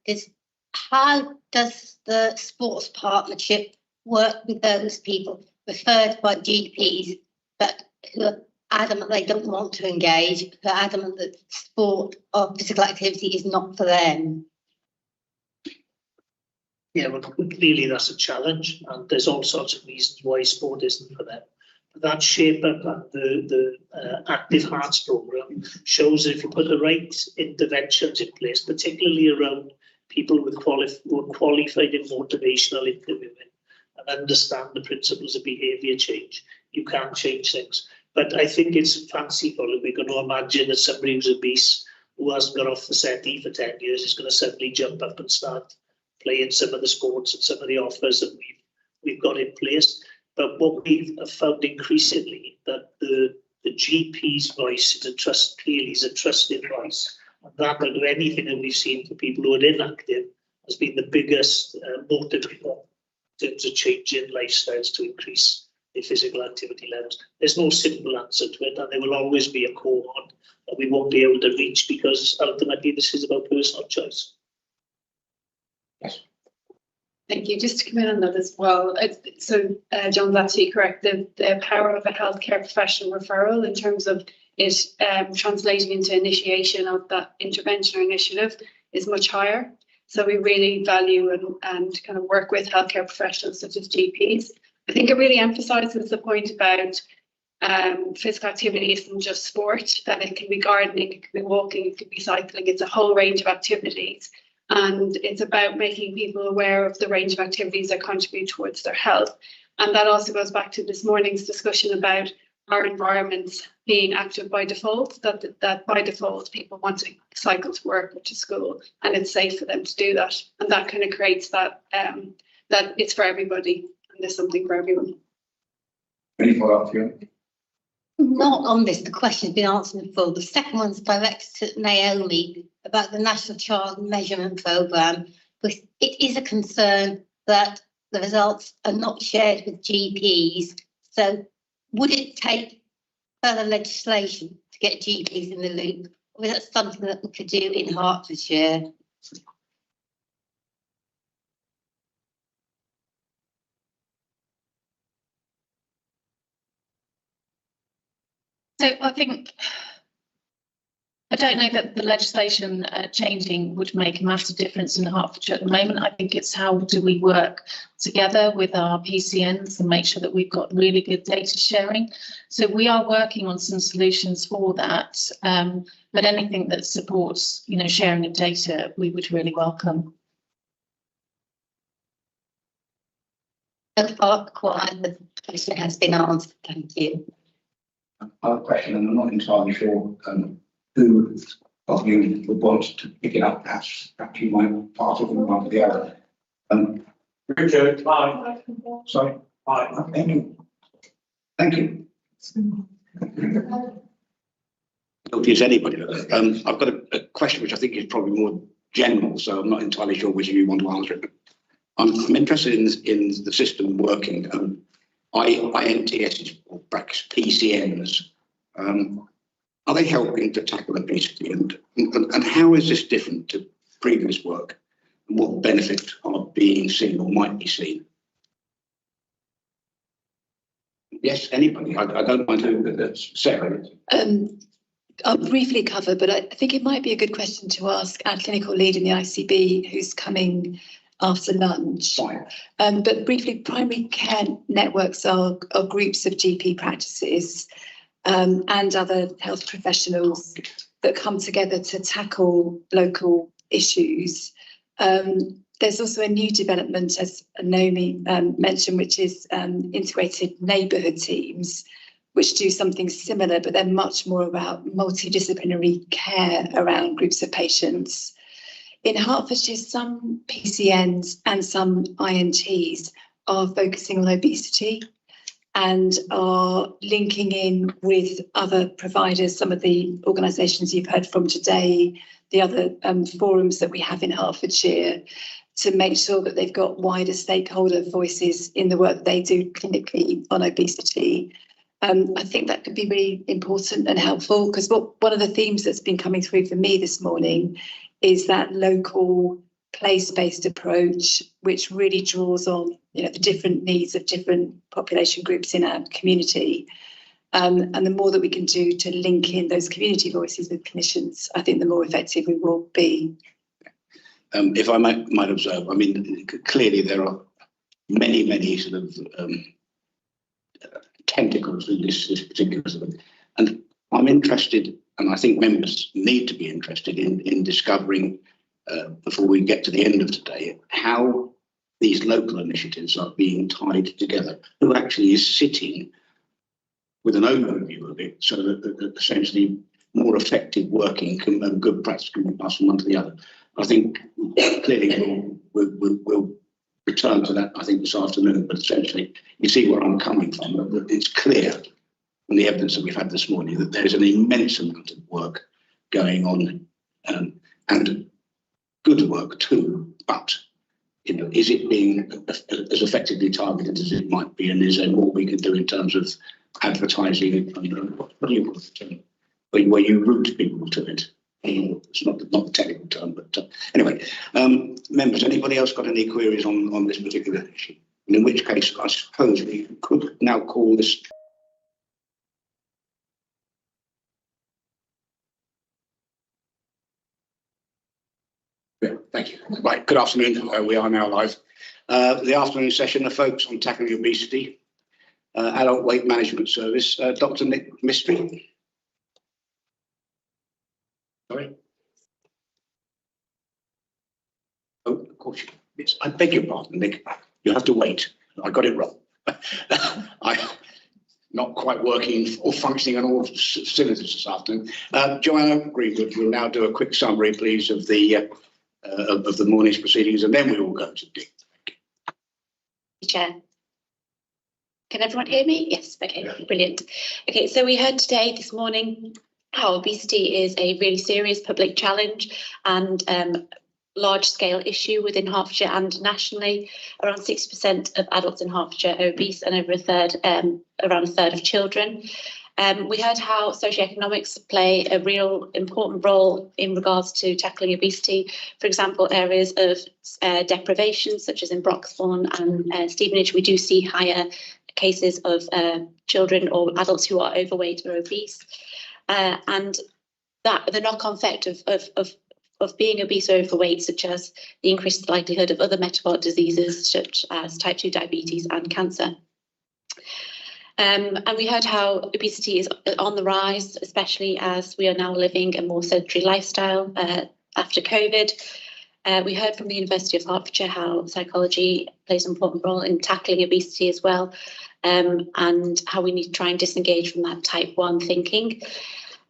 how does the sports partnership work with those people referred by GPs who are adamant they don't want to engage, who are adamant that sport or physical activity is not for them?
Yeah, well, clearly that's a challenge, and there's all sorts of reasons why sport isn't for them. But that shape up and the Active Hearts programme shows that if you put the right interventions in place, particularly around people who are qualified in motivational interviewing and understand the principles of behaviour change, you can change things. But I think it's fanciful if we're going to imagine that somebody who's obese, who hasn't got off the settee for 10 years, is going to suddenly jump up and start playing some of the sports and some of the offers that we've got in place. But what we've found increasingly, that the GP's voice clearly is a trusted voice. And that, out of anything that we've seen for people who are inactive, has been the biggest motivator in terms of changing lifestyles to increase their physical activity levels. There's no simple answer to it, and there will always be a cohort that we won't be able to reach, because ultimately this is about personal choice.
Yes.
Thank you. Just to come in on that as well. John's absolutely correct. The power of a healthcare professional referral in terms of it translating into initiation of that intervention or initiative is much higher. So we really value and kind of work with healthcare professionals such as GPs. I think it really emphasises the point about physical activity isn't just sport, that it can be gardening, it can be walking, it could be cycling. It's a whole range of activities. And it's about making people aware of the range of activities that contribute towards their health. And that also goes back to this morning's discussion about our environments being active by default, that by default people want to cycle to work or to school, and it's safe for them to do that. And that kind of creates that it's for everybody and there's something for everyone.
Any follow-up, Fiona?
Not on this, the question's been answered in full. The second one's directed to Naomi about the National Child Measurement Programme. But it is a concern that the results are not shared with GPs. So would it take further legislation to get GPs in the loop? Or is that something that we could do in Hertfordshire?
So I don't know that the legislation changing would make a massive difference in Hertfordshire at the moment. I think it's how do we work together with our PCNs and make sure that we've got really good data sharing. So we are working on some solutions for that. But anything that supports, sharing of data, we would really welcome.
So far, the question has been answered. Thank you.
I have a question, and I'm not entirely sure who of you would want to pick it up. Perhaps you might pass it from one to the other. Richard, hi. Sorry. Hi. Thank you. Thank you. Don't use anybody. I've got a question which I think is probably more general, so I'm not entirely sure which of you want to answer it. But I'm interested in the system working. INTS or perhaps PCNs, are they helping to tackle obesity, and how is this different to previous work, and what benefits are being seen or might be seen? Yes, anybody. I don't mind who. Sarah.
I'll briefly cover, but I think it might be a good question to ask our clinical lead in the ICB, who's coming after lunch. But briefly, primary care networks are groups of GP practices and other health professionals that come together to tackle local issues. There's also a new development, as Naomi mentioned, which is integrated neighbourhood teams, which do something similar, but they're much more about multidisciplinary care around groups of patients. In Hertfordshire, some PCNs and some INTs are focusing on obesity and are linking in with other providers, some of the organisations you've heard from today, the other forums that we have in Hertfordshire, to make sure that they've got wider stakeholder voices in the work they do clinically on obesity. I think that could be really important and helpful, because one of the themes that's been coming through for me this morning is that local place-based approach, which really draws on the different needs of different population groups in our community. And the more that we can do to link in those community voices with clinicians, I think the more effective we will be.
If I might observe, I mean, clearly there are many sort of tentacles in this particular sort of, and I'm interested, and I think members need to be interested in discovering, before we get to the end of today, how these local initiatives are being tied together, who actually is sitting with an overview of it, so that essentially more effective working and good practice can be passed from one to the other. I think clearly we'll return to that, I think, this afternoon, but essentially you see where I'm coming from. It's clear from the evidence that we've had this morning that there's an immense amount of work going on, and good work too, but is it being as effectively targeted as it might be, and is there more we can do in terms of advertising? What do you call it? Where you route people to it. It's not the technical term, but anyway, members, anybody else got any queries on this particular issue? And in which case, I suppose we could now call this. Yeah, thank you. Right, good afternoon. We are now live. The afternoon session, the focus on tackling obesity, adult weight management service. Dr. Nick Mystery. Sorry. Oh, of course. Yes, I beg your pardon, Nick. You have to wait. I got it wrong. I'm not quite working or functioning on all cylinders this afternoon. Joanna Greenwood will now do a quick summary, please, of the morning's proceedings, and then we will go to Dick.
Chair. Can everyone hear me? Yes. Okay. Yeah. Brilliant. Okay. So we heard this morning, how obesity is a really serious public challenge and large-scale issue within Hertfordshire and nationally. Around 60% of adults in Hertfordshire are obese, and around a third of children. We heard how socioeconomics play a real important role in regards to tackling obesity. For example, areas of deprivation, such as in Broxbourne and Stevenage, we do see higher cases of children or adults who are overweight or obese. And that the knock-on effect of being obese or overweight, such as the increased likelihood of other metabolic diseases such as type 2 diabetes and cancer. And we heard how obesity is on the rise, especially as we are now living a more sedentary lifestyle after COVID. We heard from the University of Hertfordshire how psychology plays an important role in tackling obesity as well, and how we need to try and disengage from that type 1 thinking.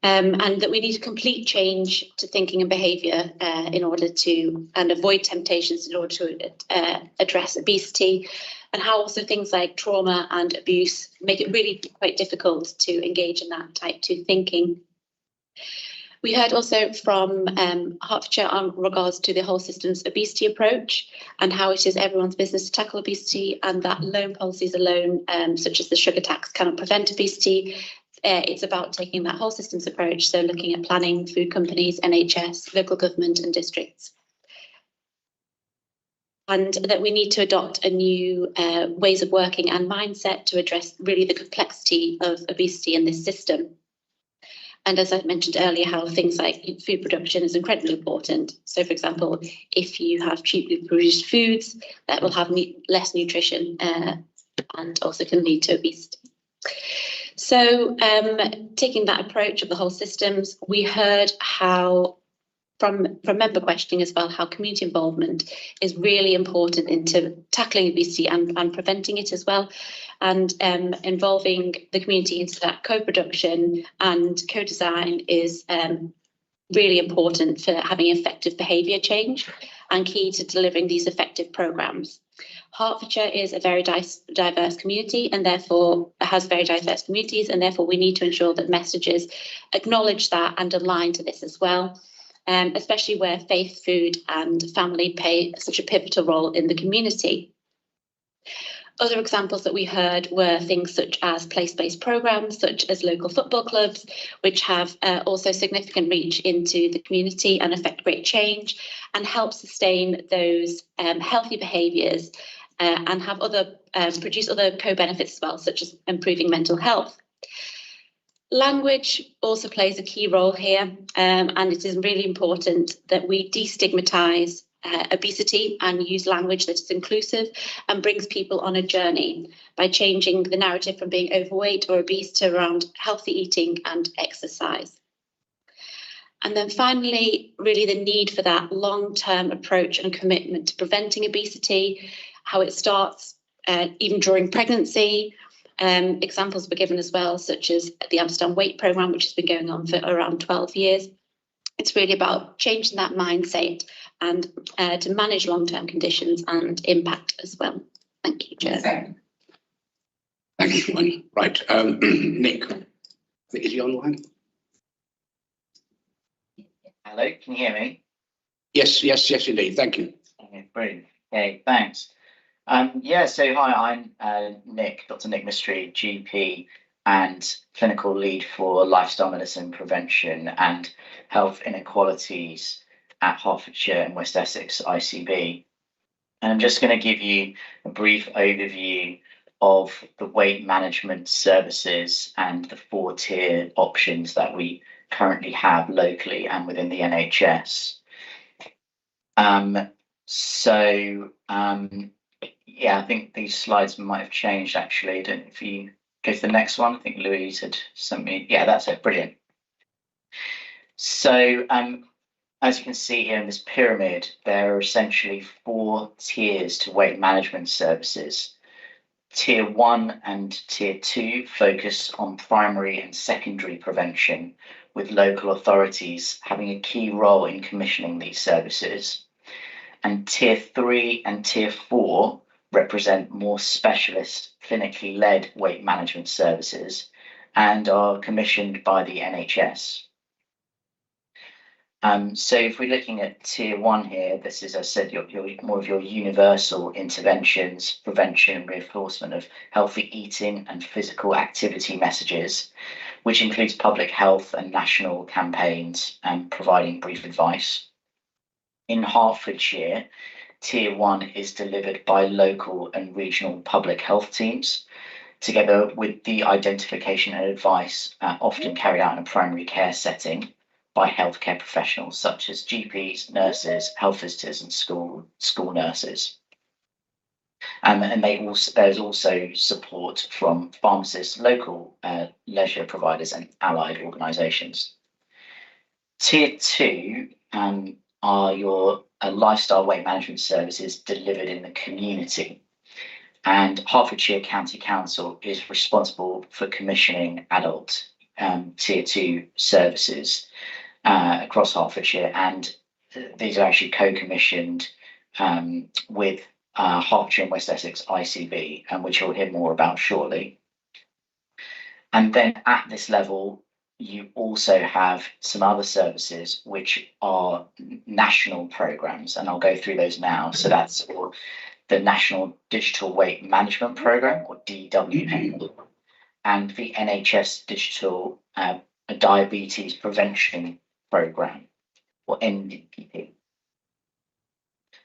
And that we need a complete change to thinking and behaviour in order to avoid temptations in order to address obesity, and how also things like trauma and abuse make it really quite difficult to engage in that type 2 thinking. We heard also from Hertfordshire on regards to the whole systems obesity approach and how it is everyone's business to tackle obesity, and that loan policies alone, such as the sugar tax, cannot prevent obesity. It's about taking that whole systems approach, so looking at planning, food companies, NHS, local government and districts. And that we need to adopt a new ways of working and mindset to address really the complexity of obesity in this system. And as I mentioned earlier, how things like food production is incredibly important. So, for example, if you have cheaply produced foods, that will have less nutrition and also can lead to obesity. So taking that approach of the whole systems, we heard how, from member questioning as well, how community involvement is really important into tackling obesity and preventing it as well. And involving the community into that co-production and co-design is really important for having effective behaviour change and key to delivering these effective programmes. Hertfordshire is a very diverse community and therefore has very diverse communities, and therefore we need to ensure that messages acknowledge that and align to this as well. especially where faith, food and family play such a pivotal role in the community. Other examples that we heard were things such as place-based programmes, such as local football clubs, which have also significant reach into the community and affect great change and help sustain those healthy behaviours and have produce other co-benefits as well, such as improving mental health. Language also plays a key role here, and it is really important that we destigmatise obesity and use language that is inclusive and brings people on a journey by changing the narrative from being overweight or obese to around healthy eating and exercise. And then finally, really the need for that long-term approach and commitment to preventing obesity, how it starts even during pregnancy. Examples were given as well, such as the Amsterdam Weight Programme, which has been going on for around 12 years. It's really about changing that mindset and to manage long-term conditions and impact as well. Thank you, Chair.
Thank you, Siobhan. Right, Nick, is he online?
Hello, can you hear me?
Yes, indeed. Thank you.
Okay, brilliant. Okay, thanks. So hi, I'm Nick, Dr. Nick Mystery, GP and clinical lead for lifestyle medicine prevention and health inequalities at Hertfordshire and West Essex ICB. And I'm just going to give you a brief overview of the weight management services and the 4-tier options that we currently have locally and within the NHS. I think these slides might have changed actually. I don't know if you go to the next one. I think Louise had sent me. Yeah, that's it. Brilliant. So as you can see here in this pyramid, there are essentially 4 tiers to weight management services. Tier 1 and Tier 2 focus on primary and secondary prevention, with local authorities having a key role in commissioning these services. And Tier 3 and Tier 4 represent more specialist, clinically led weight management services and are commissioned by the NHS. So if we're looking at Tier 1 here, this is, as I said, your more of your universal interventions, prevention and reinforcement of healthy eating and physical activity messages, which includes public health and national campaigns and providing brief advice. In Hertfordshire, Tier 1 is delivered by local and regional public health teams, together with the identification and advice often carried out in a primary care setting by healthcare professionals such as GPs, nurses, health visitors and school nurses. And there's also support from pharmacists, local leisure providers and allied organisations. Tier 2 are your lifestyle weight management services delivered in the community. And Hertfordshire County Council is responsible for commissioning adult Tier 2 services across Hertfordshire, and these are actually co-commissioned with Hertfordshire and West Essex ICB, and which you'll hear more about shortly. And then at this level, you also have some other services which are national programs, and I'll go through those now. So that's the National Digital Weight Management Programme, or DWM, and the NHS Digital Diabetes Prevention Programme, or NDPP.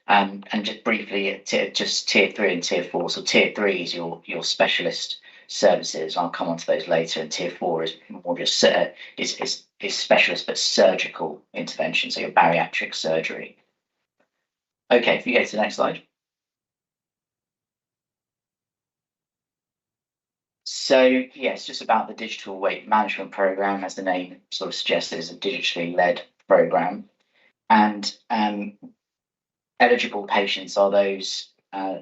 And just briefly, just Tier 3 and Tier 4. So Tier 3 is your specialist services. I'll come on to those later. And Tier 4 is more just is specialist but surgical intervention, so your bariatric surgery. Okay, if you go to the next slide. So yes, just about the digital weight management program, as the name sort of suggests, it is a digitally led program, and eligible patients are those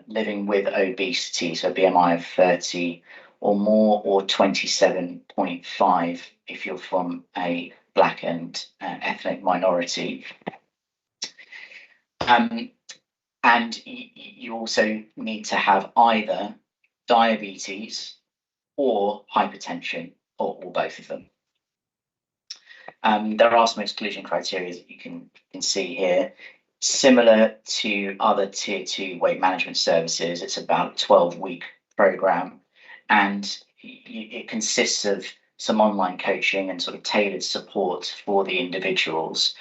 living with obesity, so BMI of 30 or more, or 27.5 if you're from a Black and ethnic minority. And you also need to have either diabetes or hypertension, or both of them. There are some exclusion criteria that you can see here. Similar to other tier 2 weight management services, it's about a 12-week program, and it consists of some online coaching and sort of tailored support for the individuals.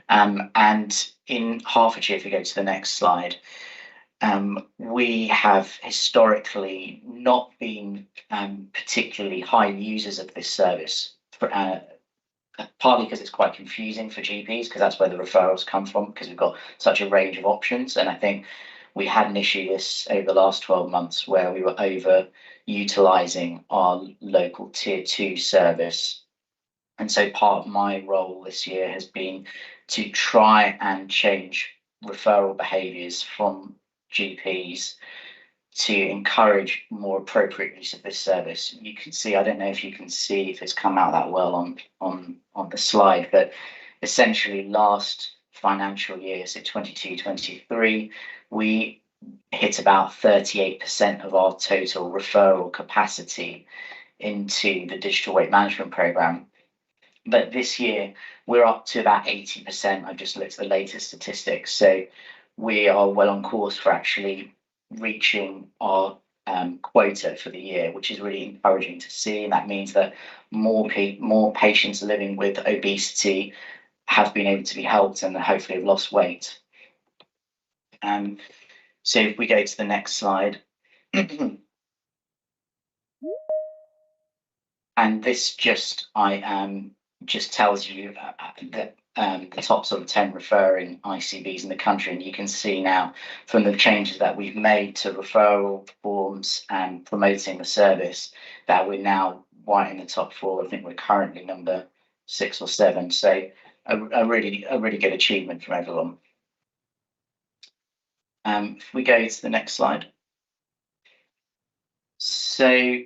And in Hertfordshire, if we go to the next slide, we have historically not been particularly high users of this service, partly because it's quite confusing for GPs, because that's where the referrals come from, because we've got such a range of options. And I think we had an issue this over the last 12 months where we were over utilising our local tier 2 service. And so part of my role this year has been to try and change referral behaviours from GPs to encourage more appropriate use of this service. You can see, I don't know if you can see if it's come out that well on the slide, but essentially last financial year, so 22-23, we hit about 38% of our total referral capacity into the digital weight management program. But this year we're up to about 80%. I've just looked at the latest statistics. So we are well on course for actually reaching our quota for the year, which is really encouraging to see. And that means that more patients living with obesity have been able to be helped and hopefully have lost weight. So if we go to the next slide. And this just tells you that the top sort of 10 referring ICBs in the country, and you can see now from the changes that we've made to referral forms and promoting the service that we're now right in the top 4. I think we're currently number 6 or 7. So a really good achievement from everyone. If we go to the next slide. So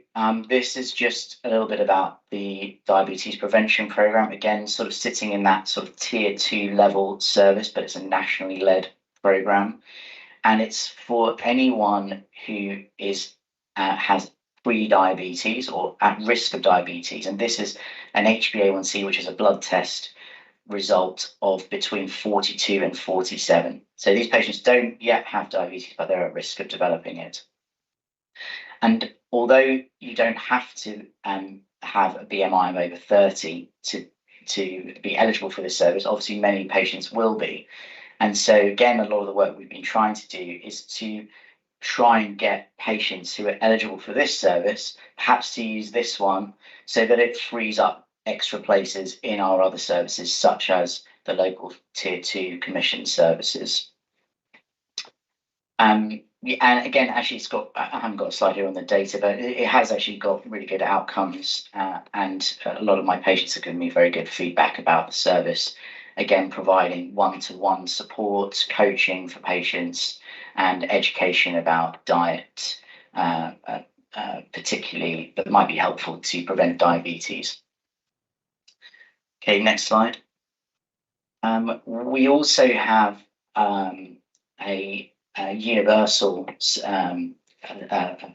this is just a little bit about the diabetes prevention program. Again, sort of sitting in that sort of tier 2 level service, but it's a nationally led program, and it's for anyone who has pre-diabetes or at risk of diabetes. And this is an HbA1c, which is a blood test result of between 42 and 47. So these patients don't yet have diabetes, but they're at risk of developing it. And although you don't have to have a BMI of over 30 to be eligible for this service, obviously many patients will be. And so again, a lot of the work we've been trying to do is to try and get patients who are eligible for this service, perhaps to use this one, so that it frees up extra places in our other services, such as the local tier 2 commission services. And again, actually, I haven't got a slide here on the data, but it has actually got really good outcomes. And a lot of my patients have given me very good feedback about the service. Again, providing one-to-one support, coaching for patients, and education about diet, particularly that might be helpful to prevent diabetes. Okay, next slide. We also have a universal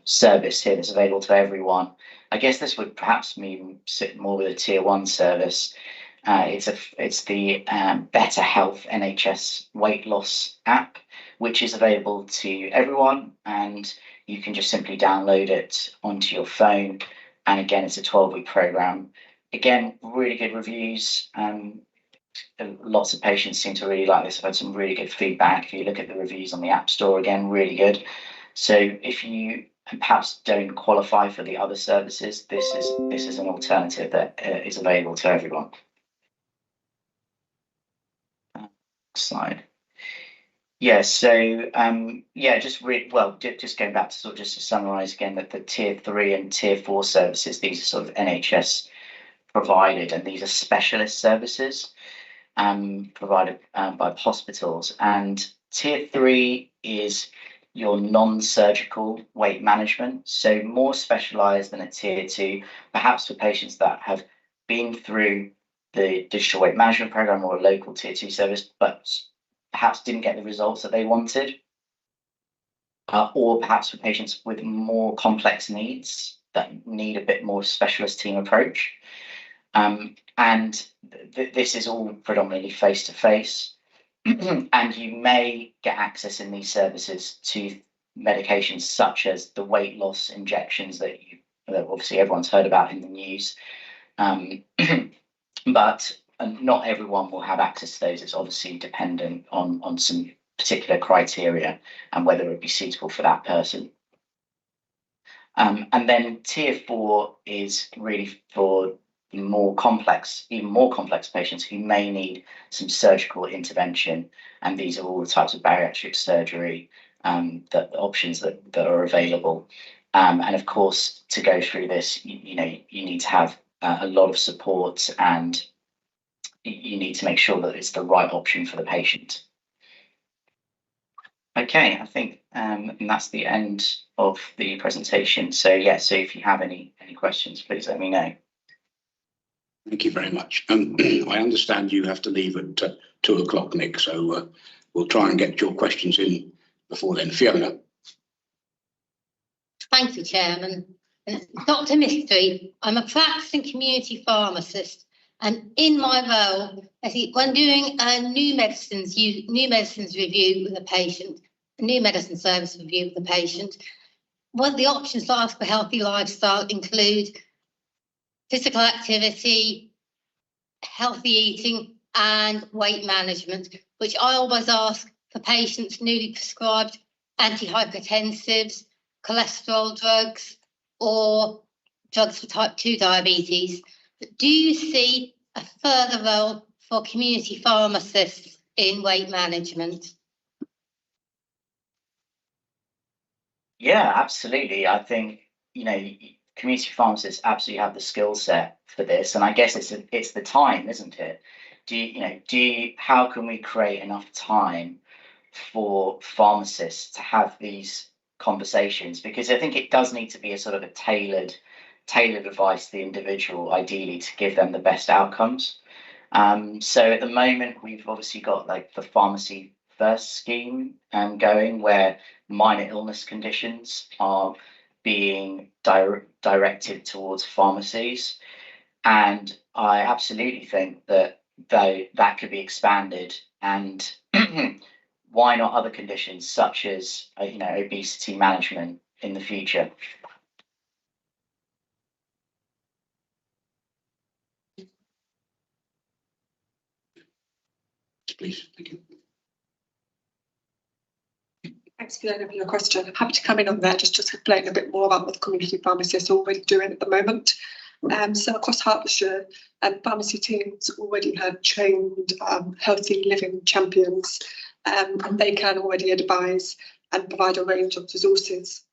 service here that's available to everyone. I guess this would perhaps sit more with a tier 1 service. It's the Better Health NHS weight loss app, which is available to everyone, and you can just simply download it onto your phone. And again, it's a 12-week program. Again, really good reviews. Lots of patients seem to really like this. I've had some really good feedback. If you look at the reviews on the App Store, again, really good. So if you perhaps don't qualify for the other services, this is an alternative that is available to everyone. Slide. Yeah, so just going back to sort of just to summarise again that the tier 3 and tier 4 services, these are sort of NHS provided, and these are specialist services provided by hospitals. And tier 3 is your non-surgical weight management, so more specialised than a tier 2, perhaps for patients that have been through the digital weight management program or a local tier 2 service, but perhaps didn't get the results that they wanted, or perhaps for patients with more complex needs that need a bit more specialist team approach. And this is all predominantly face-to-face. And you may get access in these services to medications such as the weight loss injections that obviously everyone's heard about in the news. But not everyone will have access to those. It's obviously dependent on some particular criteria and whether it would be suitable for that person. And then tier 4 is really for even more complex patients who may need some surgical intervention. And these are all the types of bariatric surgery, the options that are available. And of course, to go through this, you need to have a lot of support, and you need to make sure that it's the right option for the patient. Okay, I think and that's the end of the presentation. So yeah, so if you have any questions, please let me know.
Thank you very much. I understand you have to leave at 2 o'clock, Nick, so we'll try and get your questions in before then. Fiona.
Thank you, Chairman. Dr. Mystery, I'm a practicing community pharmacist, and in my role, when doing a new medicines review with a patient, a new medicine service review with the patient, what the options to ask for healthy lifestyle include physical activity, healthy eating, and weight management, which I always ask for patients newly prescribed antihypertensives, cholesterol drugs, or drugs for type 2 diabetes. But do you see a further role for community pharmacists in weight management?
Yeah, absolutely. I think, community pharmacists absolutely have the skill set for this, and I guess it's the time, isn't it? How can we create enough time for pharmacists to have these conversations? Because I think it does need to be a sort of a tailored advice to the individual, ideally, to give them the best outcomes. So at the moment, we've obviously got like the Pharmacy First scheme going, where minor illness conditions are being directed towards pharmacies, and I absolutely think that that could be expanded, and why not other conditions such as obesity management in the future.
Please, thank you.
Thanks, Fiona, for your question. I'm happy to come in on that, just to explain a bit more about what the community pharmacists are already doing at the moment. So across Hertfordshire, pharmacy teams already have trained healthy living champions, and they can already advise and provide a range of resources.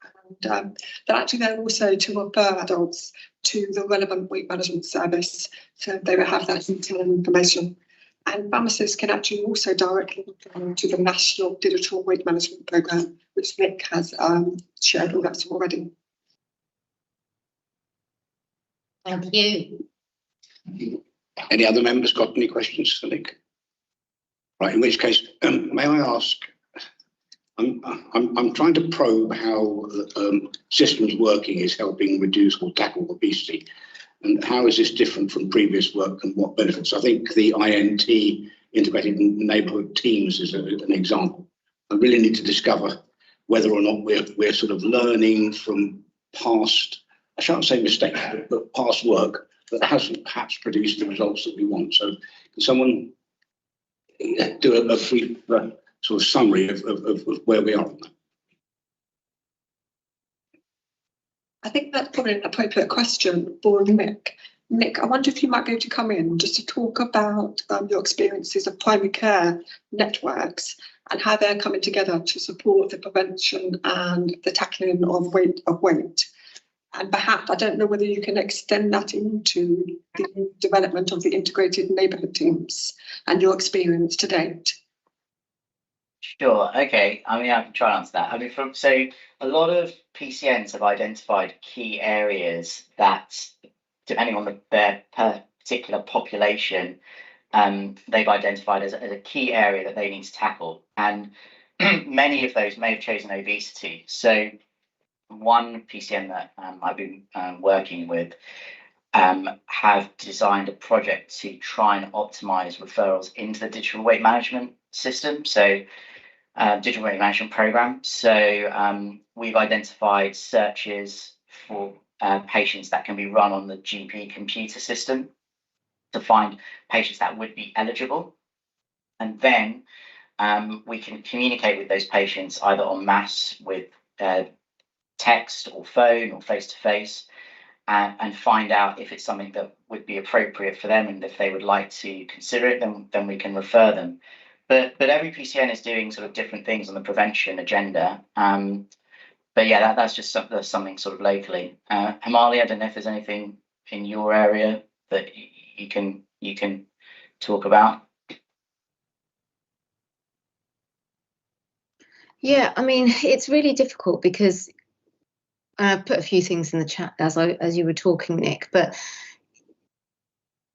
And they're actually there also to refer adults to the relevant weight management service, so they will have that information. And pharmacists can actually also directly go to the National Digital Weight Management Programme, which Nick has shared with us already.
Thank you.
Any other members got any questions for Nick? Right, in which case, may I ask, I'm trying to probe how systems working is helping reduce or tackle obesity. And how is this different from previous work, and what benefits? I think the INT, Integrated Neighbourhood Teams, is an example. I really need to discover whether or not we're sort of learning from past, I shan't say mistakes, but past work that hasn't perhaps produced the results that we want. So can someone do a brief sort of summary of where we are on that?
I think that's probably an appropriate question for Nick. Nick, I wonder if you might be able to come in just to talk about your experiences of primary care networks and how they're coming together to support the prevention and the tackling of weight. And perhaps, I don't know whether you can extend that into the development of the integrated neighbourhood teams and your experience to date.
Sure. Okay. I mean, I can try and answer that. So a lot of PCNs have identified key areas that, depending on their particular population, they've identified as a key area that they need to tackle. And many of those may have chosen obesity. So one PCN that I've been working with have designed a project to try and optimize referrals into the digital weight management system. So digital weight management program. So we've identified searches for patients that can be run on the GP computer system to find patients that would be eligible. And then we can communicate with those patients either en masse with text or phone or face-to-face, and find out if it's something that would be appropriate for them, and if they would like to consider it, then we can refer them. But every PCN is doing sort of different things on the prevention agenda. But yeah, that's just something sort of locally. Hamali, I don't know if there's anything in your area that you can talk about.
Yeah, I mean, it's really difficult because I've put a few things in the chat as you were talking, Nick, but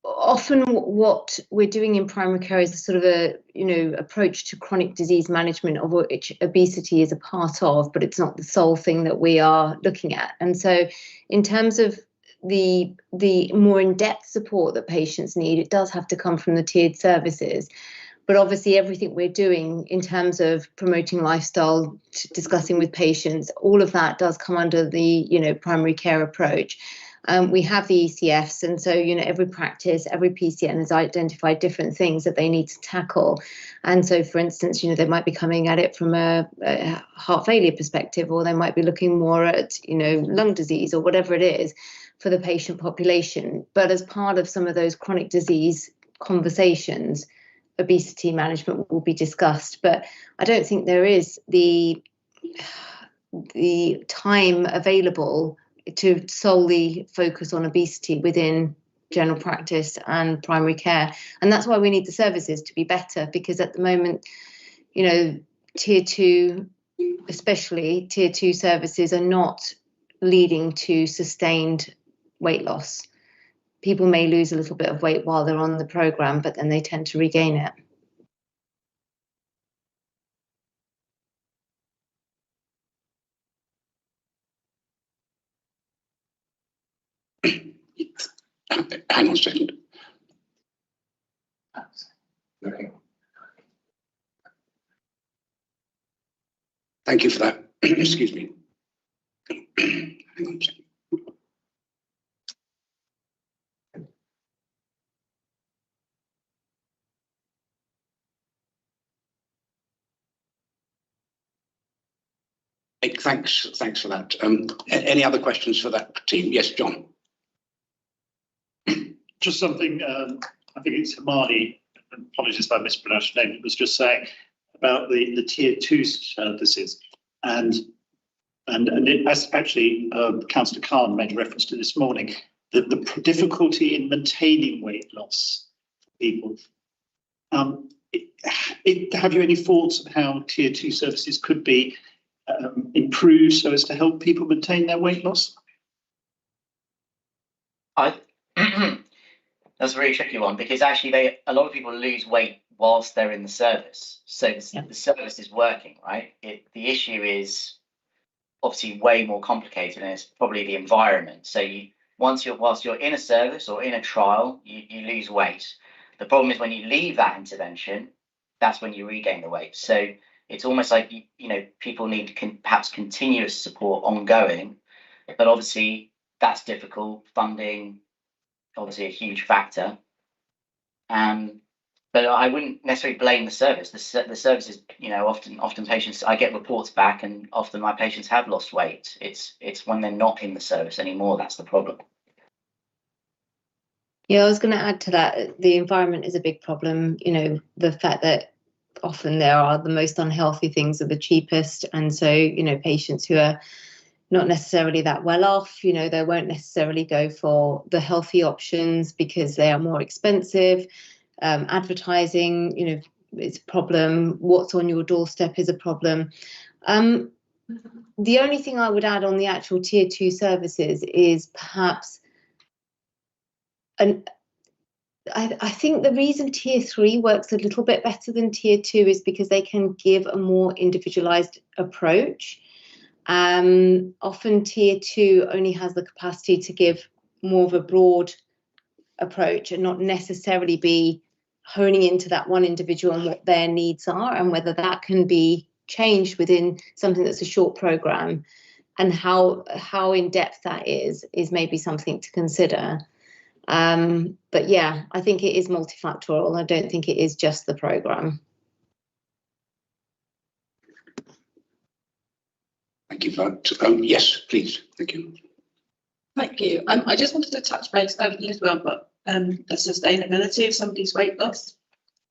often what we're doing in primary care is a sort of a approach to chronic disease management, of which obesity is a part of, but it's not the sole thing that we are looking at. And so in terms of the more in-depth support that patients need, it does have to come from the tiered services. But obviously everything we're doing in terms of promoting lifestyle, discussing with patients, all of that does come under the primary care approach. We have the ECFs, and so every practice, every PCN has identified different things that they need to tackle. And so, for instance, they might be coming at it from a heart failure perspective, or they might be looking more at lung disease or whatever it is for the patient population. But as part of some of those chronic disease conversations, obesity management will be discussed. But I don't think there is the time available to solely focus on obesity within general practice and primary care. And that's why we need the services to be better, because at the moment, tier 2, especially tier 2 services, are not leading to sustained weight loss. People may lose a little bit of weight while they're on the program, but then they tend to regain it.
Hang on a second. Thank you for that. Excuse me. Hang on a second. Thanks for that. Any other questions for that team? Yes, John.
Just something, I think it's Hamali, apologies if I mispronounced your name, was just saying about the tier 2 services. And as actually Councillor Khan made reference to this morning, the difficulty in maintaining weight loss for people. Have you any thoughts on how tier 2 services could be improved so as to help people maintain their weight loss?
That's a really tricky one, because actually a lot of people lose weight whilst they're in the service. So the service is working, right? The issue is obviously way more complicated, and it's probably the environment. So whilst you're in a service or in a trial, you lose weight. The problem is when you leave that intervention, that's when you regain the weight. So it's almost like people need perhaps continuous support ongoing, but obviously that's difficult. Funding, obviously a huge factor. But I wouldn't necessarily blame the service. The service is, often patients, I get reports back, and often my patients have lost weight. It's when they're not in the service anymore that's the problem.
Yeah, I was going to add to that. The environment is a big problem. The fact that often there are the most unhealthy things are the cheapest, and so patients who are not necessarily that well off, they won't necessarily go for the healthy options because they are more expensive. Advertising, is a problem. What's on your doorstep is a problem. The only thing I would add on the actual tier 2 services is perhaps, and I think the reason tier 3 works a little bit better than tier 2 is because they can give a more individualized approach. Often tier 2 only has the capacity to give more of a broad approach and not necessarily be honing into that one individual and what their needs are, and whether that can be changed within something that's a short program, and how in depth that is maybe something to consider. But yeah, I think it is multifactorial. I don't think it is just the program.
Thank you for that. Yes, please. Thank you.
Thank you. I just wanted to touch base a little about the sustainability of somebody's weight loss.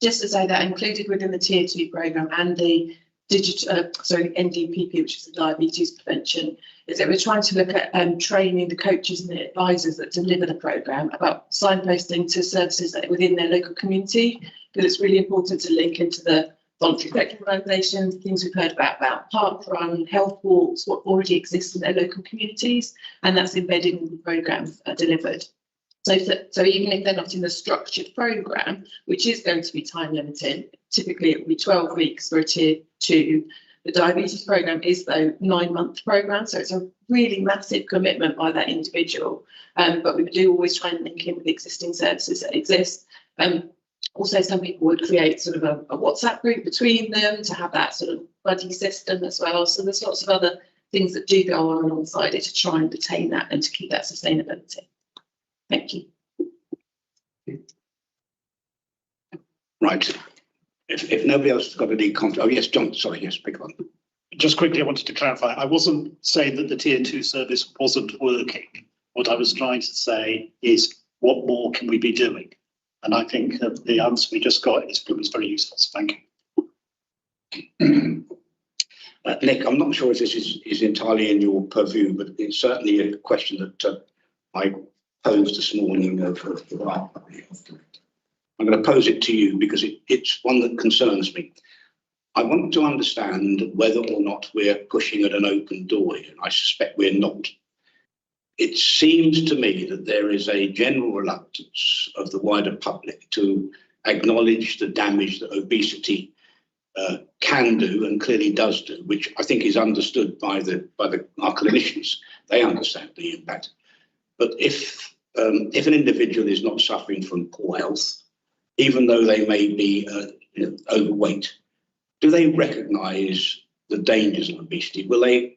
Just to say that included within the Tier 2 programme and the NDPP, which is the diabetes prevention, is that we're trying to look at training the coaches and the advisors that deliver the programme about signposting to services that are within their local community, because it's really important to link into the voluntary sector organisations, things we've heard about park run, health walks, what already exists in their local communities, and that's embedded in the programmes that are delivered. So even if they're not in the structured programme, which is going to be time limited, typically it will be 12 weeks for a Tier 2. The diabetes programme is, though, 9-month programme, so it's a really massive commitment by that individual. But we do always try and link in with the existing services that exist. Also, some people would create sort of a WhatsApp group between them to have that sort of buddy system as well. So there's lots of other things that do go on alongside it to try and retain that and to keep that sustainability. Thank you.
Right. If nobody else has got any comment, oh yes, John. Sorry, yes, pick one.
Just quickly, I wanted to clarify. I wasn't saying that the Tier 2 service wasn't working. What I was trying to say is, what more can we be doing? And I think the answer we just got is very useful. So thank you.
Nick, I'm not sure if this is entirely in your purview, but it's certainly a question that I posed this morning. I'm going to pose it to you because it's one that concerns me. I want to understand whether or not we're pushing at an open door here. I suspect we're not. It seems to me that there is a general reluctance of the wider public to acknowledge the damage that obesity can do and clearly does do, which I think is understood by our clinicians. They understand the impact. But if an individual is not suffering from poor health, even though they may be overweight, do they recognise the dangers of obesity? Do they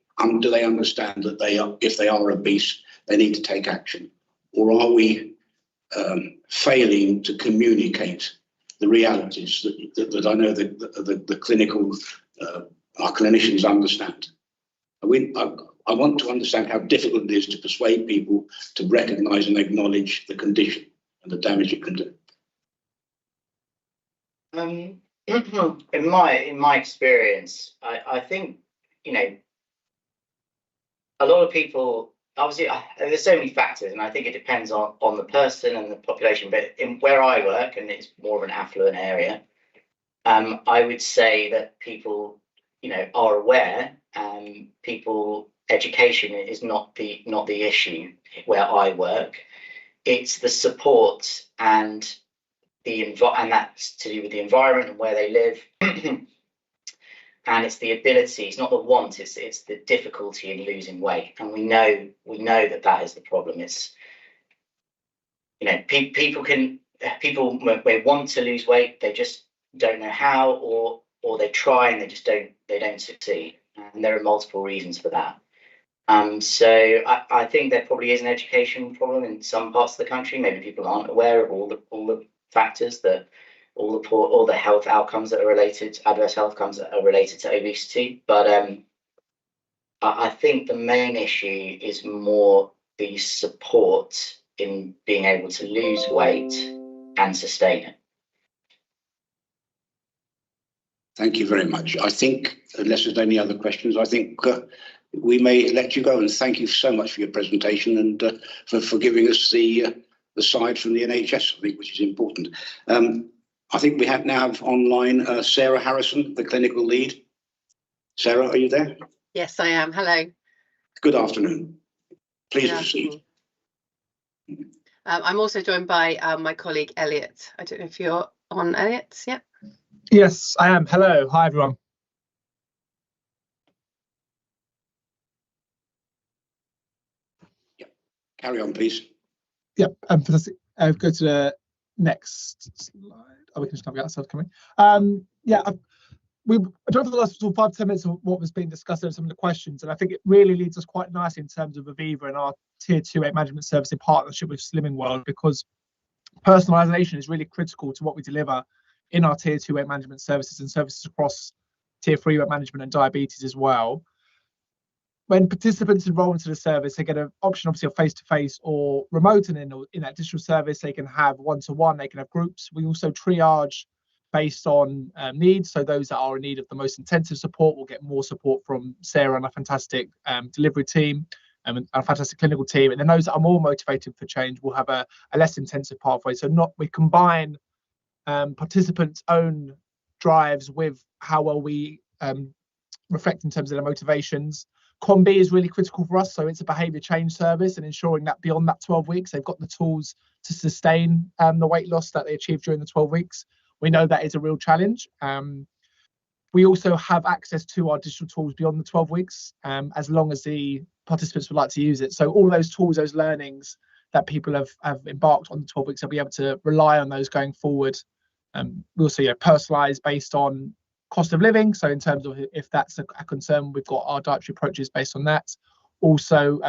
understand that if they are obese, they need to take action? Or are we failing to communicate the realities that I know the clinical, our clinicians understand? I want to understand how difficult it is to persuade people to recognise and acknowledge the condition and the damage it can do.
In my experience, I think, a lot of people, obviously, there's so many factors, and I think it depends on the person and the population. But in where I work, and it's more of an affluent area, I would say that people, are aware. Education is not the issue where I work. It's the support and and that's to do with the environment and where they live. And it's the ability, it's not the want, it's the difficulty in losing weight. And we know that is the problem. It's, people may want to lose weight, they just don't know how, or they try and they don't succeed. And there are multiple reasons for that. So I think there probably is an education problem in some parts of the country. Maybe people aren't aware of all the factors, all the health outcomes that are related, adverse health outcomes that are related to obesity. But I think the main issue is more the support in being able to lose weight and sustain it.
Thank you very much. I think, unless there's any other questions, I think we may let you go, and thank you so much for your presentation and for giving us the side from the NHS, I think, which is important. I think we now have online Sarah Harrison, the clinical lead. Sarah, are you there?
Yes, I am. Hello.
Good afternoon. Please proceed.
I'm also joined by my colleague Elliot. I don't know if you're on, Elliot. Yeah.
Yes, I am. Hello. Hi, everyone.
Carry on, please.
Yeah, fantastic. Go to the next slide. Oh, we can just navigate ourselves, can we? Yeah, we drove for the last 5 to 10 minutes of what was being discussed and some of the questions, and I think it really leads us quite nicely in terms of Aviva and our Tier 2 weight management service in partnership with Slimming World, because personalisation is really critical to what we deliver in our Tier 2 weight management services and services across Tier 3 weight management and diabetes as well. When participants enroll into the service, they get an option, obviously, of face-to-face or remote, and in that digital service, they can have one-to-one, they can have groups. We also triage based on needs. So those that are in need of the most intensive support will get more support from Sarah and a fantastic delivery team and a fantastic clinical team. And then those that are more motivated for change will have a less intensive pathway. So we combine participants' own drives with how well we reflect in terms of their motivations. COM-B is really critical for us. So it's a behaviour change service, and ensuring that beyond that 12 weeks, they've got the tools to sustain the weight loss that they achieve during the 12 weeks. We know that is a real challenge. We also have access to our digital tools beyond the 12 weeks, as long as the participants would like to use it. So all those tools, those learnings that people have embarked on the 12 weeks, they'll be able to rely on those going forward. We also personalise based on cost of living. So in terms of if that's a concern, we've got our dietary approaches based on that. Also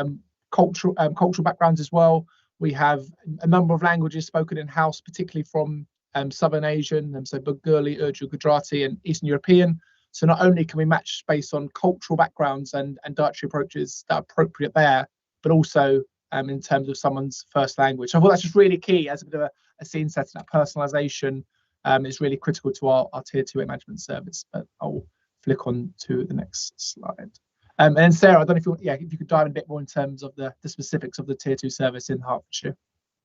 cultural backgrounds as well. We have a number of languages spoken in-house, particularly from Southern Asian, so Bengali, Urdu, Gujarati, and Eastern European. So not only can we match based on cultural backgrounds and dietary approaches that are appropriate there, but also in terms of someone's first language. So I thought that's just really key as a bit of a scene setting. That personalisation is really critical to our Tier 2 weight management service. But I'll flick on to the next slide. And then Sarah, I don't know if you could dive in a bit more in terms of the specifics of the Tier 2 service in Hertfordshire.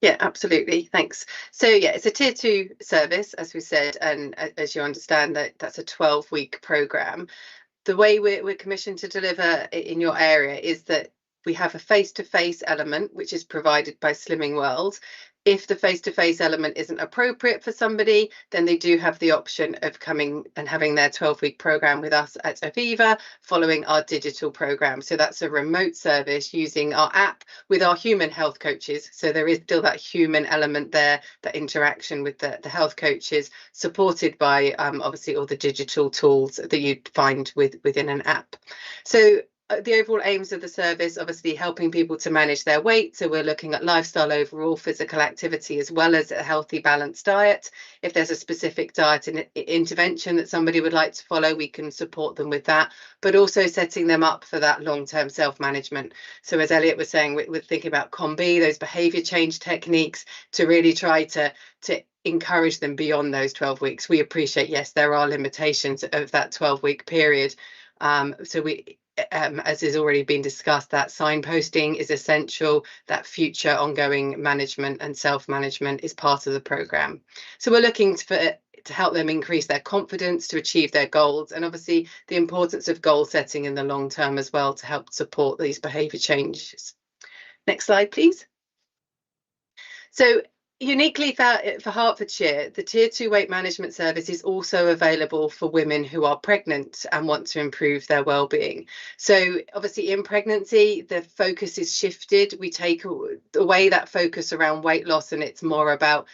Yeah, absolutely. Thanks. So yeah, it's a Tier 2 service, as we said, and as you understand, that's a 12-week programme. The way we're commissioned to deliver in your area is that we have a face-to-face element, which is provided by Slimming World. If the face-to-face element isn't appropriate for somebody, then they do have the option of coming and having their 12-week programme with us at Aviva, following our digital programme. So that's a remote service using our app with our human health coaches. So there is still that human element there, that interaction with the health coaches, supported by obviously all the digital tools that you'd find within an app. So the overall aims of the service, obviously helping people to manage their weight. So we're looking at lifestyle overall, physical activity, as well as a healthy, balanced diet. If there's a specific diet and intervention that somebody would like to follow, we can support them with that, but also setting them up for that long-term self-management. So as Elliot was saying, we're thinking about COM-B, those behaviour change techniques, to really try to encourage them beyond those 12 weeks. We appreciate, yes, there are limitations of that 12-week period. So we, as has already been discussed, that signposting is essential, that future ongoing management and self-management is part of the programme. So we're looking to help them increase their confidence to achieve their goals, and obviously the importance of goal setting in the long term as well to help support these behaviour changes. Next slide, please. So uniquely for Hertfordshire, the Tier 2 weight management service is also available for women who are pregnant and want to improve their well-being. So obviously in pregnancy, the focus is shifted. We take away that focus around weight loss, and it's more about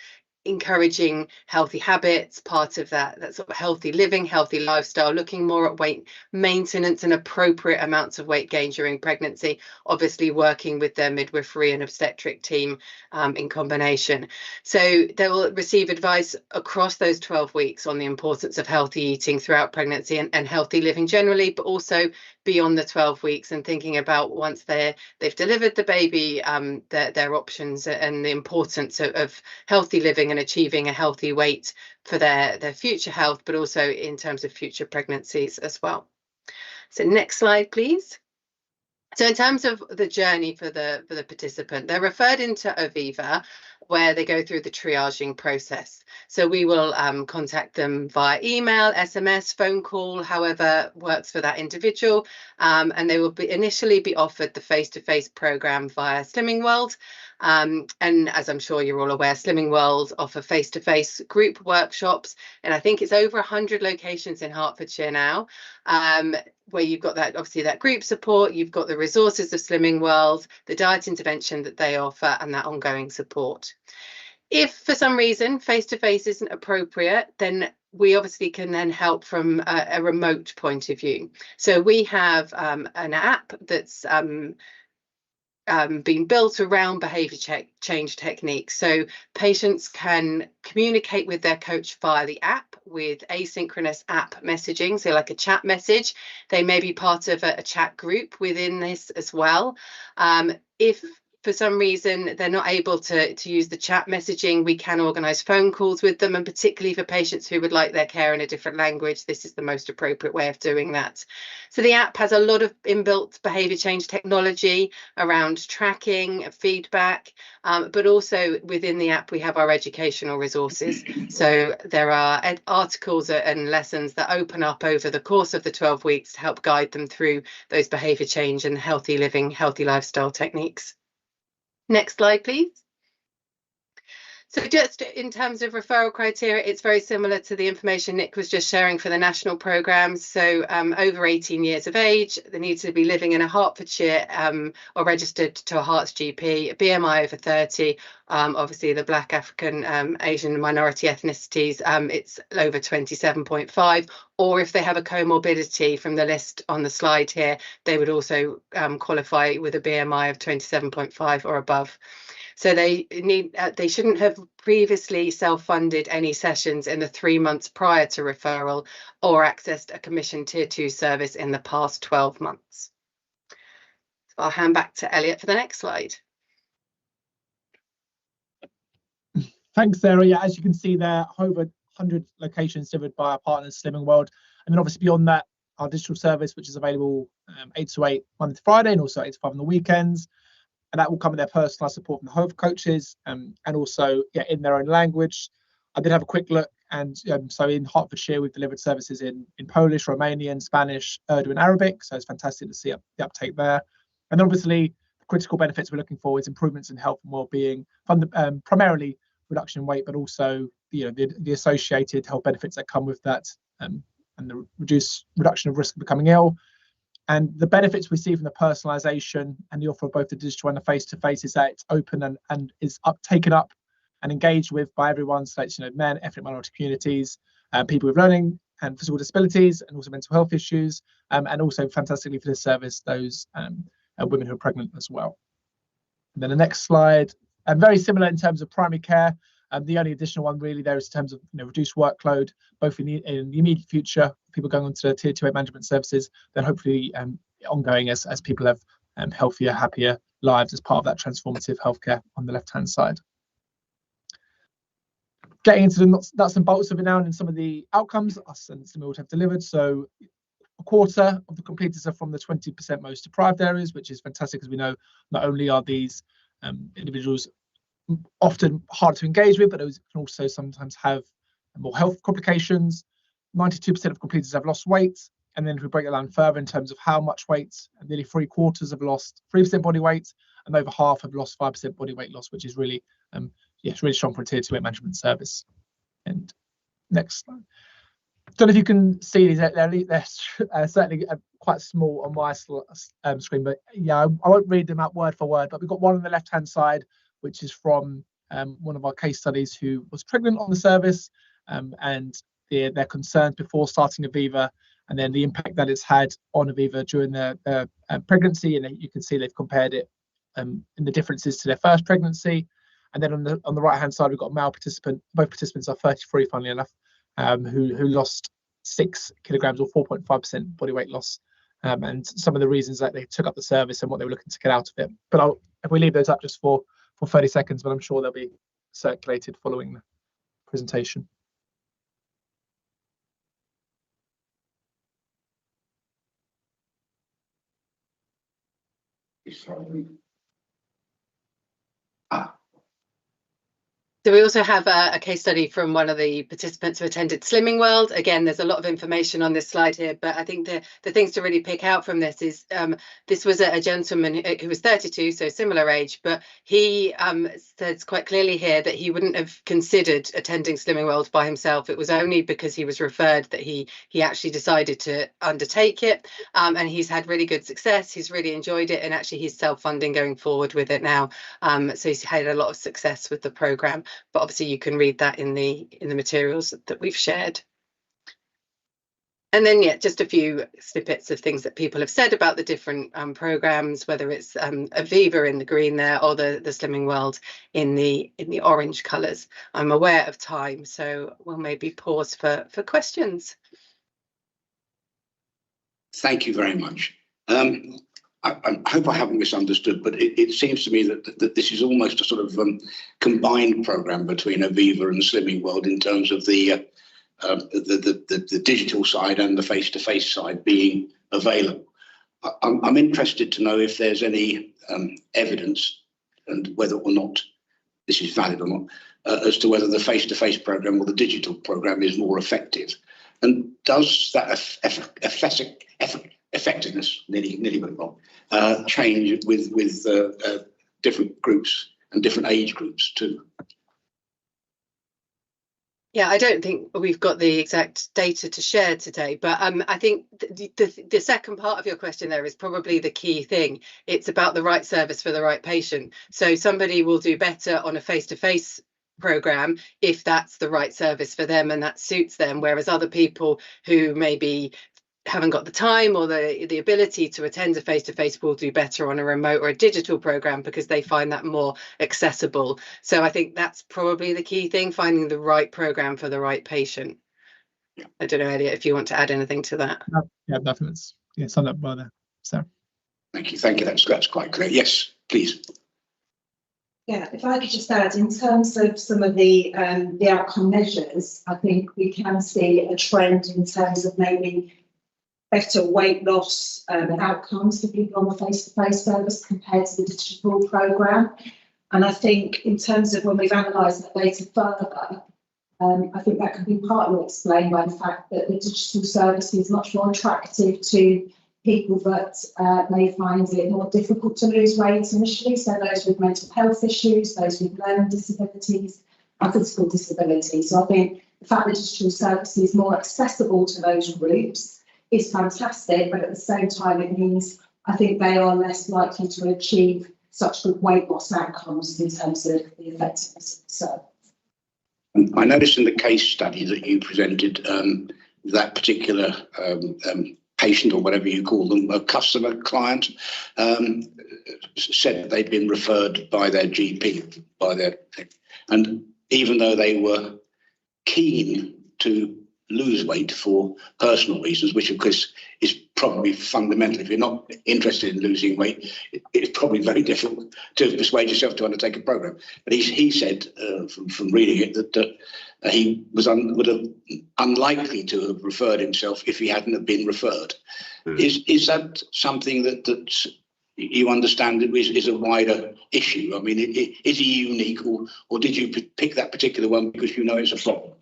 encouraging healthy habits, part of that sort of healthy living, healthy lifestyle, looking more at weight maintenance and appropriate amounts of weight gain during pregnancy, obviously working with their midwifery and obstetric team in combination. So they will receive advice across those 12 weeks on the importance of healthy eating throughout pregnancy and healthy living generally, but also beyond the 12 weeks, and thinking about once they've delivered the baby, their options and the importance of healthy living and achieving a healthy weight for their future health, but also in terms of future pregnancies as well. So next slide, please. So in terms of the journey for the participant, they're referred into Aviva, where they go through the triaging process. So we will contact them via email, SMS, phone call, however works for that individual, and they will initially be offered the face-to-face programme via Slimming World. And as I'm sure you're all aware, Slimming World offer face-to-face group workshops, and I think it's over 100 locations in Hertfordshire now, where you've got that, obviously, that group support, you've got the resources of Slimming World, the diet intervention that they offer, and that ongoing support. If for some reason face-to-face isn't appropriate, then we obviously can then help from a remote point of view. So we have an app that's been built around behaviour change techniques. So patients can communicate with their coach via the app with asynchronous app messaging, so like a chat message. They may be part of a chat group within this as well. If for some reason they're not able to use the chat messaging, we can organise phone calls with them, and particularly for patients who would like their care in a different language, this is the most appropriate way of doing that. So the app has a lot of inbuilt behaviour change technology around tracking, feedback, but also within the app we have our educational resources. So there are articles and lessons that open up over the course of the 12 weeks to help guide them through those behaviour change and healthy living, healthy lifestyle techniques. Next slide, please. So just in terms of referral criteria, it's very similar to the information Nick was just sharing for the national programmes. So over 18 years of age, they need to be living in a Hertfordshire or registered to a Herts GP, a BMI over 30, obviously the Black, African, Asian minority ethnicities, it's over 27.5, or if they have a comorbidity from the list on the slide here, they would also qualify with a BMI of 27.5 or above. So they shouldn't have previously self-funded any sessions in the 3 months prior to referral or accessed a commissioned Tier 2 service in the past 12 months. So I'll hand back to Elliot for the next slide.
Thanks, Sarah. Yeah, as you can see there, over 100 locations delivered by our partners, Slimming World. And then obviously beyond that, our digital service, which is available 8 to 8 Monday to Friday, and also 8 to 5 on the weekends. And that will come with their personalised support from the health coaches, and also in their own language. I did have a quick look, and so in Hertfordshire we've delivered services in Polish, Romanian, Spanish, Urdu and Arabic, so it's fantastic to see the uptake there. And obviously the critical benefits we're looking for is improvements in health and well-being, primarily reduction in weight, but also the associated health benefits that come with that, and the reduction of risk of becoming ill. And the benefits we see from the personalisation and the offer of both the digital and the face-to-face is that it's open and is taken up and engaged with by everyone. So it's men, ethnic minority communities, people with learning and physical disabilities, and also mental health issues, and also fantastically for this service, those women who are pregnant as well. And then the next slide, very similar in terms of primary care. The only additional one really there is in terms of reduced workload, both in the immediate future, people going on to Tier 2 management services, then hopefully ongoing as people have healthier, happier lives as part of that transformative healthcare on the left-hand side. Getting into the nuts and bolts of it now, and some of the outcomes us and Slimming World have delivered. So a quarter of the completers are from the 20% most deprived areas, which is fantastic, because we know not only are these individuals often hard to engage with, but those can also sometimes have more health complications. 92% of completers have lost weight, and then if we break it down further in terms of how much weight, nearly 3/4 have lost 3% body weight, and over half have lost 5% body weight loss, which is really it's really strong for a Tier 2 management service. And next slide. Don't know if you can see these. They're certainly quite small on my screen, but yeah, I won't read them out word for word. But we've got one on the left-hand side, which is from one of our case studies who was pregnant on the service, and their concerns before starting Aviva, and then the impact that it's had on Aviva during their pregnancy. And you can see they've compared it in the differences to their first pregnancy. And then on the right-hand side, we've got a male participant. Both participants are 33, funnily enough, who lost 6 kilograms or 4.5% body weight loss, and some of the reasons that they took up the service and what they were looking to get out of it. But if we leave those up just for 30 seconds, but I'm sure they'll be circulated following the presentation.
So we also have a case study from one of the participants who attended Slimming World. Again, there's a lot of information on this slide here, but I think the things to really pick out from this is this was a gentleman who was 32, so similar age, but he says quite clearly here that he wouldn't have considered attending Slimming World by himself. It was only because he was referred that he actually decided to undertake it, and he's had really good success. He's really enjoyed it, and actually he's self-funding going forward with it now. So he's had a lot of success with the programme. But obviously you can read that in the materials that we've shared. And then, yeah, just a few snippets of things that people have said about the different programmes, whether it's Aviva in the green there or the Slimming World in the orange colours. I'm aware of time, so we'll maybe pause for questions.
Thank you very much. I hope I haven't misunderstood, but it seems to me that this is almost a sort of combined programme between Aviva and Slimming World in terms of the digital side and the face-to-face side being available. I'm interested to know if there's any evidence and whether or not this is valid or not, as to whether the face-to-face programme or the digital programme is more effective. And does that effectiveness, nearly got it wrong, change with different groups and different age groups too?
Yeah, I don't think we've got the exact data to share today, but I think the second part of your question there is probably the key thing. It's about the right service for the right patient. So somebody will do better on a face-to-face programme if that's the right service for them and that suits them, whereas other people who maybe haven't got the time or the ability to attend a face-to-face will do better on a remote or a digital programme because they find that more accessible. So I think that's probably the key thing, finding the right programme for the right patient. Yeah. I don't know, Elliot, if you want to add anything to that.
Yeah, definitely. Yeah, summed up well there. So
thank you. That's quite clear. Yes, please.
Yeah, if I could just add, in terms of some of the outcome measures, I think we can see a trend in terms of maybe better weight loss outcomes for people on the face-to-face service compared to the digital programme. And I think in terms of when we've analysed that data further, I think that can be partly explained by the fact that the digital service is much more attractive to people that may find it more difficult to lose weight initially. So those with mental health issues, those with learning disabilities and physical disabilities. So I think the fact that digital service is more accessible to those groups is fantastic, but at the same time it means I think they are less likely to achieve such good weight loss outcomes in terms of the effectiveness of the service.
I noticed in the case study that you presented that particular patient, or whatever you call them, a customer, client, said that they'd been referred by their GP, and even though they were keen to lose weight for personal reasons, which of course is probably fundamental. If you're not interested in losing weight, it's probably very difficult to persuade yourself to undertake a programme. But he said, from reading it, that he was would have unlikely to have referred himself if he hadn't have been referred. Is that something that you understand is a wider issue? I mean, is he unique, or did you pick that particular one because you know it's a problem?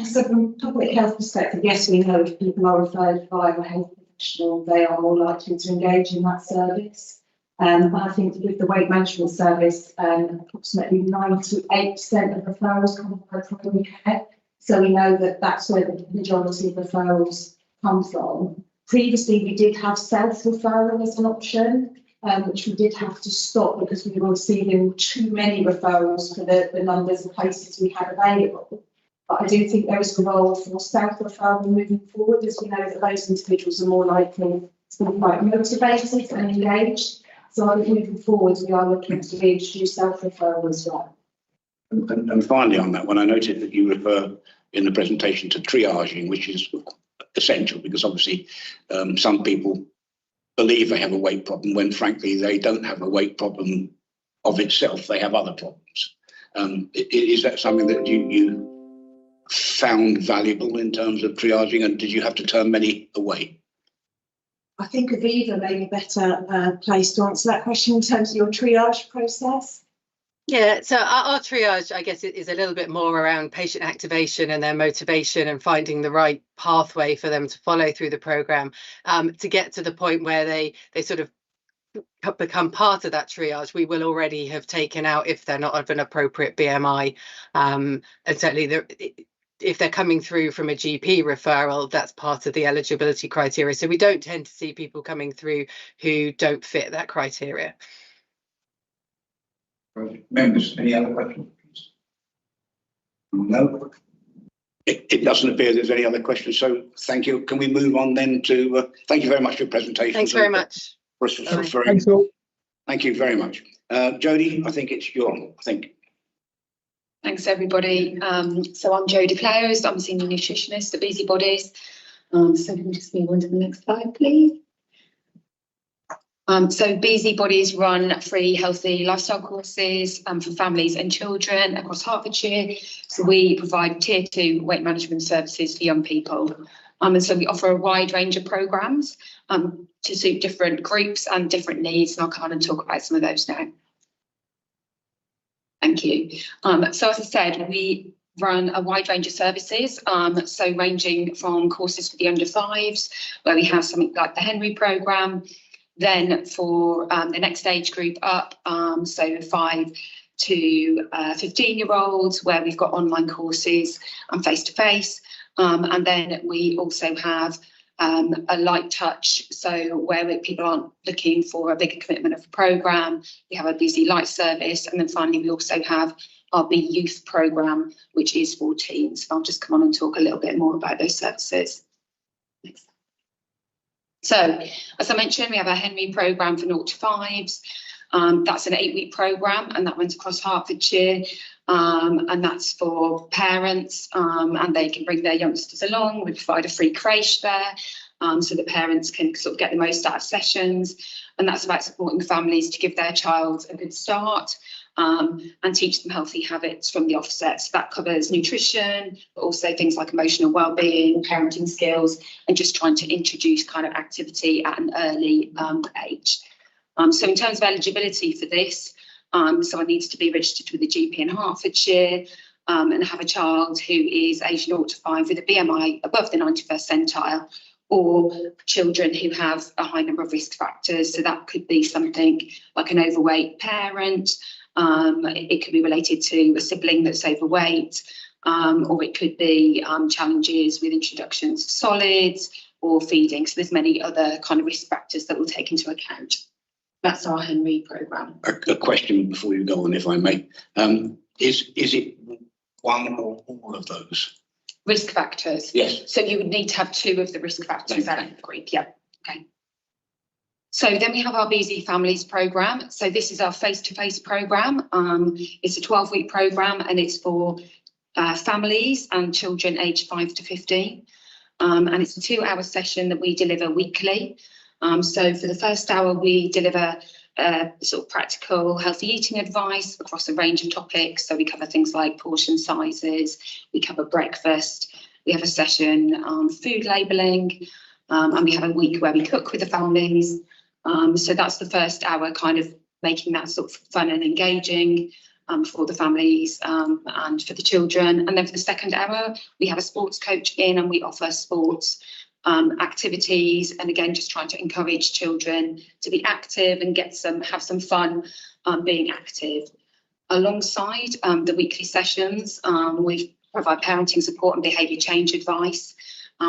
So from a public health perspective, yes, we know if people are referred by a health professional, they are more likely to engage in that service. And I think with the weight management service, approximately 98% of referrals come from primary care. So we know that that's where the majority of referrals come from. Previously, we did have self-referral as an option, which we did have to stop because we were receiving too many referrals for the numbers of places we had available. But I do think there is a role for self-referral moving forward, as we know that those individuals are more likely to be quite motivated and engaged. So I think moving forward, we are looking to reintroduce self-referral as well.
And finally on that one, I noted that you refer in the presentation to triaging, which is essential because obviously some people believe they have a weight problem when frankly they don't have a weight problem of itself, they have other problems. Is that something that you found valuable in terms of triaging, and did you have to turn many away?
I think Aviva may be a better place to answer that question in terms of your triage process.
Yeah, so our triage, I guess, is a little bit more around patient activation and their motivation and finding the right pathway for them to follow through the programme, to get to the point where they sort of become part of that triage. We will already have taken out if they're not of an appropriate BMI, and certainly if they're coming through from a GP referral, that's part of the eligibility criteria. So we don't tend to see people coming through who don't fit that criteria.
Members, any other questions? No. It doesn't appear there's any other questions, so thank you. Can we move on then to, thank you very much for your presentation.
Thanks very much.
Thank you very much. Jodie, I think it's your, I think.
Thanks, everybody. So I'm Jodie Clowes. I'm a senior nutritionist at Busybodies. So can we just move on to the next slide, please? So Busybodies run free healthy lifestyle courses for families and children across Hertfordshire. So we provide tier 2 weight management services for young people. And so we offer a wide range of programmes to suit different groups and different needs. And I'll come on and talk about some of those now. Thank you. So as I said, we run a wide range of services, so ranging from courses for the under 5s, where we have something like the Henry programme, then for the next age group up, so 5 to 15-year-olds, where we've got online courses and face-to-face, and then we also have a light touch, so where people aren't looking for a bigger commitment of a programme, we have a Busy Light service, and then finally we also have our Be Youth programme, which is for teens. I'll just come on and talk a little bit more about those services. Next. So, as I mentioned, we have a Henry programme for 0 to 5s. That's an 8-week programme, and that runs across Hertfordshire. And that's for parents, and they can bring their youngsters along. We provide a free creche there, so that parents can sort of get the most out of sessions. And that's about supporting families to give their child a good start, and teach them healthy habits from the offset. So that covers nutrition, but also things like emotional well-being, parenting skills, and just trying to introduce kind of activity at an early age. So in terms of eligibility for this, someone needs to be registered with a GP in Hertfordshire, and have a child who is aged 0 to 5 with a BMI above the 91st centile, or children who have a high number of risk factors. So that could be something like an overweight parent, it could be related to a sibling that's overweight, or it could be challenges with introductions of solids or feeding. So there's many other kind of risk factors that we'll take into account. That's our Henry programme.
A question before you go on, if I may. Is it one or all of those?
Risk factors?
Yes.
So you would need to have 2 of the risk factors out of the group, yeah. Okay. So then we have our Busy Families programme. So this is our face-to-face programme. It's a 12-week programme, and it's for families and children aged 5 to 15. And it's a 2-hour session that we deliver weekly. So for the first hour, we deliver sort of practical healthy eating advice across a range of topics. So we cover things like portion sizes, we cover breakfast, we have a session on food labelling, and we have a week where we cook with the families. So that's the first hour, kind of making that sort of fun and engaging for the families and for the children. And then for the second hour, we have a sports coach in, and we offer sports activities, and again just trying to encourage children to be active and have some fun being active. Alongside the weekly sessions, we provide parenting support and behaviour change advice.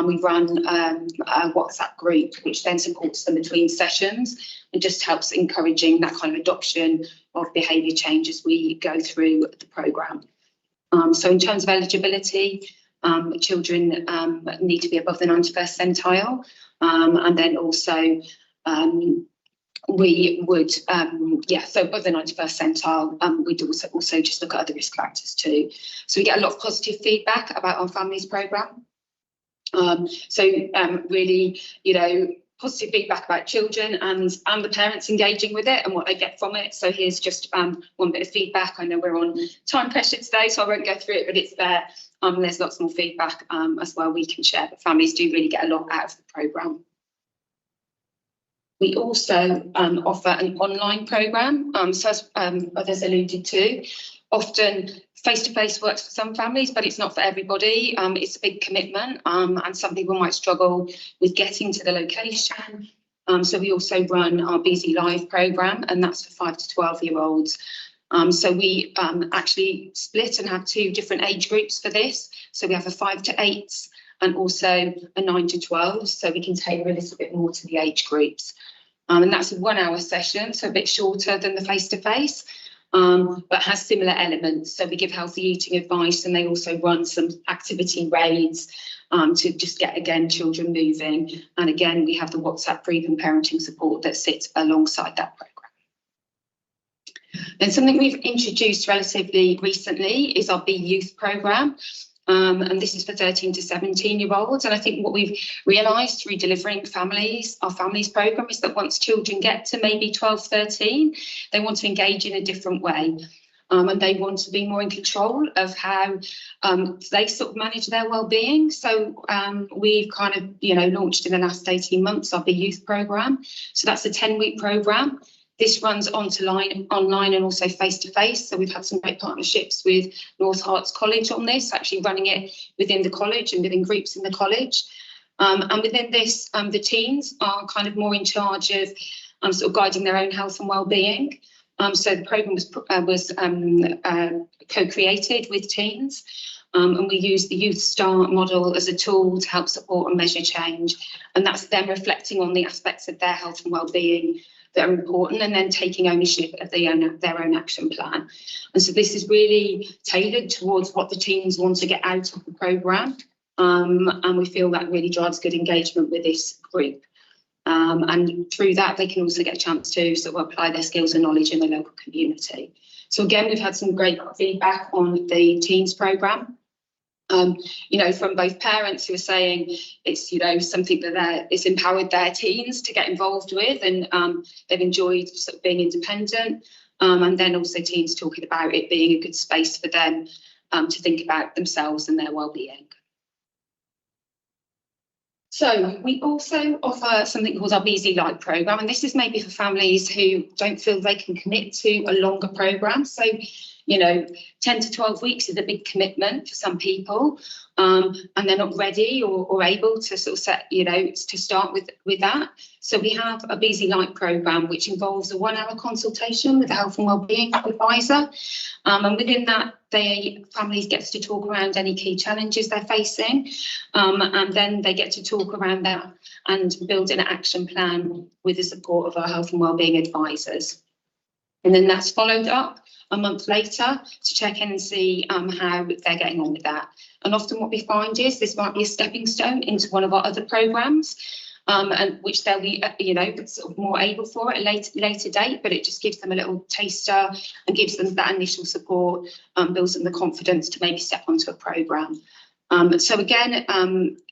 We run a WhatsApp group which then supports them between sessions and just helps encouraging that kind of adoption of behaviour change as we go through the programme. So in terms of eligibility, children need to be above the 91st centile, and then also we would, so above the 91st centile, we'd also just look at other risk factors too. So we get a lot of positive feedback about our families programme. Really, positive feedback about children and the parents engaging with it and what they get from it. So here's just one bit of feedback. I know we're on time pressure today, so I won't go through it, but it's there. There's lots more feedback as well we can share, but families do really get a lot out of the programme. We also offer an online programme. So as others alluded to, often face-to-face works for some families, but it's not for everybody. It's a big commitment, and some people might struggle with getting to the location. So we also run our BZ Live programme, and that's for 5 to 12-year-olds. So we actually split and have 2 different age groups for this. So we have a 5 to 8s and also a 9 to 12. So we can tailor a little bit more to the age groups. And that's a 1-hour session, so a bit shorter than the face-to-face, but has similar elements. So we give healthy eating advice, and they also run some activity raids to just get, again, children moving. And again, we have the WhatsApp group and parenting support that sits alongside that programme. Then something we've introduced relatively recently is our Be Youth programme. And this is for 13 to 17-year-olds. And I think what we've realised through delivering our families programme is that once children get to maybe 12, 13, they want to engage in a different way. And they want to be more in control of how they sort of manage their well-being. So we've kind of, launched in the last 18 months our Be Youth programme. So that's a 10-week programme. This runs online and also face-to-face. So we've had some great partnerships with North Herts College on this, actually running it within the college and within groups in the college. And within this, the teens are kind of more in charge of sort of guiding their own health and well-being. So the programme was co-created with teens. And we use the Youth Star model as a tool to help support and measure change. And that's them reflecting on the aspects of their health and well-being that are important, and then taking ownership of their own action plan. And so this is really tailored towards what the teens want to get out of the programme. And we feel that really drives good engagement with this group. And through that, they can also get a chance to sort of apply their skills and knowledge in the local community. So again, we've had some great feedback on the teens programme. From both parents who are saying it's, something that it's empowered their teens to get involved with, and they've enjoyed sort of being independent. And then also teens talking about it being a good space for them to think about themselves and their well-being. So we also offer something called our BZ Light programme, and this is maybe for families who don't feel they can commit to a longer programme. So 10 to 12 weeks is a big commitment for some people, and they're not ready or able to sort of set, to start with that. So we have a BZ Light programme, which involves a 1-hour consultation with a health and wellbeing advisor. And within that, families get to talk around any key challenges they're facing. And then they get to talk around that and build an action plan with the support of our health and wellbeing advisors. And then that's followed up a month later to check in and see how they're getting on with that. And often what we find is this might be a stepping stone into one of our other programmes, and which they'll be, sort of more able for at a later date, but it just gives them a little taster and gives them that initial support, builds them the confidence to maybe step onto a programme. So again,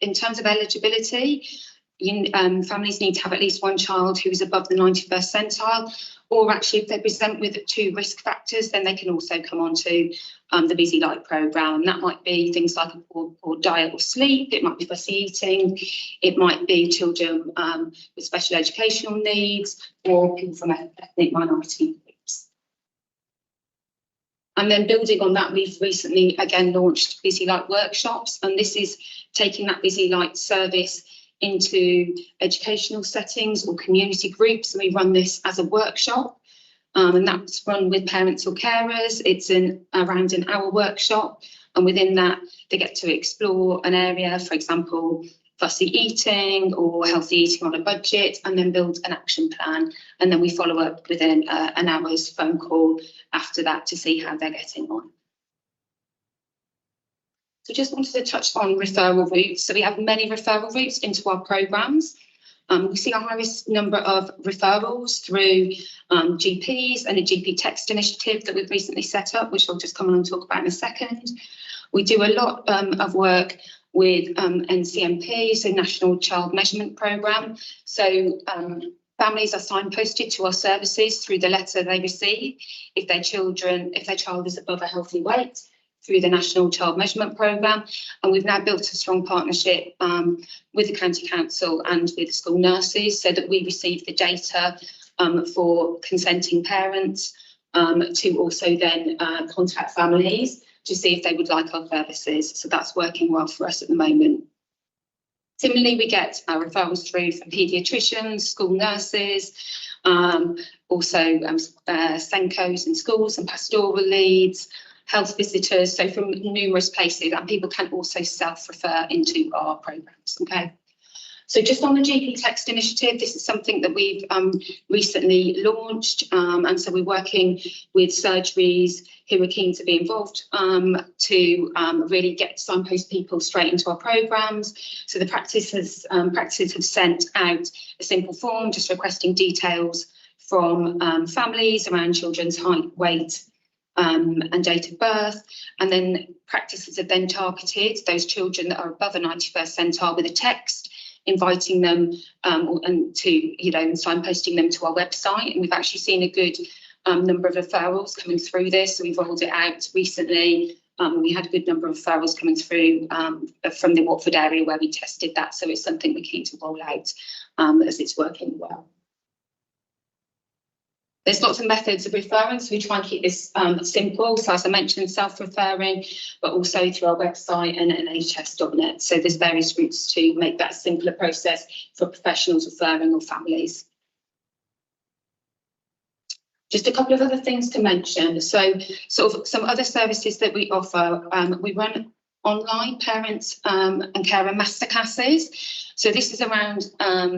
in terms of eligibility, families need to have at least one child who is above the 91st percentile, or actually if they present with 2 risk factors, then they can also come on to the BZ Light programme. That might be things like a poor diet or sleep, it might be fussy eating, it might be children with special educational needs, or people from ethnic minority groups. And then building on that, we've recently again launched BZ Light workshops, and this is taking that BZ Light service into educational settings or community groups, and we run this as a workshop, and that's run with parents or carers. It's around an hour workshop, and within that they get to explore an area, for example fussy eating or healthy eating on a budget, and then build an action plan, and then we follow up within an hour's phone call after that to see how they're getting on. So just wanted to touch on referral routes. So we have many referral routes into our programmes. We see a highest number of referrals through GPs and a GP text initiative that we've recently set up, which I'll just come on and talk about in a second. We do a lot of work with NCMP, so National Child Measurement Programme. So families are signposted to our services through the letter they receive if their child is above a healthy weight. through the National Child Measurement Programme, and we've now built a strong partnership with the County Council and with the school nurses so that we receive the data for consenting parents to also then contact families to see if they would like our services. So that's working well for us at the moment. Similarly, we get referrals through from paediatricians, school nurses, also Senkos in schools and pastoral leads, health visitors, so from numerous places, and people can also self-refer into our programmes, okay? So just on the GP Text Initiative, this is something that we've recently launched, and so we're working with surgeries who are keen to be involved to really get signpost people straight into our programmes. So the practices have sent out a simple form just requesting details from families around children's height, weight, and date of birth, and then practices have then targeted those children that are above a 91st centile with a text, inviting them and to, signposting them to our website. And we've actually seen a good number of referrals coming through this. So we've rolled it out recently. We had a good number of referrals coming through from the Watford area where we tested that. So it's something we're keen to roll out as it's working well. There's lots of methods of referring, so we try and keep this simple. So as I mentioned, self-referring, but also through our website and nhs.net. So there's various routes to make that a simpler process for professionals referring or families. Just a couple of other things to mention. So sort of some other services that we offer, we run online parents and carer masterclasses. So this is around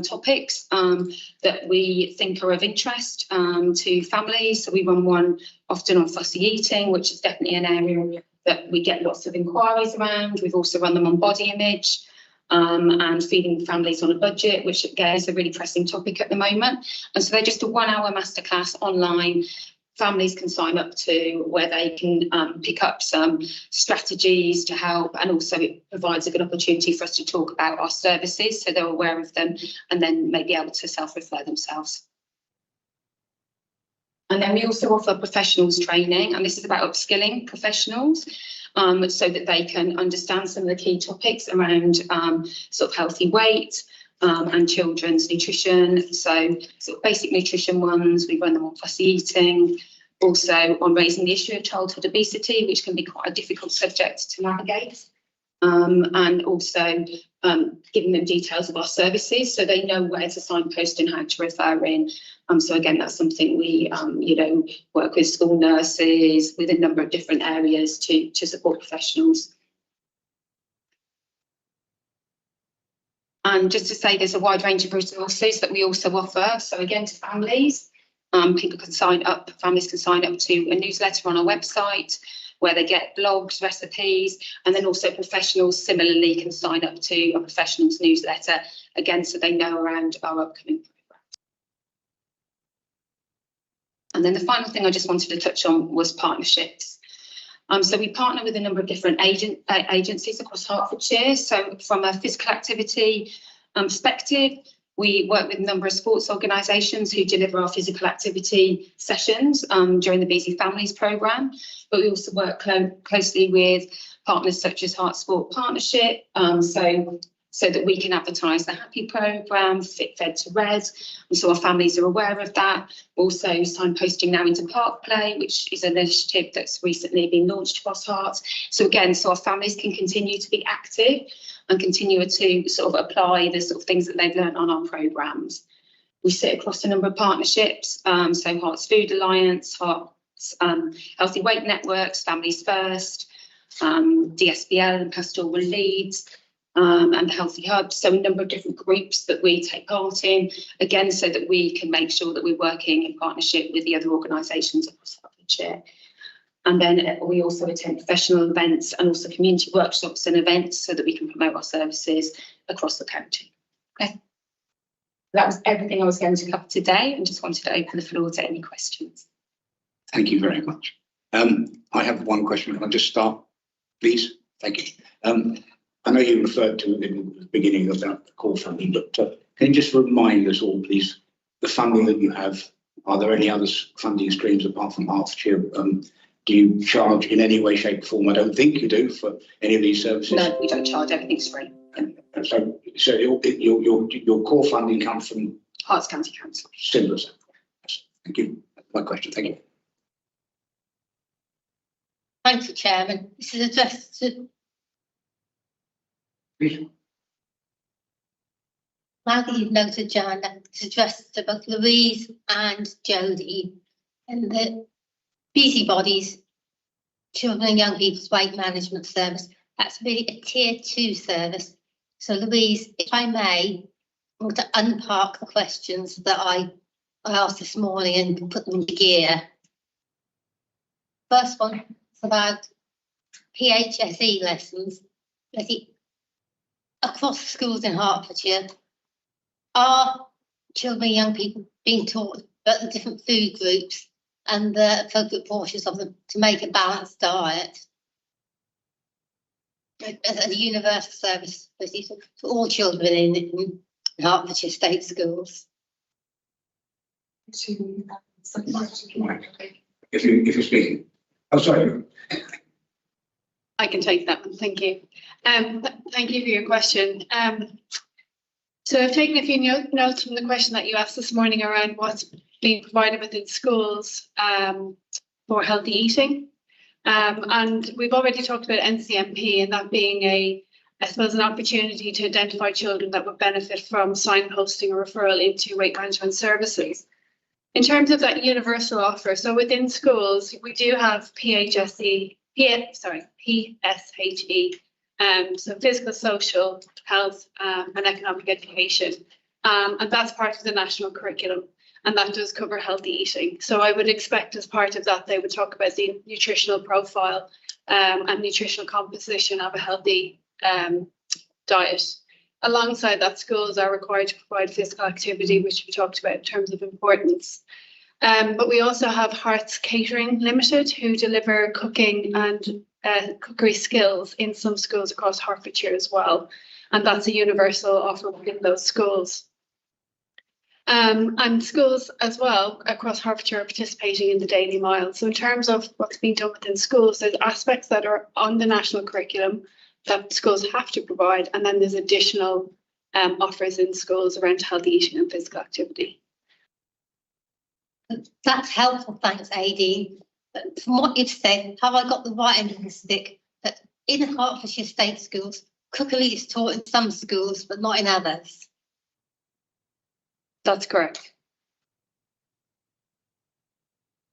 topics that we think are of interest to families. So we run one often on fussy eating, which is definitely an area that we get lots of inquiries around. We've also run them on body image and feeding families on a budget, which again is a really pressing topic at the moment. And so they're just a 1 hour masterclass online. Families can sign up to, where they can pick up some strategies to help, and also it provides a good opportunity for us to talk about our services so they're aware of them and then may be able to self-refer themselves. And then we also offer professionals training, and this is about upskilling professionals so that they can understand some of the key topics around sort of healthy weight, and children's nutrition. So sort of basic nutrition ones, we run them on fussy eating, also on raising the issue of childhood obesity, which can be quite a difficult subject to navigate, and also giving them details of our services so they know where to signpost and how to refer in. So again, that's something we work with school nurses with a number of different areas to support professionals. And just to say, there's a wide range of resources that we also offer. So again, to families, people can sign up, families can sign up to a newsletter on our website where they get blogs, recipes, and then also professionals similarly can sign up to a professionals newsletter, again, so they know around our upcoming programmes. And then the final thing I just wanted to touch on was partnerships. So we partner with a number of different agencies across Hertfordshire. So from a physical activity perspective, we work with a number of sports organisations who deliver our physical activity sessions during the Busy Families programme. But we also work closely with partners such as Heart Sport Partnership, so that we can advertise the Happy programme, Fit Fed to Red, and so our families are aware of that. Also signposting now into Park Play, which is an initiative that's recently been launched across Hart. So again, so our families can continue to be active and continue to sort of apply the sort of things that they've learned on our programmes. We sit across a number of partnerships, so Heart's Food Alliance, Heart's Healthy Weight Networks, Families First, DSBL and Pastoral Leads, and the Healthy Hub. So a number of different groups that we take part in, again, so that we can make sure that we're working in partnership with the other organisations across Hertfordshire. And then we also attend professional events and also community workshops and events so that we can promote our services across the county. Okay. That was everything I was going to cover today, and just wanted to open the floor to any questions.
Thank you very much. I have one question. Can I just start, please? Thank you. I know you referred to it in the beginning about the core funding, but can you just remind us all, please, the funding that you have? Are there any other funding streams apart from Hertfordshire Do you charge in any way, shape or form? I don't think you do for any of these services.
No, we don't charge, everything's free.
So your core funding comes from
Herts County Council.
Simple as that. Yes. Thank you. My question. Thank you.
Thank you, Chairman. This is addressed to now that you've noted, Joanna, it's addressed to both Louise and Jodie, and the busybodies, children and young people's weight management service. That's really a tier 2 service. So Louise, if I may, I want to unpark the questions that I asked this morning and put them into gear. First one is about PHSE lessons. Across schools in Hertfordshire, are children and young people being taught about the different food groups and the appropriate portions of them to make a balanced diet? As a universal service for all children in Hertfordshire state schools.
If you're speaking. Oh, sorry.
I can take that one, thank you. Thank you for your question. So I've taken a few notes from the question that you asked this morning around what's being provided within schools for healthy eating. And we've already talked about NCMP and that being I suppose, an opportunity to identify children that would benefit from signposting or referral into weight management services. In terms of that universal offer, so within schools, we do have PSHE, so physical, social, health and economic education. And that's part of the national curriculum. And that does cover healthy eating. So I would expect as part of that, they would talk about the nutritional profile and nutritional composition of a healthy diet. Alongside that, schools are required to provide physical activity, which we talked about in terms of importance. But we also have Hertz Catering Limited, who deliver cooking and cookery skills in some schools across Hertfordshire as well. And that's a universal offer within those schools. And schools as well across Hertfordshire are participating in the Daily Mile. So in terms of what's being done within schools, there's aspects that are on the national curriculum that schools have to provide, and then there's additional offers in schools around healthy eating and physical activity.
That's helpful, thanks, Aideen. But from what you've said, have I got the right end of the stick that in Hertfordshire state schools, cookery is taught in some schools but not in others?
That's correct.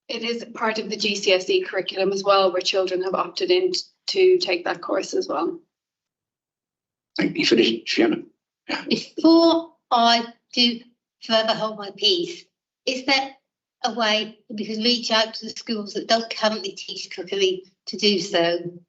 It is part of the GCSE curriculum as well, where children have opted in to take that course as well.
Thank you for this, Fiona.
Before I do further hold my peace, is there a way we can reach out to the schools that don't currently teach cookery to do so?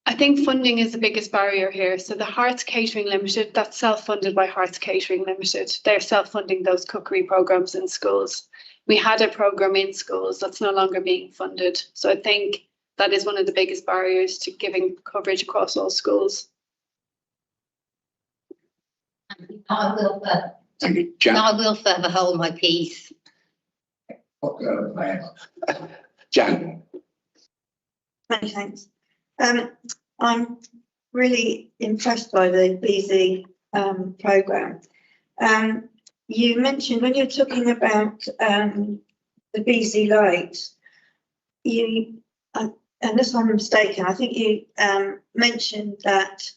I think funding is the biggest barrier here. So the Hertz Catering Limited, that's self-funded by Hertz Catering Limited. They're self-funding those cookery programs in schools. We had a program in schools that's no longer being funded. So I think that is one of the biggest barriers to giving coverage across all schools.
I will further hold my peace.
Jan.
Many thanks. I'm really impressed by the BZ programme. You mentioned when you're talking about the BZ lights, unless I'm mistaken, I think you mentioned that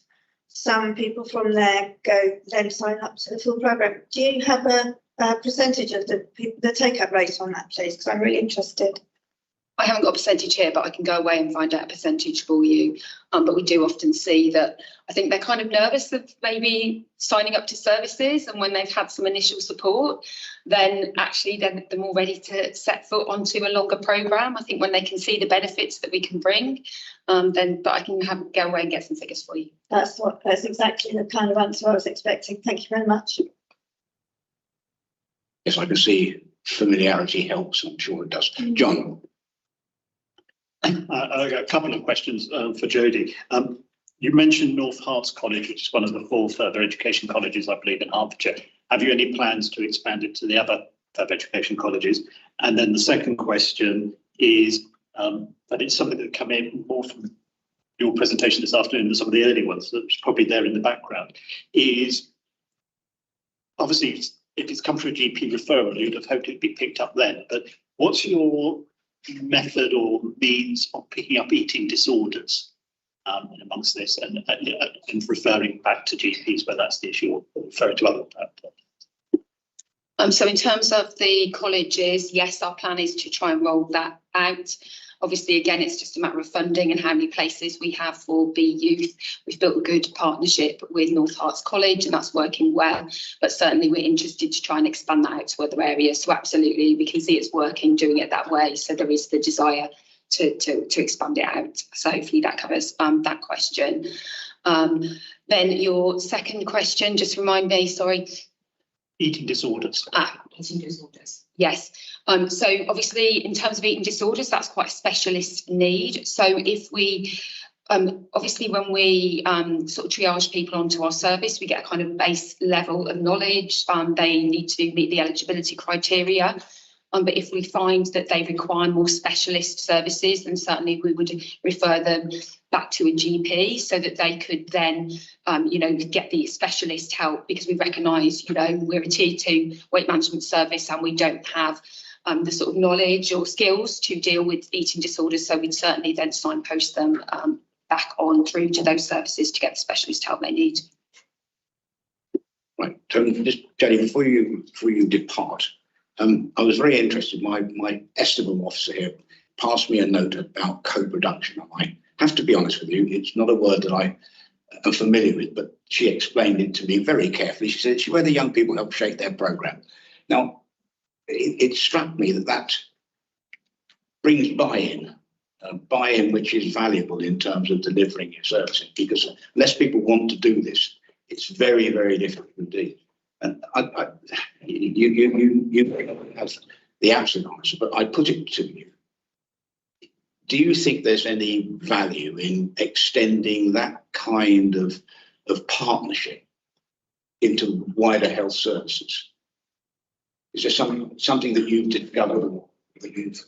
some people from there then sign up to the full programme. Do you have a percentage of the take-up rate on that, please? Because I'm really interested.
I haven't got a percentage here, but I can go away and find out a percentage for you. But we do often see that I think they're kind of nervous of maybe signing up to services, and when they've had some initial support, then actually they're more ready to set foot onto a longer programme. I think when they can see the benefits that we can bring, but I can go away and get some figures for you.
That's exactly the kind of answer I was expecting. Thank you very much.
Yes, I can see familiarity helps. I'm sure it does. John.
I've got a couple of questions for Jodie. You mentioned North Herts College, which is one of the 4 further education colleges, I believe, in Hertfordshire. Have you any plans to expand it to the other further education colleges. And then the second question is, that it's something that come in more from your presentation this afternoon than some of the early ones that's probably there in the background, is obviously if it's come through a GP referral, you'd have hoped it'd be picked up then. But what's your method or means of picking up eating disorders amongst this and referring back to GPs where that's the issue, or referring to other
So in terms of the colleges, yes, our plan is to try and roll that out. Obviously, again, it's just a matter of funding and how many places we have for B Youth. We've built a good partnership with North Herts College and that's working well, but certainly we're interested to try and expand that out to other areas. So absolutely, we can see it's working, doing it that way. So there is the desire to expand it out. So hopefully that covers that question. Then your second question, just remind me, sorry.
Eating disorders.
Eating disorders. Yes. So obviously, in terms of eating disorders, that's quite a specialist need. So if we, obviously, when we sort of triage people onto our service, we get a kind of base level of knowledge. They need to meet the eligibility criteria. But if we find that they require more specialist services, then certainly we would refer them back to a GP so that they could then, get the specialist help, because we recognise, we're a tier 2 weight management service and we don't have the sort of knowledge or skills to deal with eating disorders. So we'd certainly then signpost them back on through to those services to get the specialist help they need.
Right, Tony, just Jenny, before you depart, I was very interested. My estimable officer here passed me a note about co-production. I have to be honest with you, it's not a word that I am familiar with, but she explained it to me very carefully. She said it's where the young people help shape their programme. Now, it struck me that brings buy-in, which is valuable in terms of delivering your services, because unless people want to do this, it's very, very difficult indeed. And you have the absolute answer, but I put it to you. Do you think there's any value in extending that kind of partnership into wider health services? Is there something that you've discovered that you've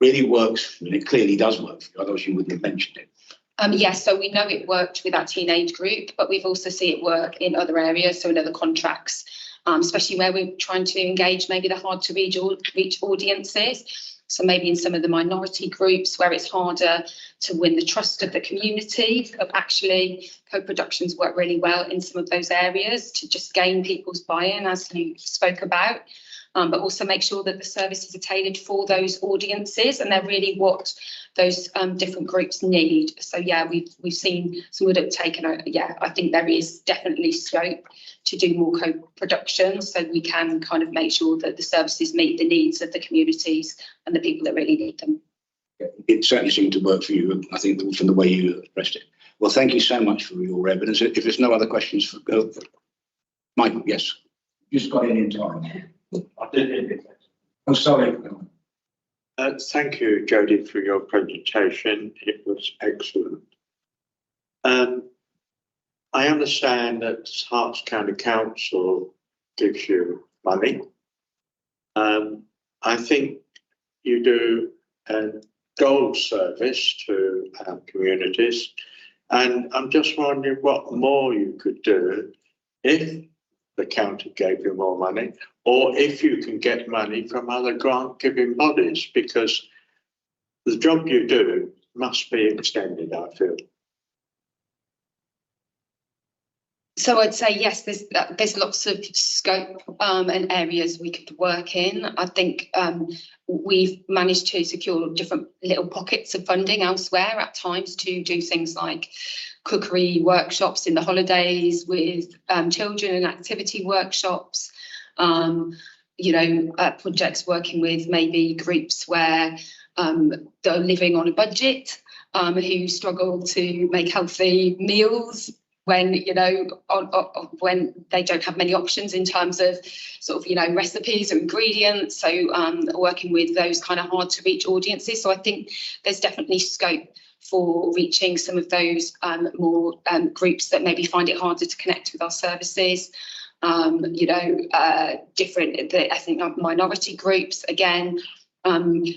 really works, and it clearly does work, otherwise you wouldn't have mentioned it?
Yes, so we know it worked with our teenage group, but we've also seen it work in other areas, so in other contracts, especially where we're trying to engage maybe the hard to reach audiences. So maybe in some of the minority groups where it's harder to win the trust of the community, of actually co-productions work really well in some of those areas to just gain people's buy-in, as you spoke about. But also make sure that the services are tailored for those audiences and they're really what those different groups need. So yeah, we've seen some good uptake, and I think there is definitely scope to do more co-production so we can kind of make sure that the services meet the needs of the communities and the people that really need them.
It certainly seemed to work for you, I think, from the way you expressed it. Well, thank you so much for your evidence. If there's no other questions, Michael, yes. Just got in time. I did. Oh, sorry.
Thank you, Jodie, for your presentation. It was excellent. I understand that Herts County Council gives you money. I think you do a gold service to our communities, and I'm just wondering what more you could do if the county gave you more money, or if you can get money from other grant-giving bodies, because the job you do must be extended, I feel.
So I'd say yes, there's lots of scope and areas we could work in. I think we've managed to secure different little pockets of funding elsewhere at times to do things like cookery workshops in the holidays with children and activity workshops, projects working with maybe groups where they're living on a budget, who struggle to make healthy meals when, when they don't have many options in terms of sort of, recipes or ingredients. So working with those kind of hard to reach audiences. So I think there's definitely scope for reaching some of those more groups that maybe find it harder to connect with our services. different the ethnic minority groups again,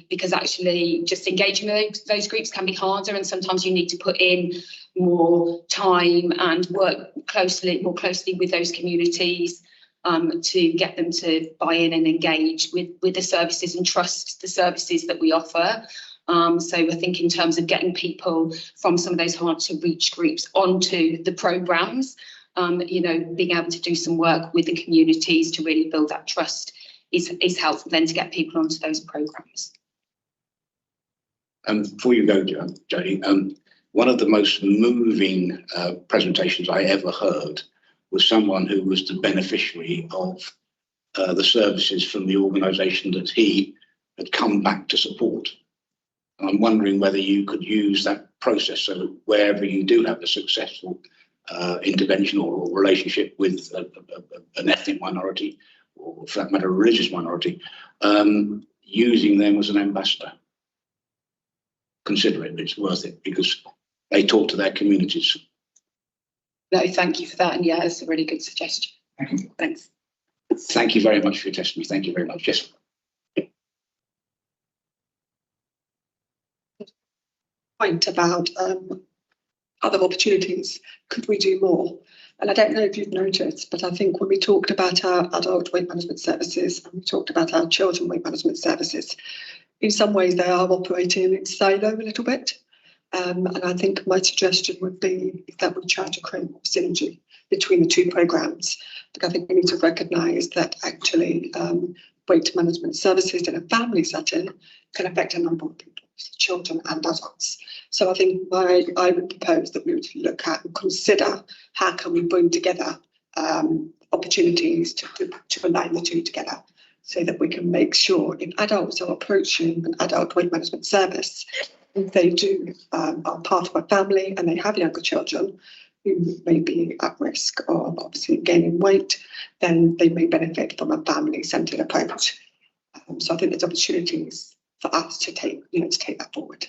because actually just engaging those groups can be harder, and sometimes you need to put in more time and work more closely with those communities to get them to buy in and engage with the services and trust the services that we offer. So I think in terms of getting people from some of those hard to reach groups onto the programmes, being able to do some work with the communities to really build that trust is helpful then to get people onto those programmes.
Before you go, Jodie, one of the most moving presentations I ever heard was someone who was the beneficiary of the services from the organisation that he had come back to support. And I'm wondering whether you could use that process so that wherever you do have a successful intervention or relationship with an ethnic minority, or for that matter, a religious minority, using them as an ambassador. Consider it, it's worth it, because they talk to their communities.
No, thank you for that. And yeah, it's a really good suggestion. Thanks.
Thank you very much for your testimony. Thank you very much. Yes.
Point about other opportunities. Could we do more? And I don't know if you've noticed, but I think when we talked about our adult weight management services and we talked about our children weight management services, in some ways they are operating in silo a little bit. And I think my suggestion would be that we try to create more synergy between the two programmes. Because I think we need to recognise that actually weight management services in a family setting can affect a number of people, children and adults. So I think I would propose that we would look at and consider how can we bring together opportunities to align the two together, so that we can make sure if adults are approaching an adult weight management service, if they are part of a family and they have younger children who may be at risk of obviously gaining weight, then they may benefit from a family-centred approach. So I think there's opportunities for us to take that forward.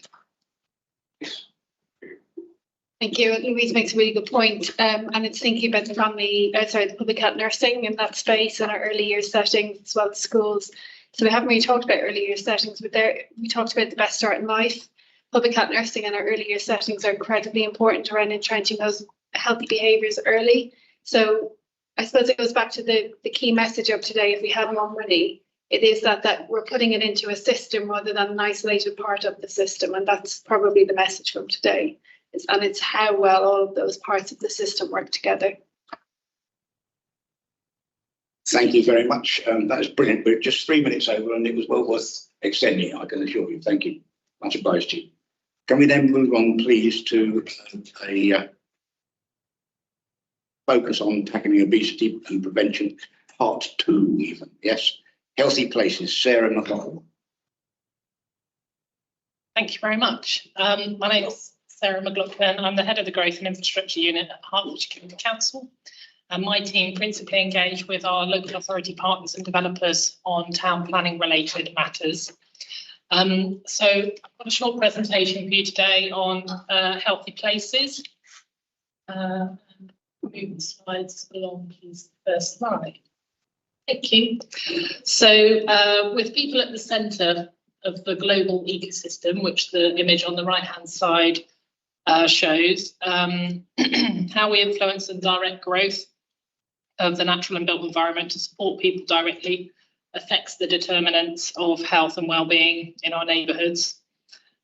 Thank you. Louise makes a really good point. And it's thinking about the public health nursing in that space and our early years settings as well as schools. So we haven't really talked about early years settings, but we talked about the best start in life. Public health nursing and our early years settings are incredibly important around entrenching those healthy behaviours early. So I suppose it goes back to the key message of today. If we have more money, it is that we're putting it into a system rather than an isolated part of the system. And that's probably the message from today. And it's how well all of those parts of the system work together.
Thank you very much. That was brilliant. We're just 3 minutes over and it was well worth extending, I can assure you. Thank you. Much obliged to you. Can we then move on, please, to a focus on tackling obesity and prevention, part 2 even, yes. Healthy Places, Sarah McLaughlin.
Thank you very much. My name is Sarah McLaughlin. I'm the head of the Growth and Infrastructure Unit at Hertfordshire Community Council. And my team principally engage with our local authority partners and developers on town planning related matters. So I've got a short presentation for you today on healthy places. Move the slides along, please. First slide. Thank you. So with people at the centre of the global ecosystem, which the image on the right-hand side shows, how we influence and direct growth of the natural and built environment to support people directly affects the determinants of health and well-being in our neighbourhoods.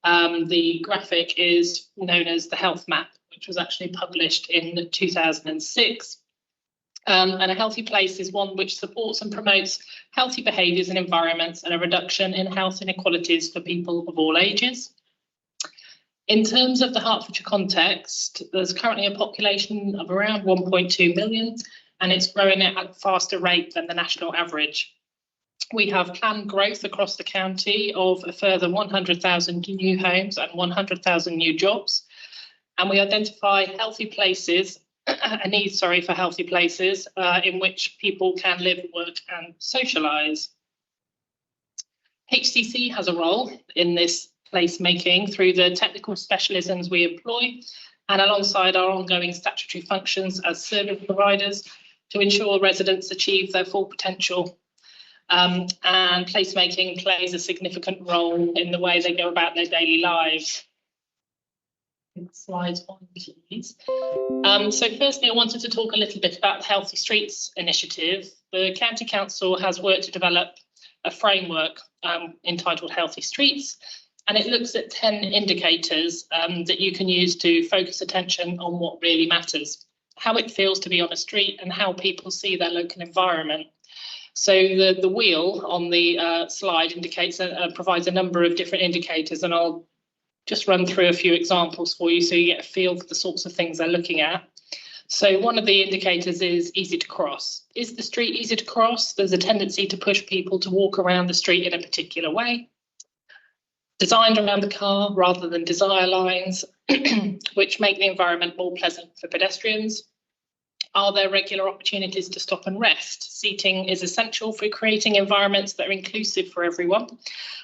The graphic is known as the health map, which was actually published in 2006. And a healthy place is one which supports and promotes healthy behaviours and environments and a reduction in health inequalities for people of all ages. In terms of the Hertfordshire context, there's currently a population of around 1.2 million, and it's growing at a faster rate than the national average. We have planned growth across the county of a further 100,000 new homes and 100,000 new jobs. And we identify healthy places, a need, for healthy places in which people can live, work and socialise. HCC has a role in this placemaking through the technical specialisms we employ and alongside our ongoing statutory functions as service providers to ensure residents achieve their full potential. And placemaking plays a significant role in the way they go about their daily lives. Slides on, please. So firstly, I wanted to talk a little bit about the Healthy Streets initiative. The County Council has worked to develop a framework entitled Healthy Streets, and it looks at 10 indicators that you can use to focus attention on what really matters, how it feels to be on a street and how people see their local environment. So the wheel on the slide indicates provides a number of different indicators, and I'll just run through a few examples for you so you get a feel for the sorts of things they're looking at. So one of the indicators is easy to cross. Is the street easy to cross? There's a tendency to push people to walk around the street in a particular way. Designed around the car rather than desire lines, which make the environment more pleasant for pedestrians. Are there regular opportunities to stop and rest? Seating is essential for creating environments that are inclusive for everyone,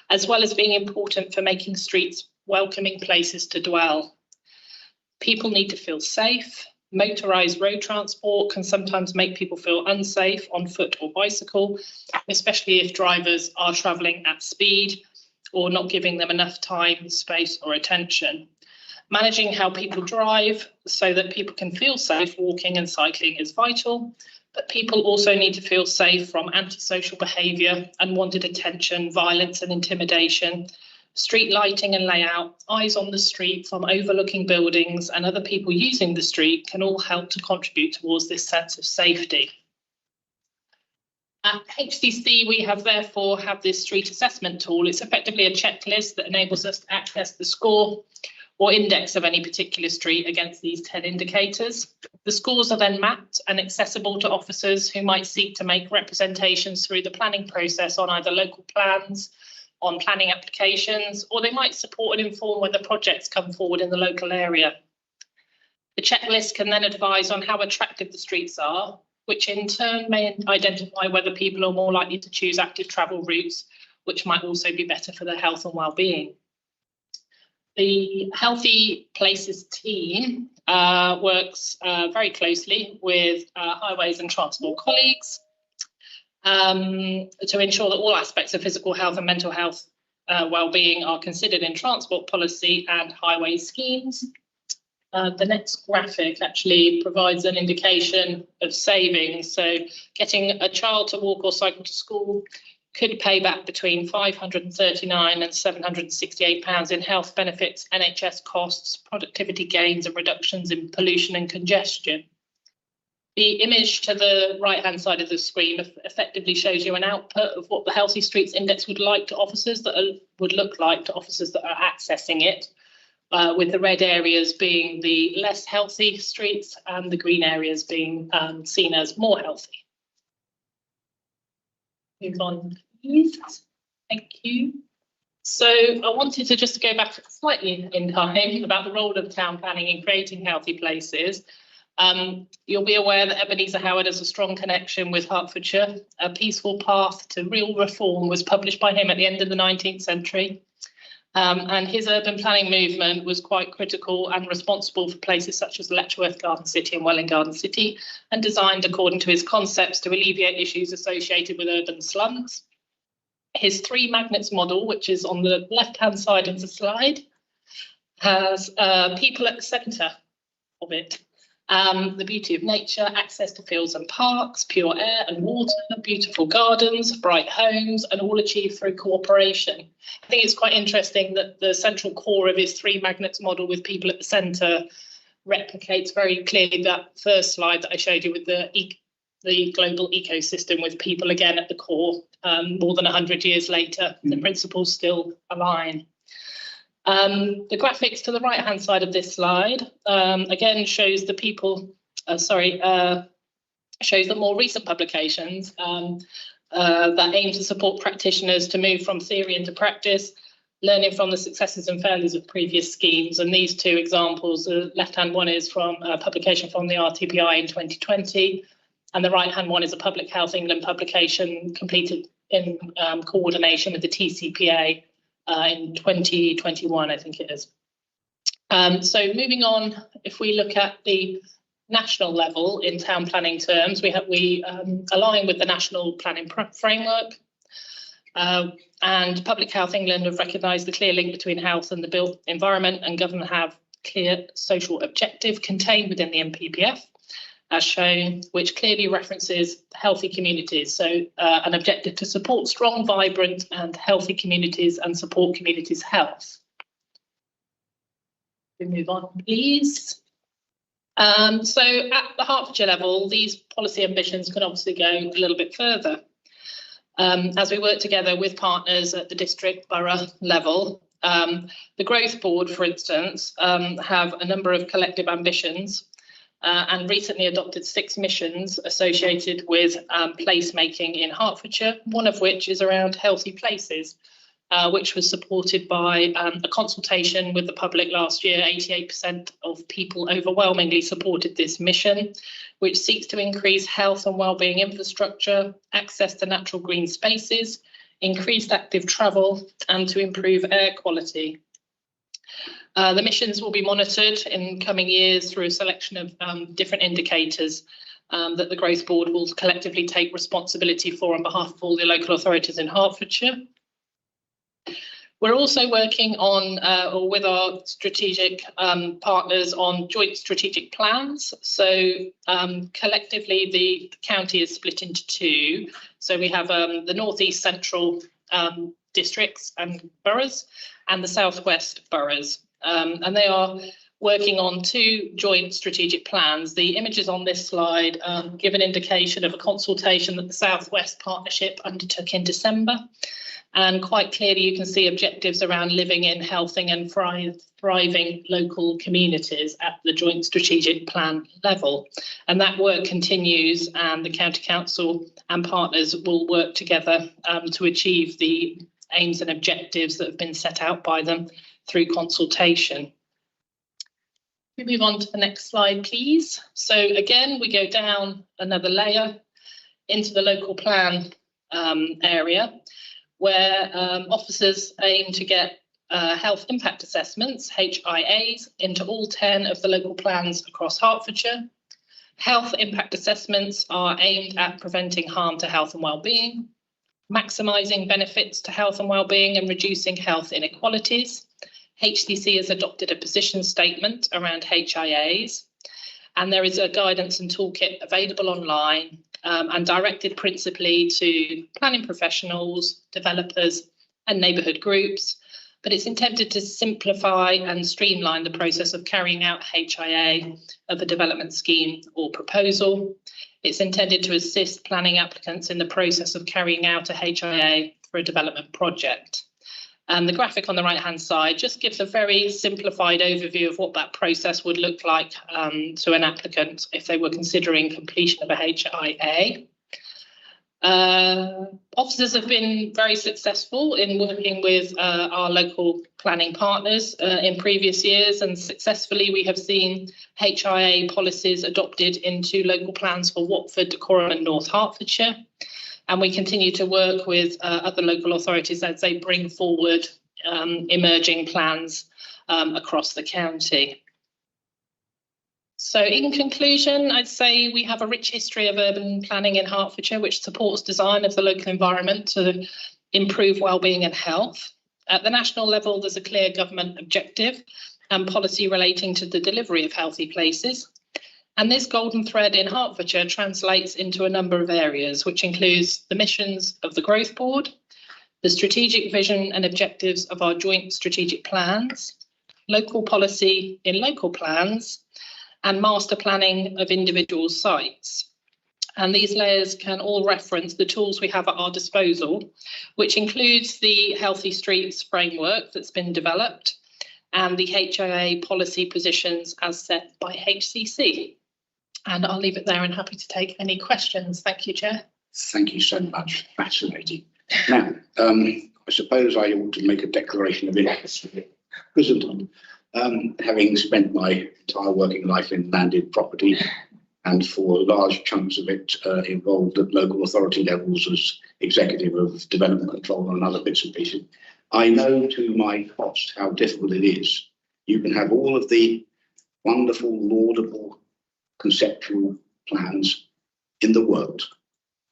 as well as being important for making streets welcoming places to dwell. People need to feel safe. Motorised road transport can sometimes make people feel unsafe on foot or bicycle, especially if drivers are travelling at speed or not giving them enough time, space or attention. Managing how people drive so that people can feel safe walking and cycling is vital, but people also need to feel safe from antisocial behaviour, unwanted attention, violence and intimidation. Street lighting and layout, eyes on the street from overlooking buildings and other people using the street can all help to contribute towards this sense of safety. At HCC, we have therefore have this street assessment tool. It's effectively a checklist that enables us to access the score or index of any particular street against these 10 indicators. The scores are then mapped and accessible to officers who might seek to make representations through the planning process on either local plans, on planning applications, or they might support and inform whether projects come forward in the local area. The checklist can then advise on how attractive the streets are, which in turn may identify whether people are more likely to choose active travel routes, which might also be better for their health and well-being. The Healthy Places team works very closely with highways and transport colleagues to ensure that all aspects of physical health and mental health well-being are considered in transport policy and highway schemes. The next graphic actually provides an indication of savings. So getting a child to walk or cycle to school could pay back between £539 and £768 in health benefits, NHS costs, productivity gains and reductions in pollution and congestion. The image to the right-hand side of the screen effectively shows you an output of what the Healthy Streets Index would like to officers would look like to officers that are accessing it, with the red areas being the less healthy streets and the green areas being seen as more healthy. Move on, please. Thank you. So I wanted to just go back slightly in time about the role of town planning in creating healthy places. You'll be aware that Ebenezer Howard has a strong connection with Hertfordshire. A Peaceful Path to Real Reform was published by him at the end of the 19th century. And his urban planning movement was quite critical and responsible for places such as Letchworth Garden City and Welwyn Garden City, and designed according to his concepts to alleviate issues associated with urban slums. His 3 magnets model, which is on the left-hand side of the slide, has people at the centre of it. The beauty of nature, access to fields and parks, pure air and water, beautiful gardens, bright homes, and all achieved through cooperation. I think it's quite interesting that the central core of his 3 magnets model with people at the centre replicates very clearly that first slide that I showed you with the global ecosystem with people again at the core. More than 100 years later, the principles still align. The graphics to the right-hand side of this slide again shows the people. Shows the more recent publications that aim to support practitioners to move from theory into practice, learning from the successes and failures of previous schemes. And these 2 examples, the left-hand one is from a publication from the RTPI in 2020, and the right-hand one is a Public Health England publication completed in coordination with the TCPA in 2021, I think it is. So moving on, if we look at the national level, in town planning terms, we align with the national planning framework. And Public Health England have recognised the clear link between health and the built environment, and government have clear social objective contained within the NPPF, as shown, which clearly references healthy communities. So an objective to support strong, vibrant and healthy communities and support communities' health. We move on, please. So at the Hertfordshire level, these policy ambitions can obviously go a little bit further. As we work together with partners at the district borough level, the Growth Board, for instance, have a number of collective ambitions and recently adopted 6 missions associated with placemaking in Hertfordshire, one of which is around healthy places, which was supported by a consultation with the public last year. 88% of people overwhelmingly supported this mission, which seeks to increase health and wellbeing infrastructure, access to natural green spaces, increased active travel, and to improve air quality. The missions will be monitored in coming years through a selection of different indicators that the Growth Board will collectively take responsibility for on behalf of all the local authorities in Hertfordshire. We're also working on, or with our strategic partners, on joint strategic plans. So collectively, the county is split into 2. So we have the North East Central districts and boroughs and the South West boroughs. And they are working on 2 joint strategic plans. The images on this slide give an indication of a consultation that the South West Partnership undertook in December. And quite clearly, you can see objectives around living in healthy and thriving local communities at the joint strategic plan level. And that work continues, and the County Council and partners will work together to achieve the aims and objectives that have been set out by them through consultation. We move on to the next slide, please. So again, we go down another layer into the local plan area, where officers aim to get health impact assessments, HIAs, into all 10 of the local plans across Hertfordshire. Health impact assessments are aimed at preventing harm to health and wellbeing, maximising benefits to health and wellbeing, and reducing health inequalities. HCC has adopted a position statement around HIAs, and there is a guidance and toolkit available online and directed principally to planning professionals, developers and neighbourhood groups, but it's intended to simplify and streamline the process of carrying out HIA of a development scheme or proposal. It's intended to assist planning applicants in the process of carrying out a HIA for a development project. And the graphic on the right-hand side just gives a very simplified overview of what that process would look like to an applicant if they were considering completion of a HIA. Officers have been very successful in working with our local planning partners in previous years, and successfully we have seen HIA policies adopted into local plans for Watford, Dacorum and North Hertfordshire. And we continue to work with other local authorities as they bring forward emerging plans across the county. So in conclusion, I'd say we have a rich history of urban planning in Hertfordshire, which supports design of the local environment to improve wellbeing and health. At the national level, there's a clear government objective and policy relating to the delivery of healthy places. And this golden thread in Hertfordshire translates into a number of areas, which includes the missions of the Growth Board, the strategic vision and objectives of our joint strategic plans, local policy in local plans, and master planning of individual sites. And these layers can all reference the tools we have at our disposal, which includes the Healthy Streets framework that's been developed and the HIA policy positions as set by HCC. And I'll leave it there and happy to take any questions. Thank you, Chair.
Thank you so much. Fascinating. Now, I suppose I ought to make a declaration of interest, shouldn't I? Having spent my entire working life in landed property and for large chunks of it involved at local authority levels as executive of development control and other bits and pieces, I know to my cost how difficult it is. You can have all of the wonderful, laudable conceptual plans in the world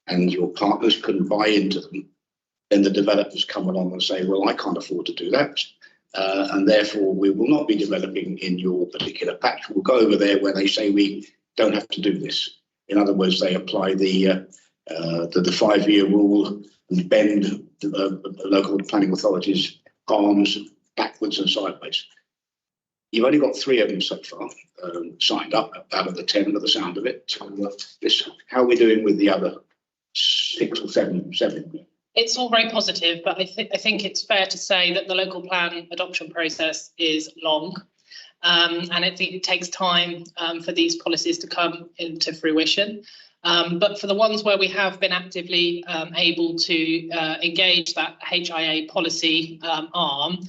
and your partners can buy into them, then the developers come along and say, well, I can't afford to do that. And therefore, we will not be developing in your particular patch. We'll go over there where they say we don't have to do this. In other words, they apply the 5-year rule and bend the local planning authorities' arms backwards and sideways. You've only got 3 of them so far signed up out of the 10 by the sound of it. How are we doing with the other 6 or 7?
It's all very positive, but I think it's fair to say that the local plan adoption process is long. And I think it takes time for these policies to come into fruition. But for the ones where we have been actively able to engage that HIA policy arm,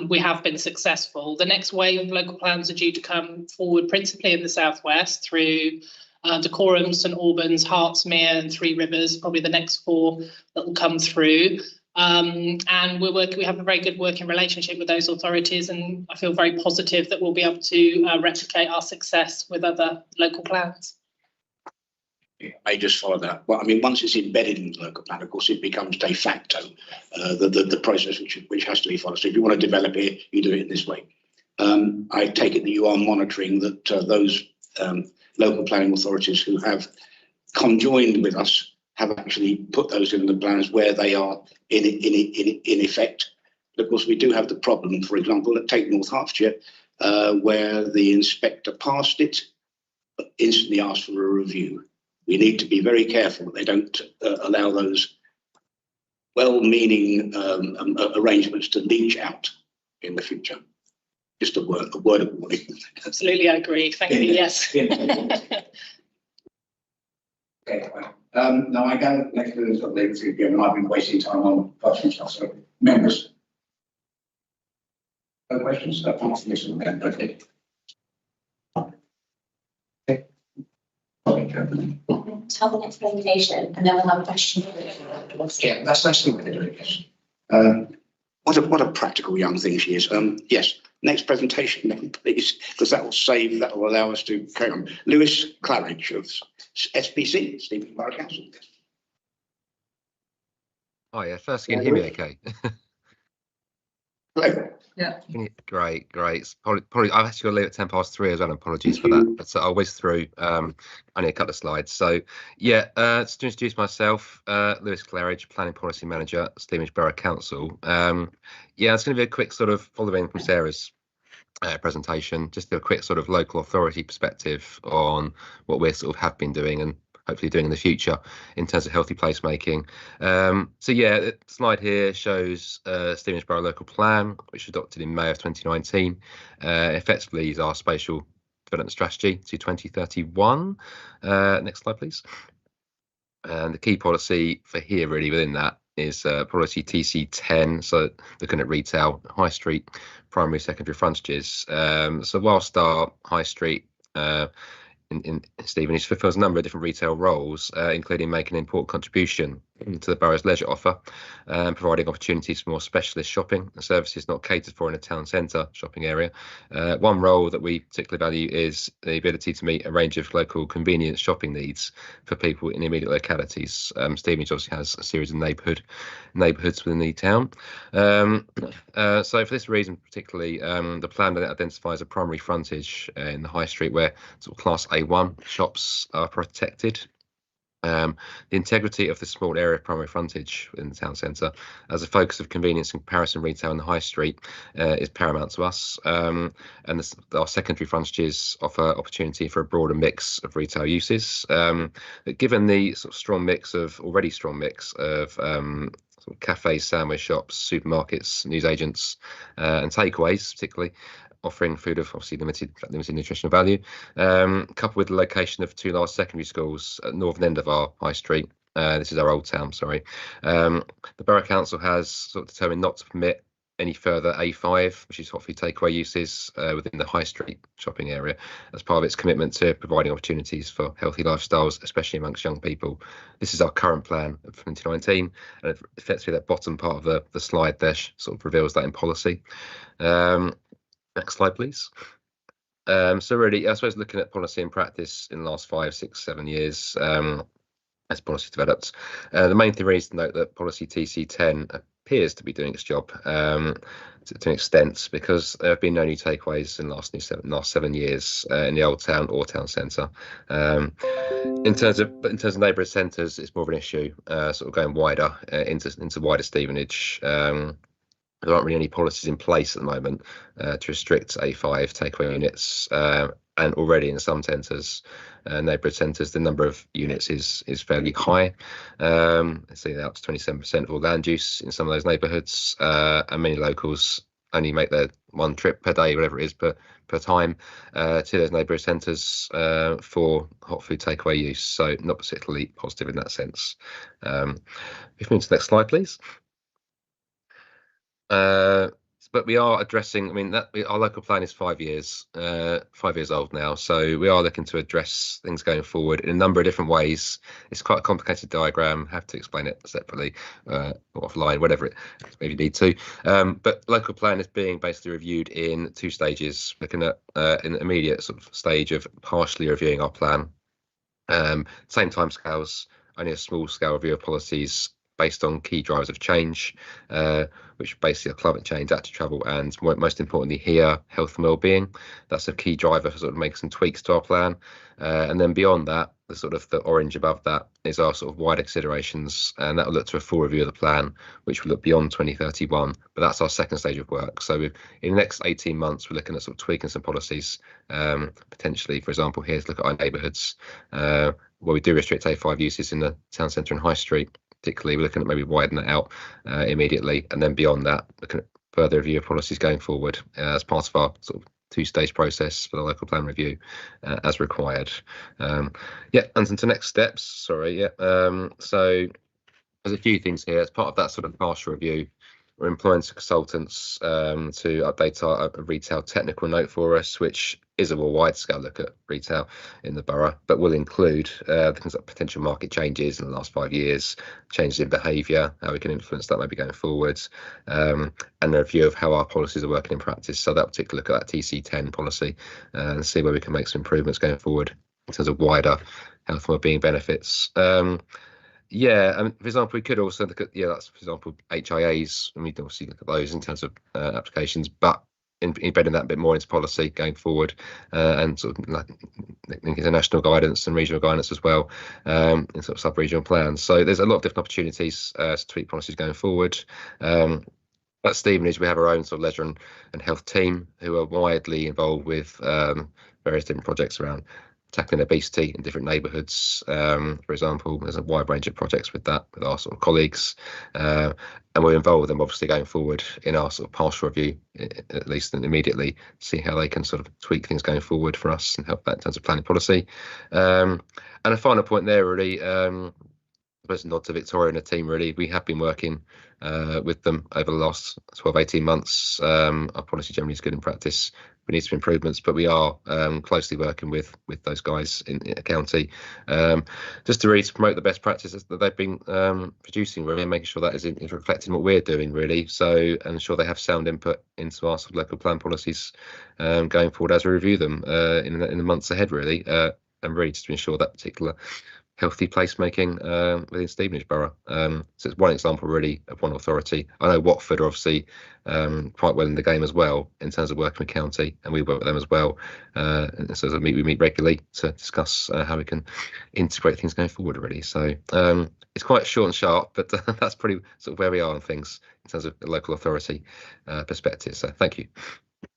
we have been successful. The next wave of local plans are due to come forward principally in the southwest through Dacorum, St Albans, Hertfordshire and Three Rivers, probably the next 4 that will come through. And we have a very good working relationship with those authorities, and I feel very positive that we'll be able to replicate our success with other local plans.
I just follow that. Well, I mean, once it's embedded in the local plan, of course, it becomes de facto the process which has to be followed. So if you want to develop it, you do it in this way. I take it that you are monitoring that those local planning authorities who have conjoined with us have actually put those in the plans where they are in effect. But of course, we do have the problem, for example, take North Hertfordshire, where the inspector passed it, but instantly asked for a review. We need to be very careful that they don't allow those well-meaning arrangements to leach out in the future. Just a word of warning.
Absolutely, I agree. Thank you. Yes.
Okay, well, now I gather next to this got legacy again, and I've been wasting time on personal stuff. So, members, no questions apart from this one. Okay.
Tell the next presentation, and then we'll have a question.
Yeah, that's the way they're doing this. What a practical young thing she is. Yes, next presentation then, please, because that will allow us to carry on. Lewis Claridge of SPC, Stevenage Borough Council.
Oh yeah, first you can hear me okay.
Hello.
Yeah. Great. Probably I've actually got to leave at 3:10 as well. Apologies for that, but I'll whiz through only a couple of slides. So yeah, to introduce myself, Lewis Claridge, Planning Policy Manager, Stevenage Borough Council. Yeah, it's going to be a quick sort of following from Sarah's presentation, just a quick sort of local authority perspective on what we sort of have been doing and hopefully doing in the future in terms of healthy placemaking. So yeah, the slide here shows Stevenage Borough Local Plan, which was adopted in May of 2019. Effectively is our spatial development strategy to 2031. Next slide, please. And the key policy for here really within that is policy TC10, so looking at retail, high street, primary, secondary frontages. So whilst our high street in Stevenage fulfills a number of different retail roles, including making an important contribution to the borough's leisure offer, providing opportunities for more specialist shopping services not catered for in a town centre shopping area. One role that we particularly value is the ability to meet a range of local convenience shopping needs for people in immediate localities. Stevenage obviously has a series of neighbourhoods within the town. So for this reason particularly, the plan that identifies a primary frontage in the high street where sort of class A1 shops are protected. The integrity of the small area of primary frontage in the town centre as a focus of convenience and comparison retail in the high street is paramount to us, and our secondary frontages offer opportunity for a broader mix of retail uses. But given the sort of already strong mix of sort of cafes, sandwich shops, supermarkets, newsagents and takeaways particularly, offering food of obviously limited nutritional value, coupled with the location of 2 large secondary schools at the northern end of our high street. This is our old town, sorry. The Borough Council has sort of determined not to permit any further A5, which is hot food takeaway uses within the high street shopping area, as part of its commitment to providing opportunities for healthy lifestyles, especially amongst young people. This is our current plan of 2019, and effectively that bottom part of the slide there sort of reveals that in policy. Next slide, please. So really, I suppose looking at policy and practice in the last 5, 6, 7 years, as policy developed, the main thing is to note that policy TC10 appears to be doing its job to an extent, because there have been no new takeaways in the last 7 years in the Old Town or Town Centre. In terms of neighbourhood centres, it's more of an issue, sort of going wider into wider Stevenage. There aren't really any policies in place at the moment to restrict A5 takeaway units, and already in some centres, neighbourhood centres, the number of units is fairly high. Let's say up to 27% of all land use in some of those neighbourhoods, and many locals only make their one trip per day, whatever it is, per time to those neighbourhood centres for hot food takeaway use. So not particularly positive in that sense. If we move to the next slide, please. But we are addressing, I mean, our local plan is 5 years old now, so we are looking to address things going forward in a number of different ways. It's quite a complicated diagram, have to explain it separately or offline, whatever it maybe you need to. But local plan is being basically reviewed in 2 stages, looking at an immediate sort of stage of partially reviewing our plan. Same timescales, only a small scale review of policies based on key drivers of change, which basically are climate change, active travel, and most importantly here, health and well-being. That's a key driver for sort of making some tweaks to our plan. And then beyond that, the orange above that is our sort of wider considerations, and that will look to a full review of the plan, which will look beyond 2031. But that's our second stage of work. So in the next 18 months, we're looking at sort of tweaking some policies, potentially, for example, here to look at our neighbourhoods, where we do restrict A5 uses in the town centre and high street. Particularly, we're looking at maybe widening that out immediately, and then beyond that, looking at further review of policies going forward as part of our sort of 2-stage process for the local plan review as required. And into next steps. So there's a few things here as part of that sort of partial review. We're employing some consultants to update our retail technical note for us, which is a more wide scale look at retail in the borough, but will include things like potential market changes in the last 5 years, changes in behaviour, how we can influence that maybe going forwards, and a review of how our policies are working in practice. So that will take a look at that TC10 policy and see where we can make some improvements going forward in terms of wider health and wellbeing benefits. For example, we could also look at, that's for example, HIAs, and we'd obviously look at those in terms of applications, but embedding that a bit more into policy going forward, and sort of like international guidance and regional guidance as well, in sort of sub-regional plans. So there's a lot of different opportunities to tweak policies going forward. At Stevenage, we have our own sort of leisure and health team who are widely involved with various different projects around tackling obesity in different neighbourhoods. For example, there's a wide range of projects with that with our sort of colleagues, and we'll involve them obviously going forward in our sort of partial review, at least immediately, see how they can sort of tweak things going forward for us and help that in terms of planning policy. And a final point there, really, I suppose nod to Victoria and the team, really. We have been working with them over the last 12-18 months. Our policy generally is good in practice. We need some improvements, but we are closely working with those guys in the county, just to really promote the best practices that they've been producing, really, and making sure that is reflecting what we're doing, really. So, and ensure they have sound input into our sort of local plan policies going forward as we review them in the months ahead, really, and really just to ensure that particular healthy placemaking within Stevenage Borough. So it's one example really of one authority. I know Watford are obviously quite well in the game as well in terms of working with county, and we work with them as well. And so we meet regularly to discuss how we can integrate things going forward, really. So it's quite short and sharp, but that's pretty sort of where we are on things in terms of the local authority perspective. So thank you.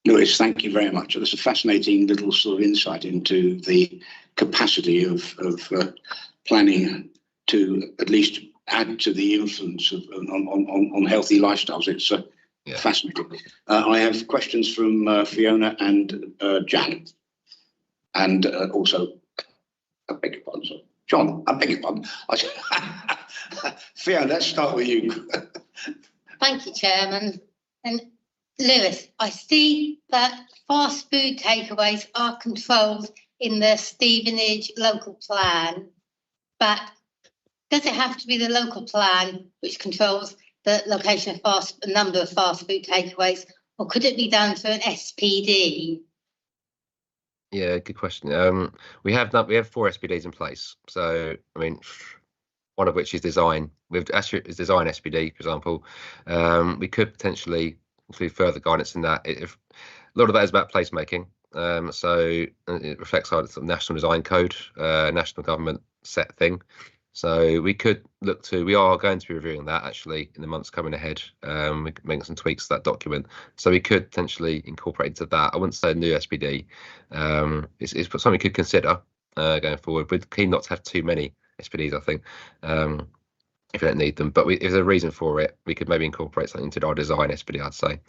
Lewis, thank you very much. That's a fascinating little sort of insight into the capacity of planning to at least add to the influence on healthy lifestyles. It's fascinating. I have questions from Fiona and Jan, and also, I beg your pardon, sorry. John, I beg your pardon. Fiona, let's start with you.
Thank you, Chairman. And Lewis, I see that fast food takeaways are controlled in the Stevenage local plan, but does it have to be the local plan which controls the location of number of fast food takeaways, or could it be done through an SPD?
Yeah, good question. We have 4 SPDs in place. So, I mean, one of which is design. With actually is design SPD, for example. We could potentially include further guidance in that. A lot of that is about placemaking. So it reflects our sort of national design code, national government set thing. So we could look to. We are going to be reviewing that actually in the months coming ahead. We could make some tweaks to that document. So we could potentially incorporate into that. I wouldn't say a new SPD. It's something we could consider going forward. We're keen not to have too many SPDs, I think, if we don't need them. But if there's a reason for it, we could maybe incorporate something into our design SPD, I'd say,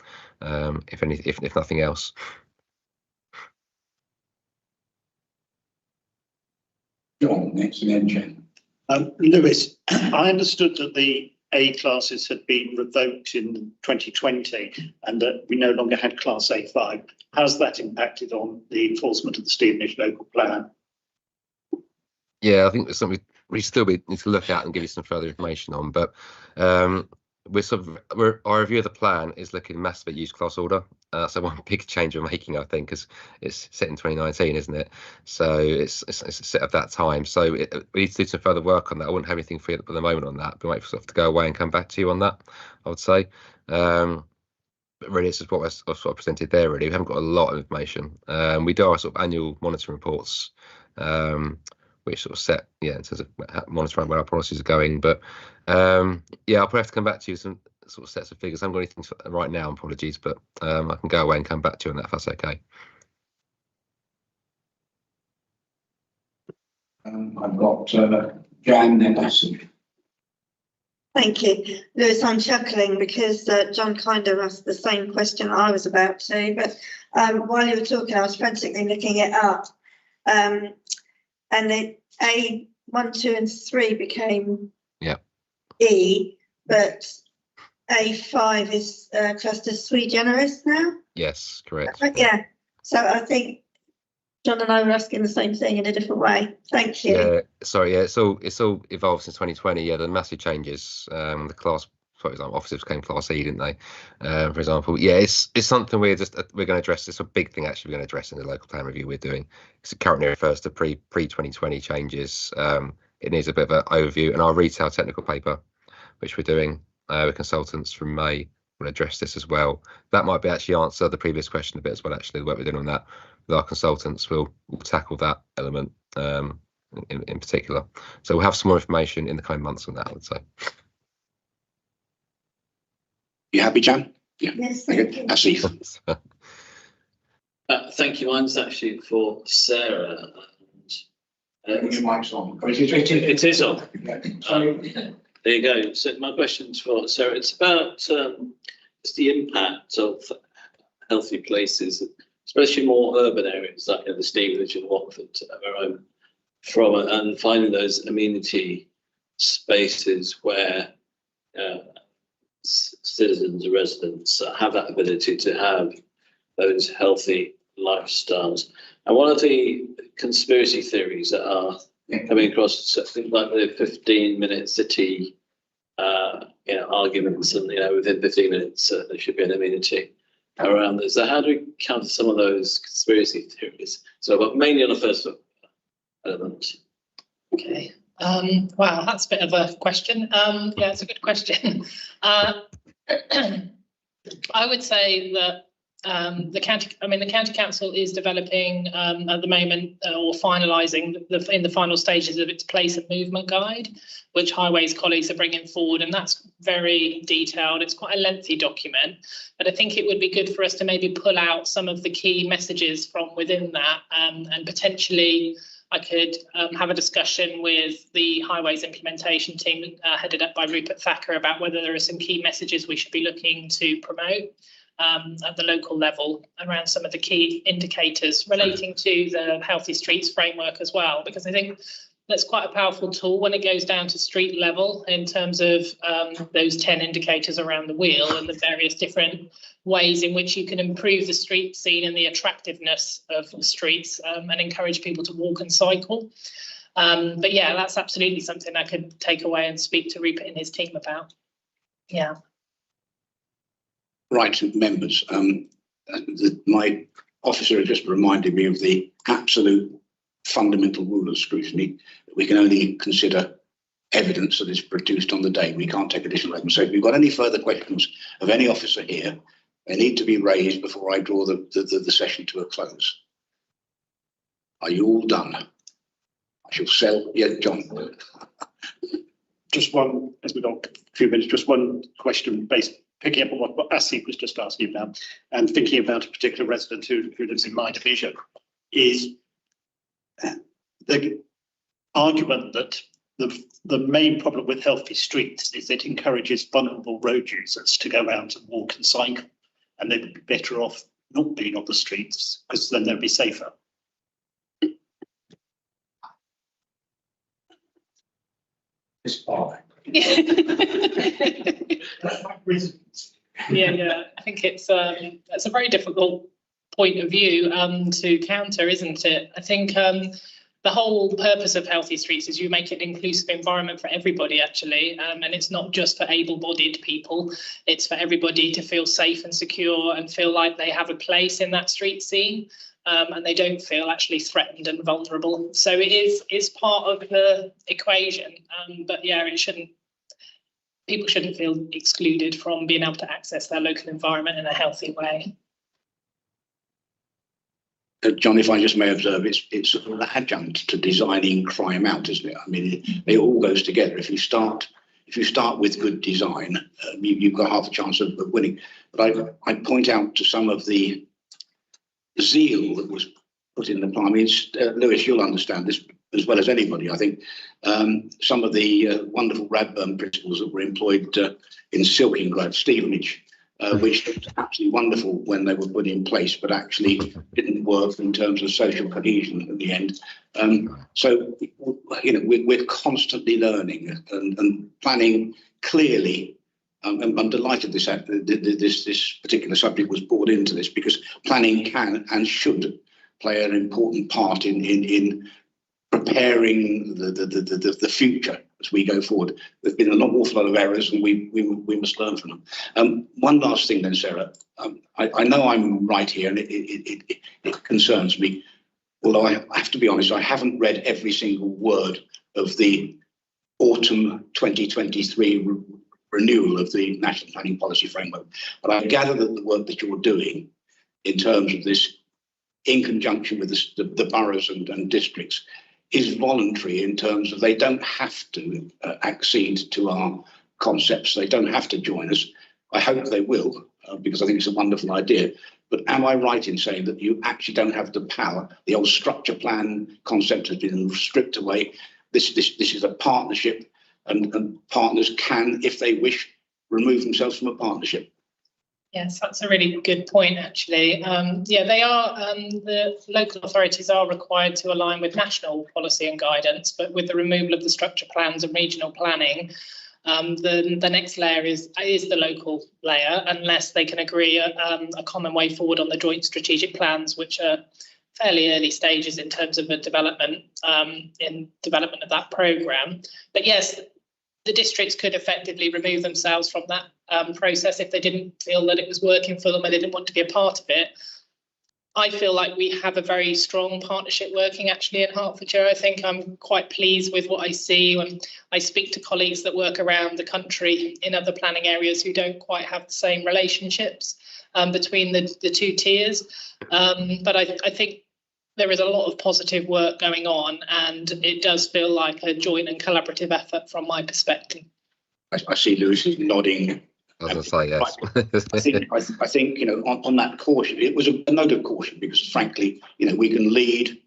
if nothing else.
John, next, and then Jen.
Lewis, I understood that the A classes had been revoked in 2020 and that we no longer had Class A5. How's that impacted on the enforcement of the Stevenage local plan?
Yeah, I think it's something we still need to look at and give you some further information on. But our review of the plan is looking massively at use class order. So one big change we're making, I think, is it's set in 2019, isn't it? So it's set at that time. So we need to do some further work on that. I wouldn't have anything for you at the moment on that. We might have to go away and come back to you on that, I would say. But really, it's just what I sort of presented there. Really, we haven't got a lot of information. We do our sort of annual monitoring reports, which sort of set, in terms of monitoring where our policies are going. But I'll probably have to come back to you with some sort of sets of figures. I haven't got anything right now, apologies, but I can go away and come back to you on that if that's okay.
I've got Jan and Ashley.
Thank you. Lewis, I'm chuckling because John kind of asked the same question I was about to, but while you were talking, I was frantically looking it up. And the A1, 2 and 3 became E, but A5 is classed as sui generis now?
Yes, correct.
Yeah. So I think John and I were asking the same thing in a different way. Thank you.
Yeah, sorry, it's all evolved since 2020. Yeah, the massive changes. The class, for example, officers became Class E, didn't they? For example, yeah, it's something we're going to address. It's a big thing actually we're going to address in the local plan review we're doing. Because it currently refers to pre 2020 changes. It needs a bit of an overview, and our retail technical paper, which we're doing with consultants from May, will address this as well. That might be actually answer the previous question a bit as well. Actually, the work we're doing on that with our consultants will tackle that element in particular. So we'll have some more information in the coming months on that, I would say.
You happy, Jan?
Yeah. Yes, thank you.
Ashley.
Thank you. Mine's actually for Sarah.
Your mic's on.
It is on. There you go. So my question's for Sarah. It's about it's the impact of healthy places, especially more urban areas like the Stevenage and Watford, where I'm from, and finding those amenity spaces where citizens and residents have that ability to have those healthy lifestyles. And one of the conspiracy theories that are coming across, things like the 15-minute city arguments, and within 15 minutes there should be an amenity around this. So how do we counter some of those conspiracy theories? So, but mainly on the first element.
Okay. Wow, that's a bit of a question. Yeah, it's a good question. I would say that the county council is developing at the moment or finalising in the final stages of its place and movement guide, which Highways colleagues are bringing forward, and that's very detailed. It's quite a lengthy document, but I think it would be good for us to maybe pull out some of the key messages from within that, and potentially I could have a discussion with the Highways implementation team headed up by Rupert Thacker about whether there are some key messages we should be looking to promote at the local level around some of the key indicators relating to the Healthy Streets framework as well, because I think that's quite a powerful tool when it goes down to street level in terms of those 10 indicators around the wheel and the various different ways in which you can improve the street scene and the attractiveness of the streets and encourage people to walk and cycle. But yeah, that's absolutely something I could take away and speak to Rupert and his team about. Yeah.
Right, members. My officer has just reminded me of the absolute fundamental rule of scrutiny, that we can only consider evidence that is produced on the day. We can't take additional evidence. So if you've got any further questions of any officer here, they need to be raised before I draw the session to a close. Are you all done? I shall sell. Yeah, John.
Just one, as we've got a few minutes, just one question picking up on what Asif was just asking about, and thinking about a particular resident who lives in my division, is the argument that the main problem with healthy streets is it encourages vulnerable road users to go out and walk and cycle, and they would be better off not being on the streets because then they'd be safer.
Yeah, I think it's a very difficult point of view to counter, isn't it? I think the whole purpose of healthy streets is you make it an inclusive environment for everybody, actually, and it's not just for able-bodied people. It's for everybody to feel safe and secure and feel like they have a place in that street scene. And they don't feel actually threatened and vulnerable. So it's part of the equation. But yeah, people shouldn't feel excluded from being able to access their local environment in a healthy way.
John, if I just may observe, it's sort of an adjunct to designing crime out, isn't it? I mean, it all goes together. If you start with good design, you've got half a chance of winning. But I point out to some of the zeal that was put in the plan. I mean, Lewis, you'll understand this as well as anybody, I think. Some of the wonderful Radburn principles that were employed in Silkingrove, Stevenage, which was absolutely wonderful when they were put in place, but actually didn't work in terms of social cohesion at the end. So, you know, we're constantly learning and planning clearly. I'm delighted this particular subject was brought into this, because planning can and should play an important part in preparing the future as we go forward. There's been an awful lot of errors, and we must learn from them. One last thing then, Sarah. I know I'm right here, and it concerns me. Although I have to be honest, I haven't read every single word of the autumn 2023 renewal of the National Planning Policy Framework. But I gather that the work that you're doing in terms of this, in conjunction with the boroughs and districts, is voluntary in terms of they don't have to accede to our concepts. They don't have to join us. I hope they will, because I think it's a wonderful idea. But am I right in saying that you actually don't have the power? The old structure plan concept has been stripped away. This is a partnership. And partners can, if they wish, remove themselves from a partnership.
Yes, that's a really good point, actually. Yeah, they are, the local authorities are required to align with national policy and guidance, but with the removal of the structure plans and regional planning, the next layer is the local layer, unless they can agree a common way forward on the joint strategic plans, which are fairly early stages in terms of a development of that programme. But yes, the districts could effectively remove themselves from that process if they didn't feel that it was working for them and they didn't want to be a part of it. I feel like we have a very strong partnership working actually in Hertfordshire. I think I'm quite pleased with what I see when I speak to colleagues that work around the country in other planning areas who don't quite have the same relationships between the two tiers. But I think there is a lot of positive work going on, and it does feel like a joint and collaborative effort from my perspective.
I see Lewis nodding.
As I say, yes.
I think, you know, on that caution, it was a note of caution, because frankly, you know, we can lead,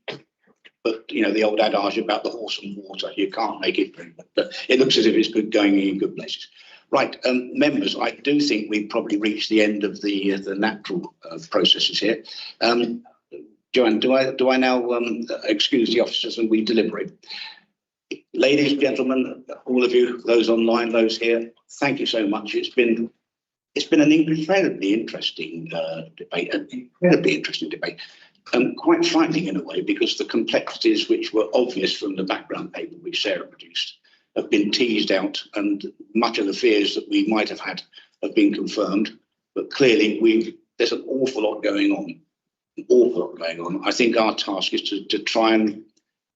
but you know, the old adage about the horse and water, you can't make it drink. But it looks as if it's good going in good places. Right, members, I do think we've probably reached the end of the natural processes here. Joanne, do I now excuse the officers and we deliberate? Ladies, gentlemen, all of you, those online, those here, thank you so much. It's been an incredibly interesting debate, and quite frightening in a way, because the complexities which were obvious from the background paper which Sarah produced have been teased out, and much of the fears that we might have had have been confirmed. But clearly, there's an awful lot going on. awful lot going on. I think our task is to try and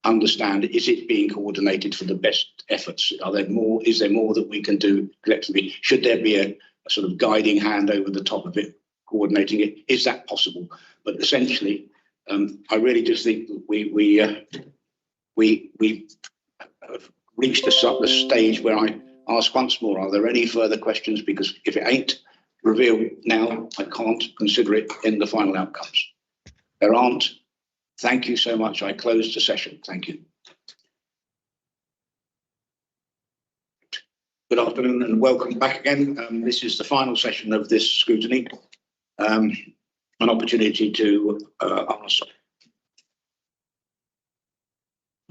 understand, is it being coordinated for the best efforts? Is there more that we can do collectively? Should there be a sort of guiding hand over the top of it, coordinating it? Is that possible? But essentially, I really just think that we have reached the stage where I ask once more, are there any further questions? Because if it ain't revealed now, I can't consider it in the final outcomes. There aren't. Thank you so much. I close the session. Thank you. Good afternoon and welcome back again. This is the final session of this scrutiny. An opportunity to ask.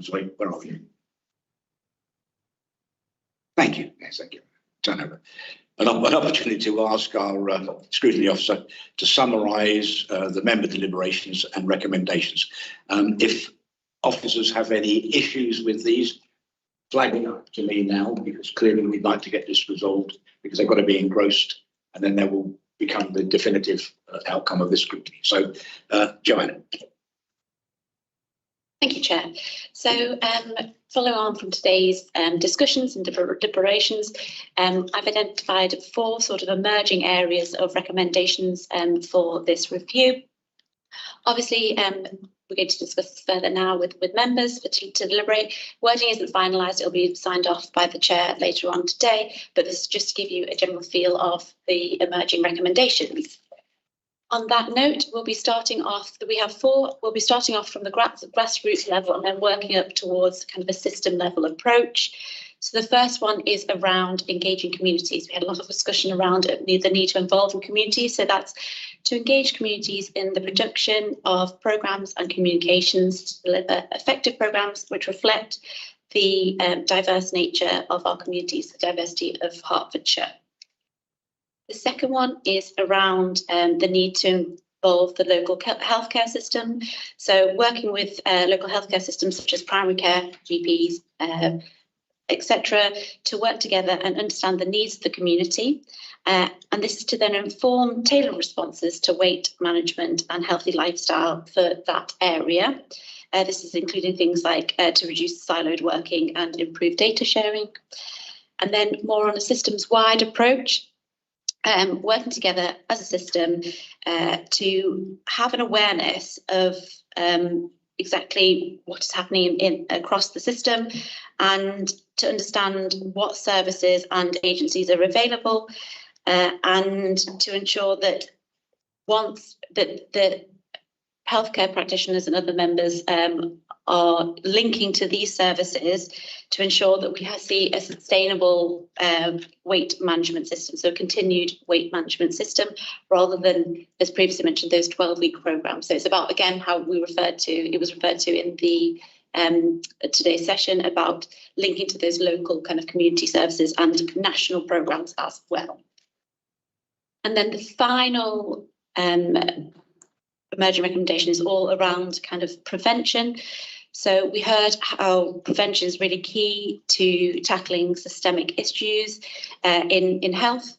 Sorry, where are you? Thank you. Yes, thank you. Turn over. An opportunity to ask our scrutiny officer to summarise the member deliberations and recommendations. If officers have any issues with these, flagging up to me now, because clearly we'd like to get this resolved, because they've got to be engrossed, and then they will become the definitive outcome of this scrutiny. So, Joanna.
Thank you, Chair. So, following on from today's discussions and deliberations, I've identified 4 sort of emerging areas of recommendations for this review. Obviously, we're going to discuss further now with members to deliberate. Wording isn't finalised, it'll be signed off by the Chair later on today, but this is just to give you a general feel of the emerging recommendations. On that note, we'll be starting off, we have 4, we'll be starting off from the grassroots level and then working up towards kind of a system level approach. So the first one is around engaging communities. We had a lot of discussion around the need to involve in communities. So that's to engage communities in the production of programmes and communications to deliver effective programmes which reflect the diverse nature of our communities, the diversity of Hertfordshire. The second one is around the need to involve the local healthcare system. So working with local healthcare systems such as primary care, GPs, etc., to work together and understand the needs of the community. And this is to then inform tailored responses to weight management and healthy lifestyle for that area. This is including things like to reduce siloed working and improve data sharing. And then more on a systems-wide approach, working together as a system to have an awareness of exactly what is happening across the system and to understand what services and agencies are available and to ensure that once the healthcare practitioners and other members are linking to these services to ensure that we see a sustainable weight management system, so a continued weight management system, rather than, as previously mentioned, those 12-week programs. So it's about, again, how it was referred to in the today's session, about linking to those local kind of community services and national programs as well. And then the final emerging recommendation is all around kind of prevention. So we heard how prevention is really key to tackling systemic issues in health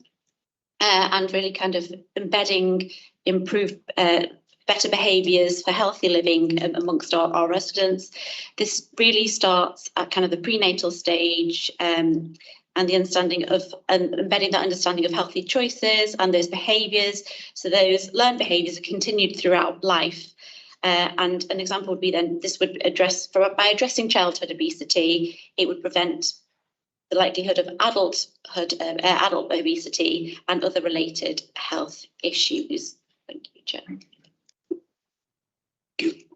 and really kind of embedding improved better behaviours for healthy living amongst our residents. This really starts at kind of the prenatal stage and the understanding of embedding that understanding of healthy choices and those behaviours. So those learned behaviours are continued throughout life. And an example would be then this would address, by addressing childhood obesity, it would prevent the likelihood of adult obesity and other related health issues. Thank you, Chair.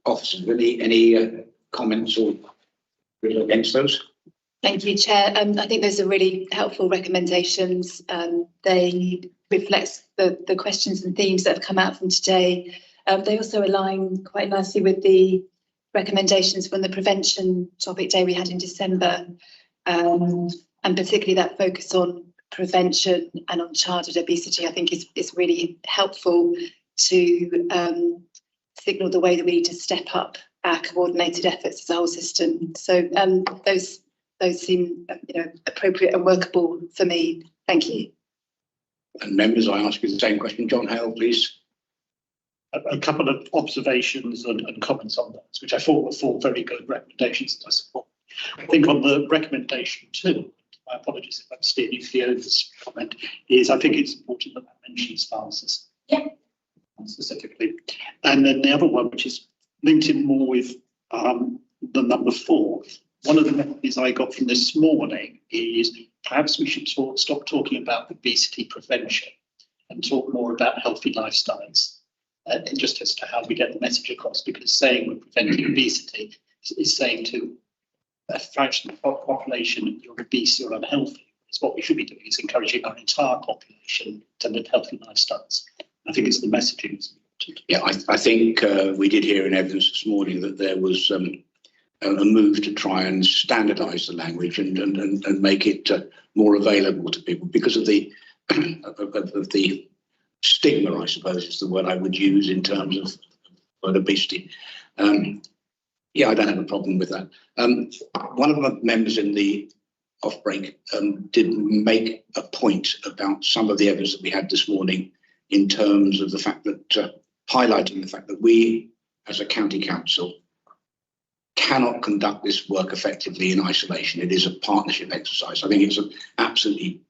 Officers, any comments or against those?
Thank you, Chair. I think those are really helpful recommendations. They reflect the questions and themes that have come out from today. They also align quite nicely with the recommendations from the prevention topic day we had in December, and particularly that focus on prevention and on childhood obesity, I think is really helpful to signal the way that we need to step up our coordinated efforts as a whole system. So those seem appropriate and workable for me. Thank you.
And members, I ask you the same question. John Hale, please.
a couple of observations and comments on that, which I thought were four very good recommendations that I support. I think on the recommendation 2, my apologies if I'm stealing Fiona's comment, is I think it's important that mentions pharmacists.
Yeah.
Specifically. And then the other one, which is linked in more with the number 4, one of the messages I got from this morning is perhaps we should stop talking about obesity prevention and talk more about healthy lifestyles, just as to how we get the message across, because saying we're preventing obesity is saying to a fraction of the population, you're obese, you're unhealthy. It's what we should be doing, is encouraging our entire population to live healthy lifestyles. I think it's the messaging.
Yeah, I think we did hear in evidence this morning that there was a move to try and standardise the language and make it more available to people because of the of the stigma, I suppose is the word I would use in terms of obesity. Yeah, I don't have a problem with that. One of the members in the off-break did make a point about some of the evidence that we had this morning in terms of the fact that, highlighting the fact that we, as a county council, cannot conduct this work effectively in isolation. It is a partnership exercise. I think it's an absolutely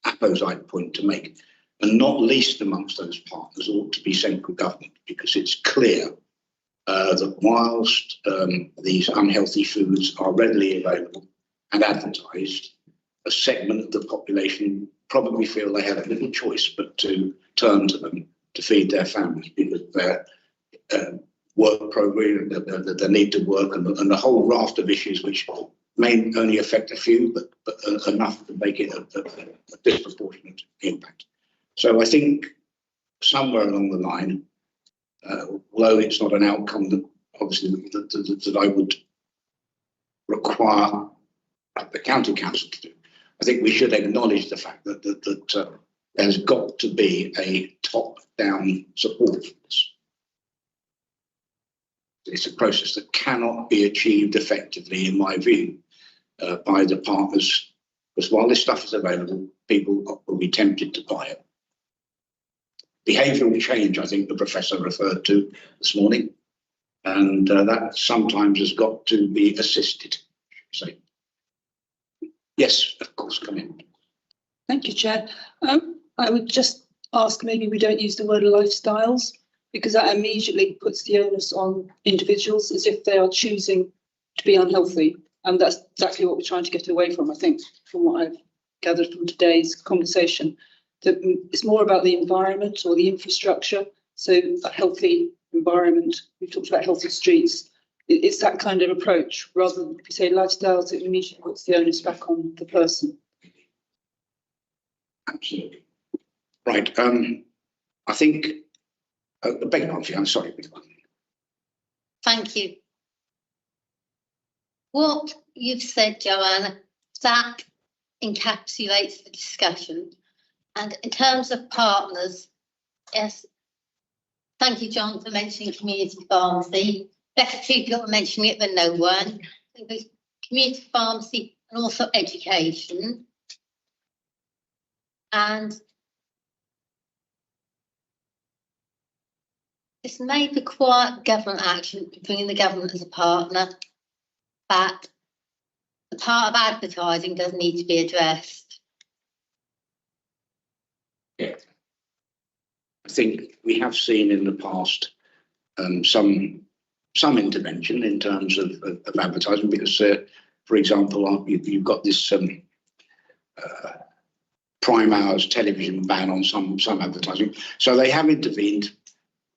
apposite point to make. And not least amongst those partners ought to be central government, because it's clear that whilst these unhealthy foods are readily available and advertised, a segment of the population probably feel they have little choice but to turn to them to feed their families because their work program, the need to work, and the whole raft of issues which may only affect a few, but enough to make it a disproportionate impact. So I think somewhere along the line, although it's not an outcome that obviously that I would require the county council to do, I think we should acknowledge the fact that there's got to be a top-down support for this. It's a process that cannot be achieved effectively, in my view, by the partners, because while this stuff is available, people will be tempted to buy it. Behavioural change, I think the professor referred to this morning, and that sometimes has got to be assisted. So, yes, of course, come in.
Thank you, Chair. I would just ask maybe we don't use the word lifestyles, because that immediately puts the onus on individuals as if they are choosing to be unhealthy. And that's exactly what we're trying to get away from, I think, from what I've gathered from today's conversation. That it's more about the environment or the infrastructure. So a healthy environment, we've talked about healthy streets. It's that kind of approach, rather than if you say lifestyles, it immediately puts the onus back on the person.
Absolutely. Right. I think, beg your pardon, I'm sorry.
Thank you. What you've said, Joanna, that encapsulates the discussion. And in terms of partners, yes, thank you, John, for mentioning community pharmacy. Better people are mentioning it than no one. There's community pharmacy and also education. And this may require government action, bringing the government as a partner, but the part of advertising does need to be addressed.
Yeah. I think we have seen in the past some intervention in terms of advertising, because, for example, you've got this prime hours television ban on some advertising. So they have intervened.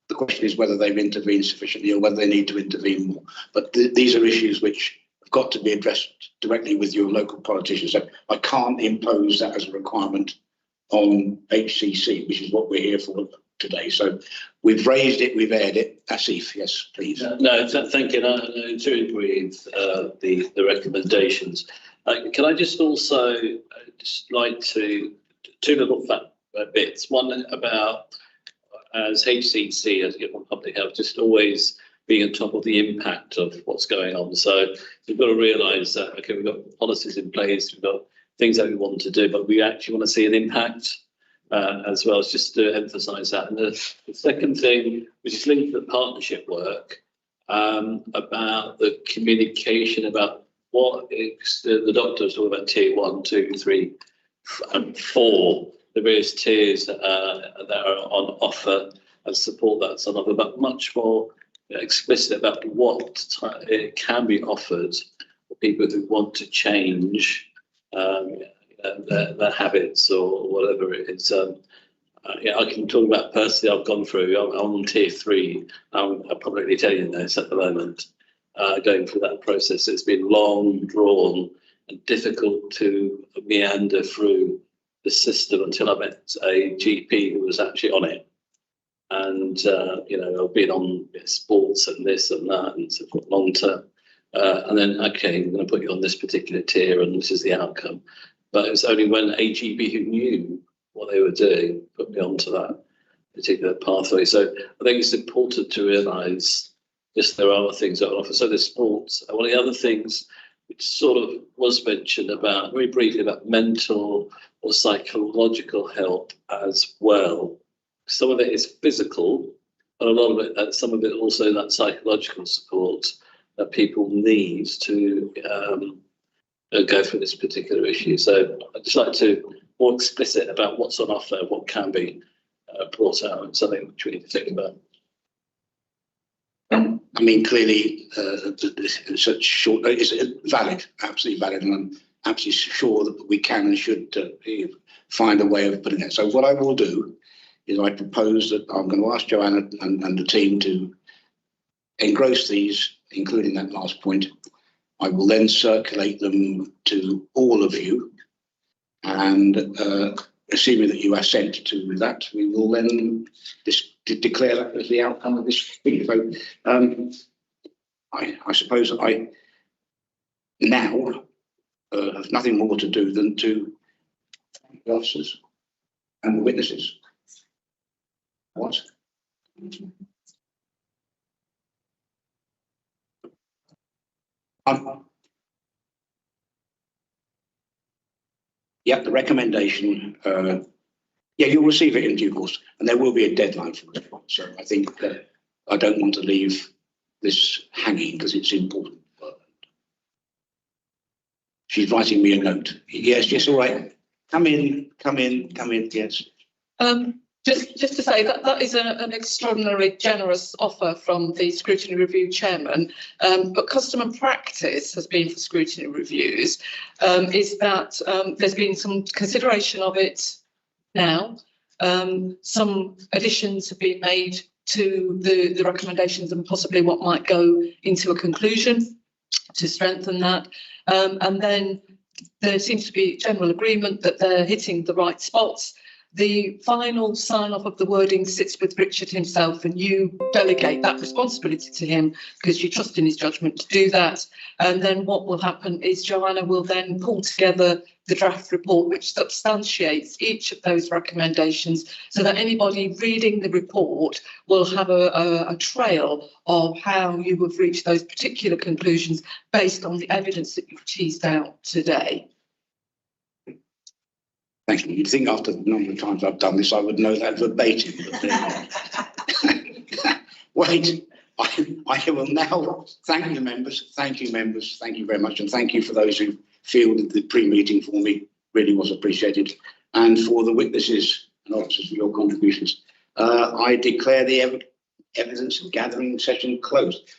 The question is whether they've intervened sufficiently or whether they need to intervene more. But these are issues which have got to be addressed directly with your local politicians. So I can't impose that as a requirement on HCC, which is what we're here for today. So we've raised it, we've aired it. Asif, yes, please.
No, thank you. I do agree with the recommendations. Can I just also just like to two little bits. One about, as HCC, as public health, just always being on top of the impact of what's going on. So we've got to realise that, okay, we've got policies in place, we've got things that we want to do, but we actually want to see an impact. as well, as just to emphasise that. And the second thing, which is linked to the partnership work, about the communication about what the doctor was talking about tier 1, 2, 3, and 4, the various tiers that are on offer and support that's on offer, but much more explicit about what it can be offered for people who want to change their habits or whatever it is. I can talk about personally, I've gone through, I'm on tier 3, I'm publicly telling this at the moment, going through that process. It's been long, drawn, and difficult to meander through the system until I met a GP who was actually on it. And, I've been on sports and this and that and so forth, long term. And then, okay, I'm going to put you on this particular tier and this is the outcome. But it was only when a GP who knew what they were doing put me onto that particular pathway. So I think it's important to realise yes, there are things that are offered. So there's sports. And one of the other things which sort of was mentioned about, very briefly, about mental or psychological help as well. Some of it is physical, but a lot of it, some of it also that psychological support that people need to go through this particular issue. So I'd just like to more explicit about what's on offer, what can be brought out, and something which we need to think about.
I mean, clearly, such short notice is valid, absolutely valid, and I'm absolutely sure that we can and should find a way of putting it. So what I will do is I propose that I'm going to ask Joanna and the team to engross these, including that last point. I will then circulate them to all of you, and assuming that you are sent to that, we will then declare that as the outcome of this thing. So I suppose I now have nothing more to do than to thank the officers and the witnesses. What? Yeah, the recommendation, yeah, you'll receive it in due course, and there will be a deadline for response. So I think I don't want to leave this hanging because it's important. She's writing me a note. Yes, all right. Come in, yes.
Just to say that is an extraordinarily generous offer from the Scrutiny Review Chairman, but custom and practice has been for scrutiny reviews is that there's been some consideration of it now. Some additions have been made to the recommendations and possibly what might go into a conclusion to strengthen that. And then there seems to be general agreement that they're hitting the right spots. The final sign-off of the wording sits with Richard himself, and you delegate that responsibility to him because you trust in his judgment to do that. And then what will happen is Joanna will then pull together the draft report which substantiates each of those recommendations so that anybody reading the report will have a trail of how you have reached those particular conclusions based on the evidence that you've teased out today.
Thank you. You'd think after the number of times I've done this, I would know that verbatim. Wait, I will now thank the members. Thank you, members. Thank you very much. And thank you for those who fielded the pre-meeting for me. Really was appreciated. And for the witnesses and officers for your contributions. I declare the evidence gathering session closed.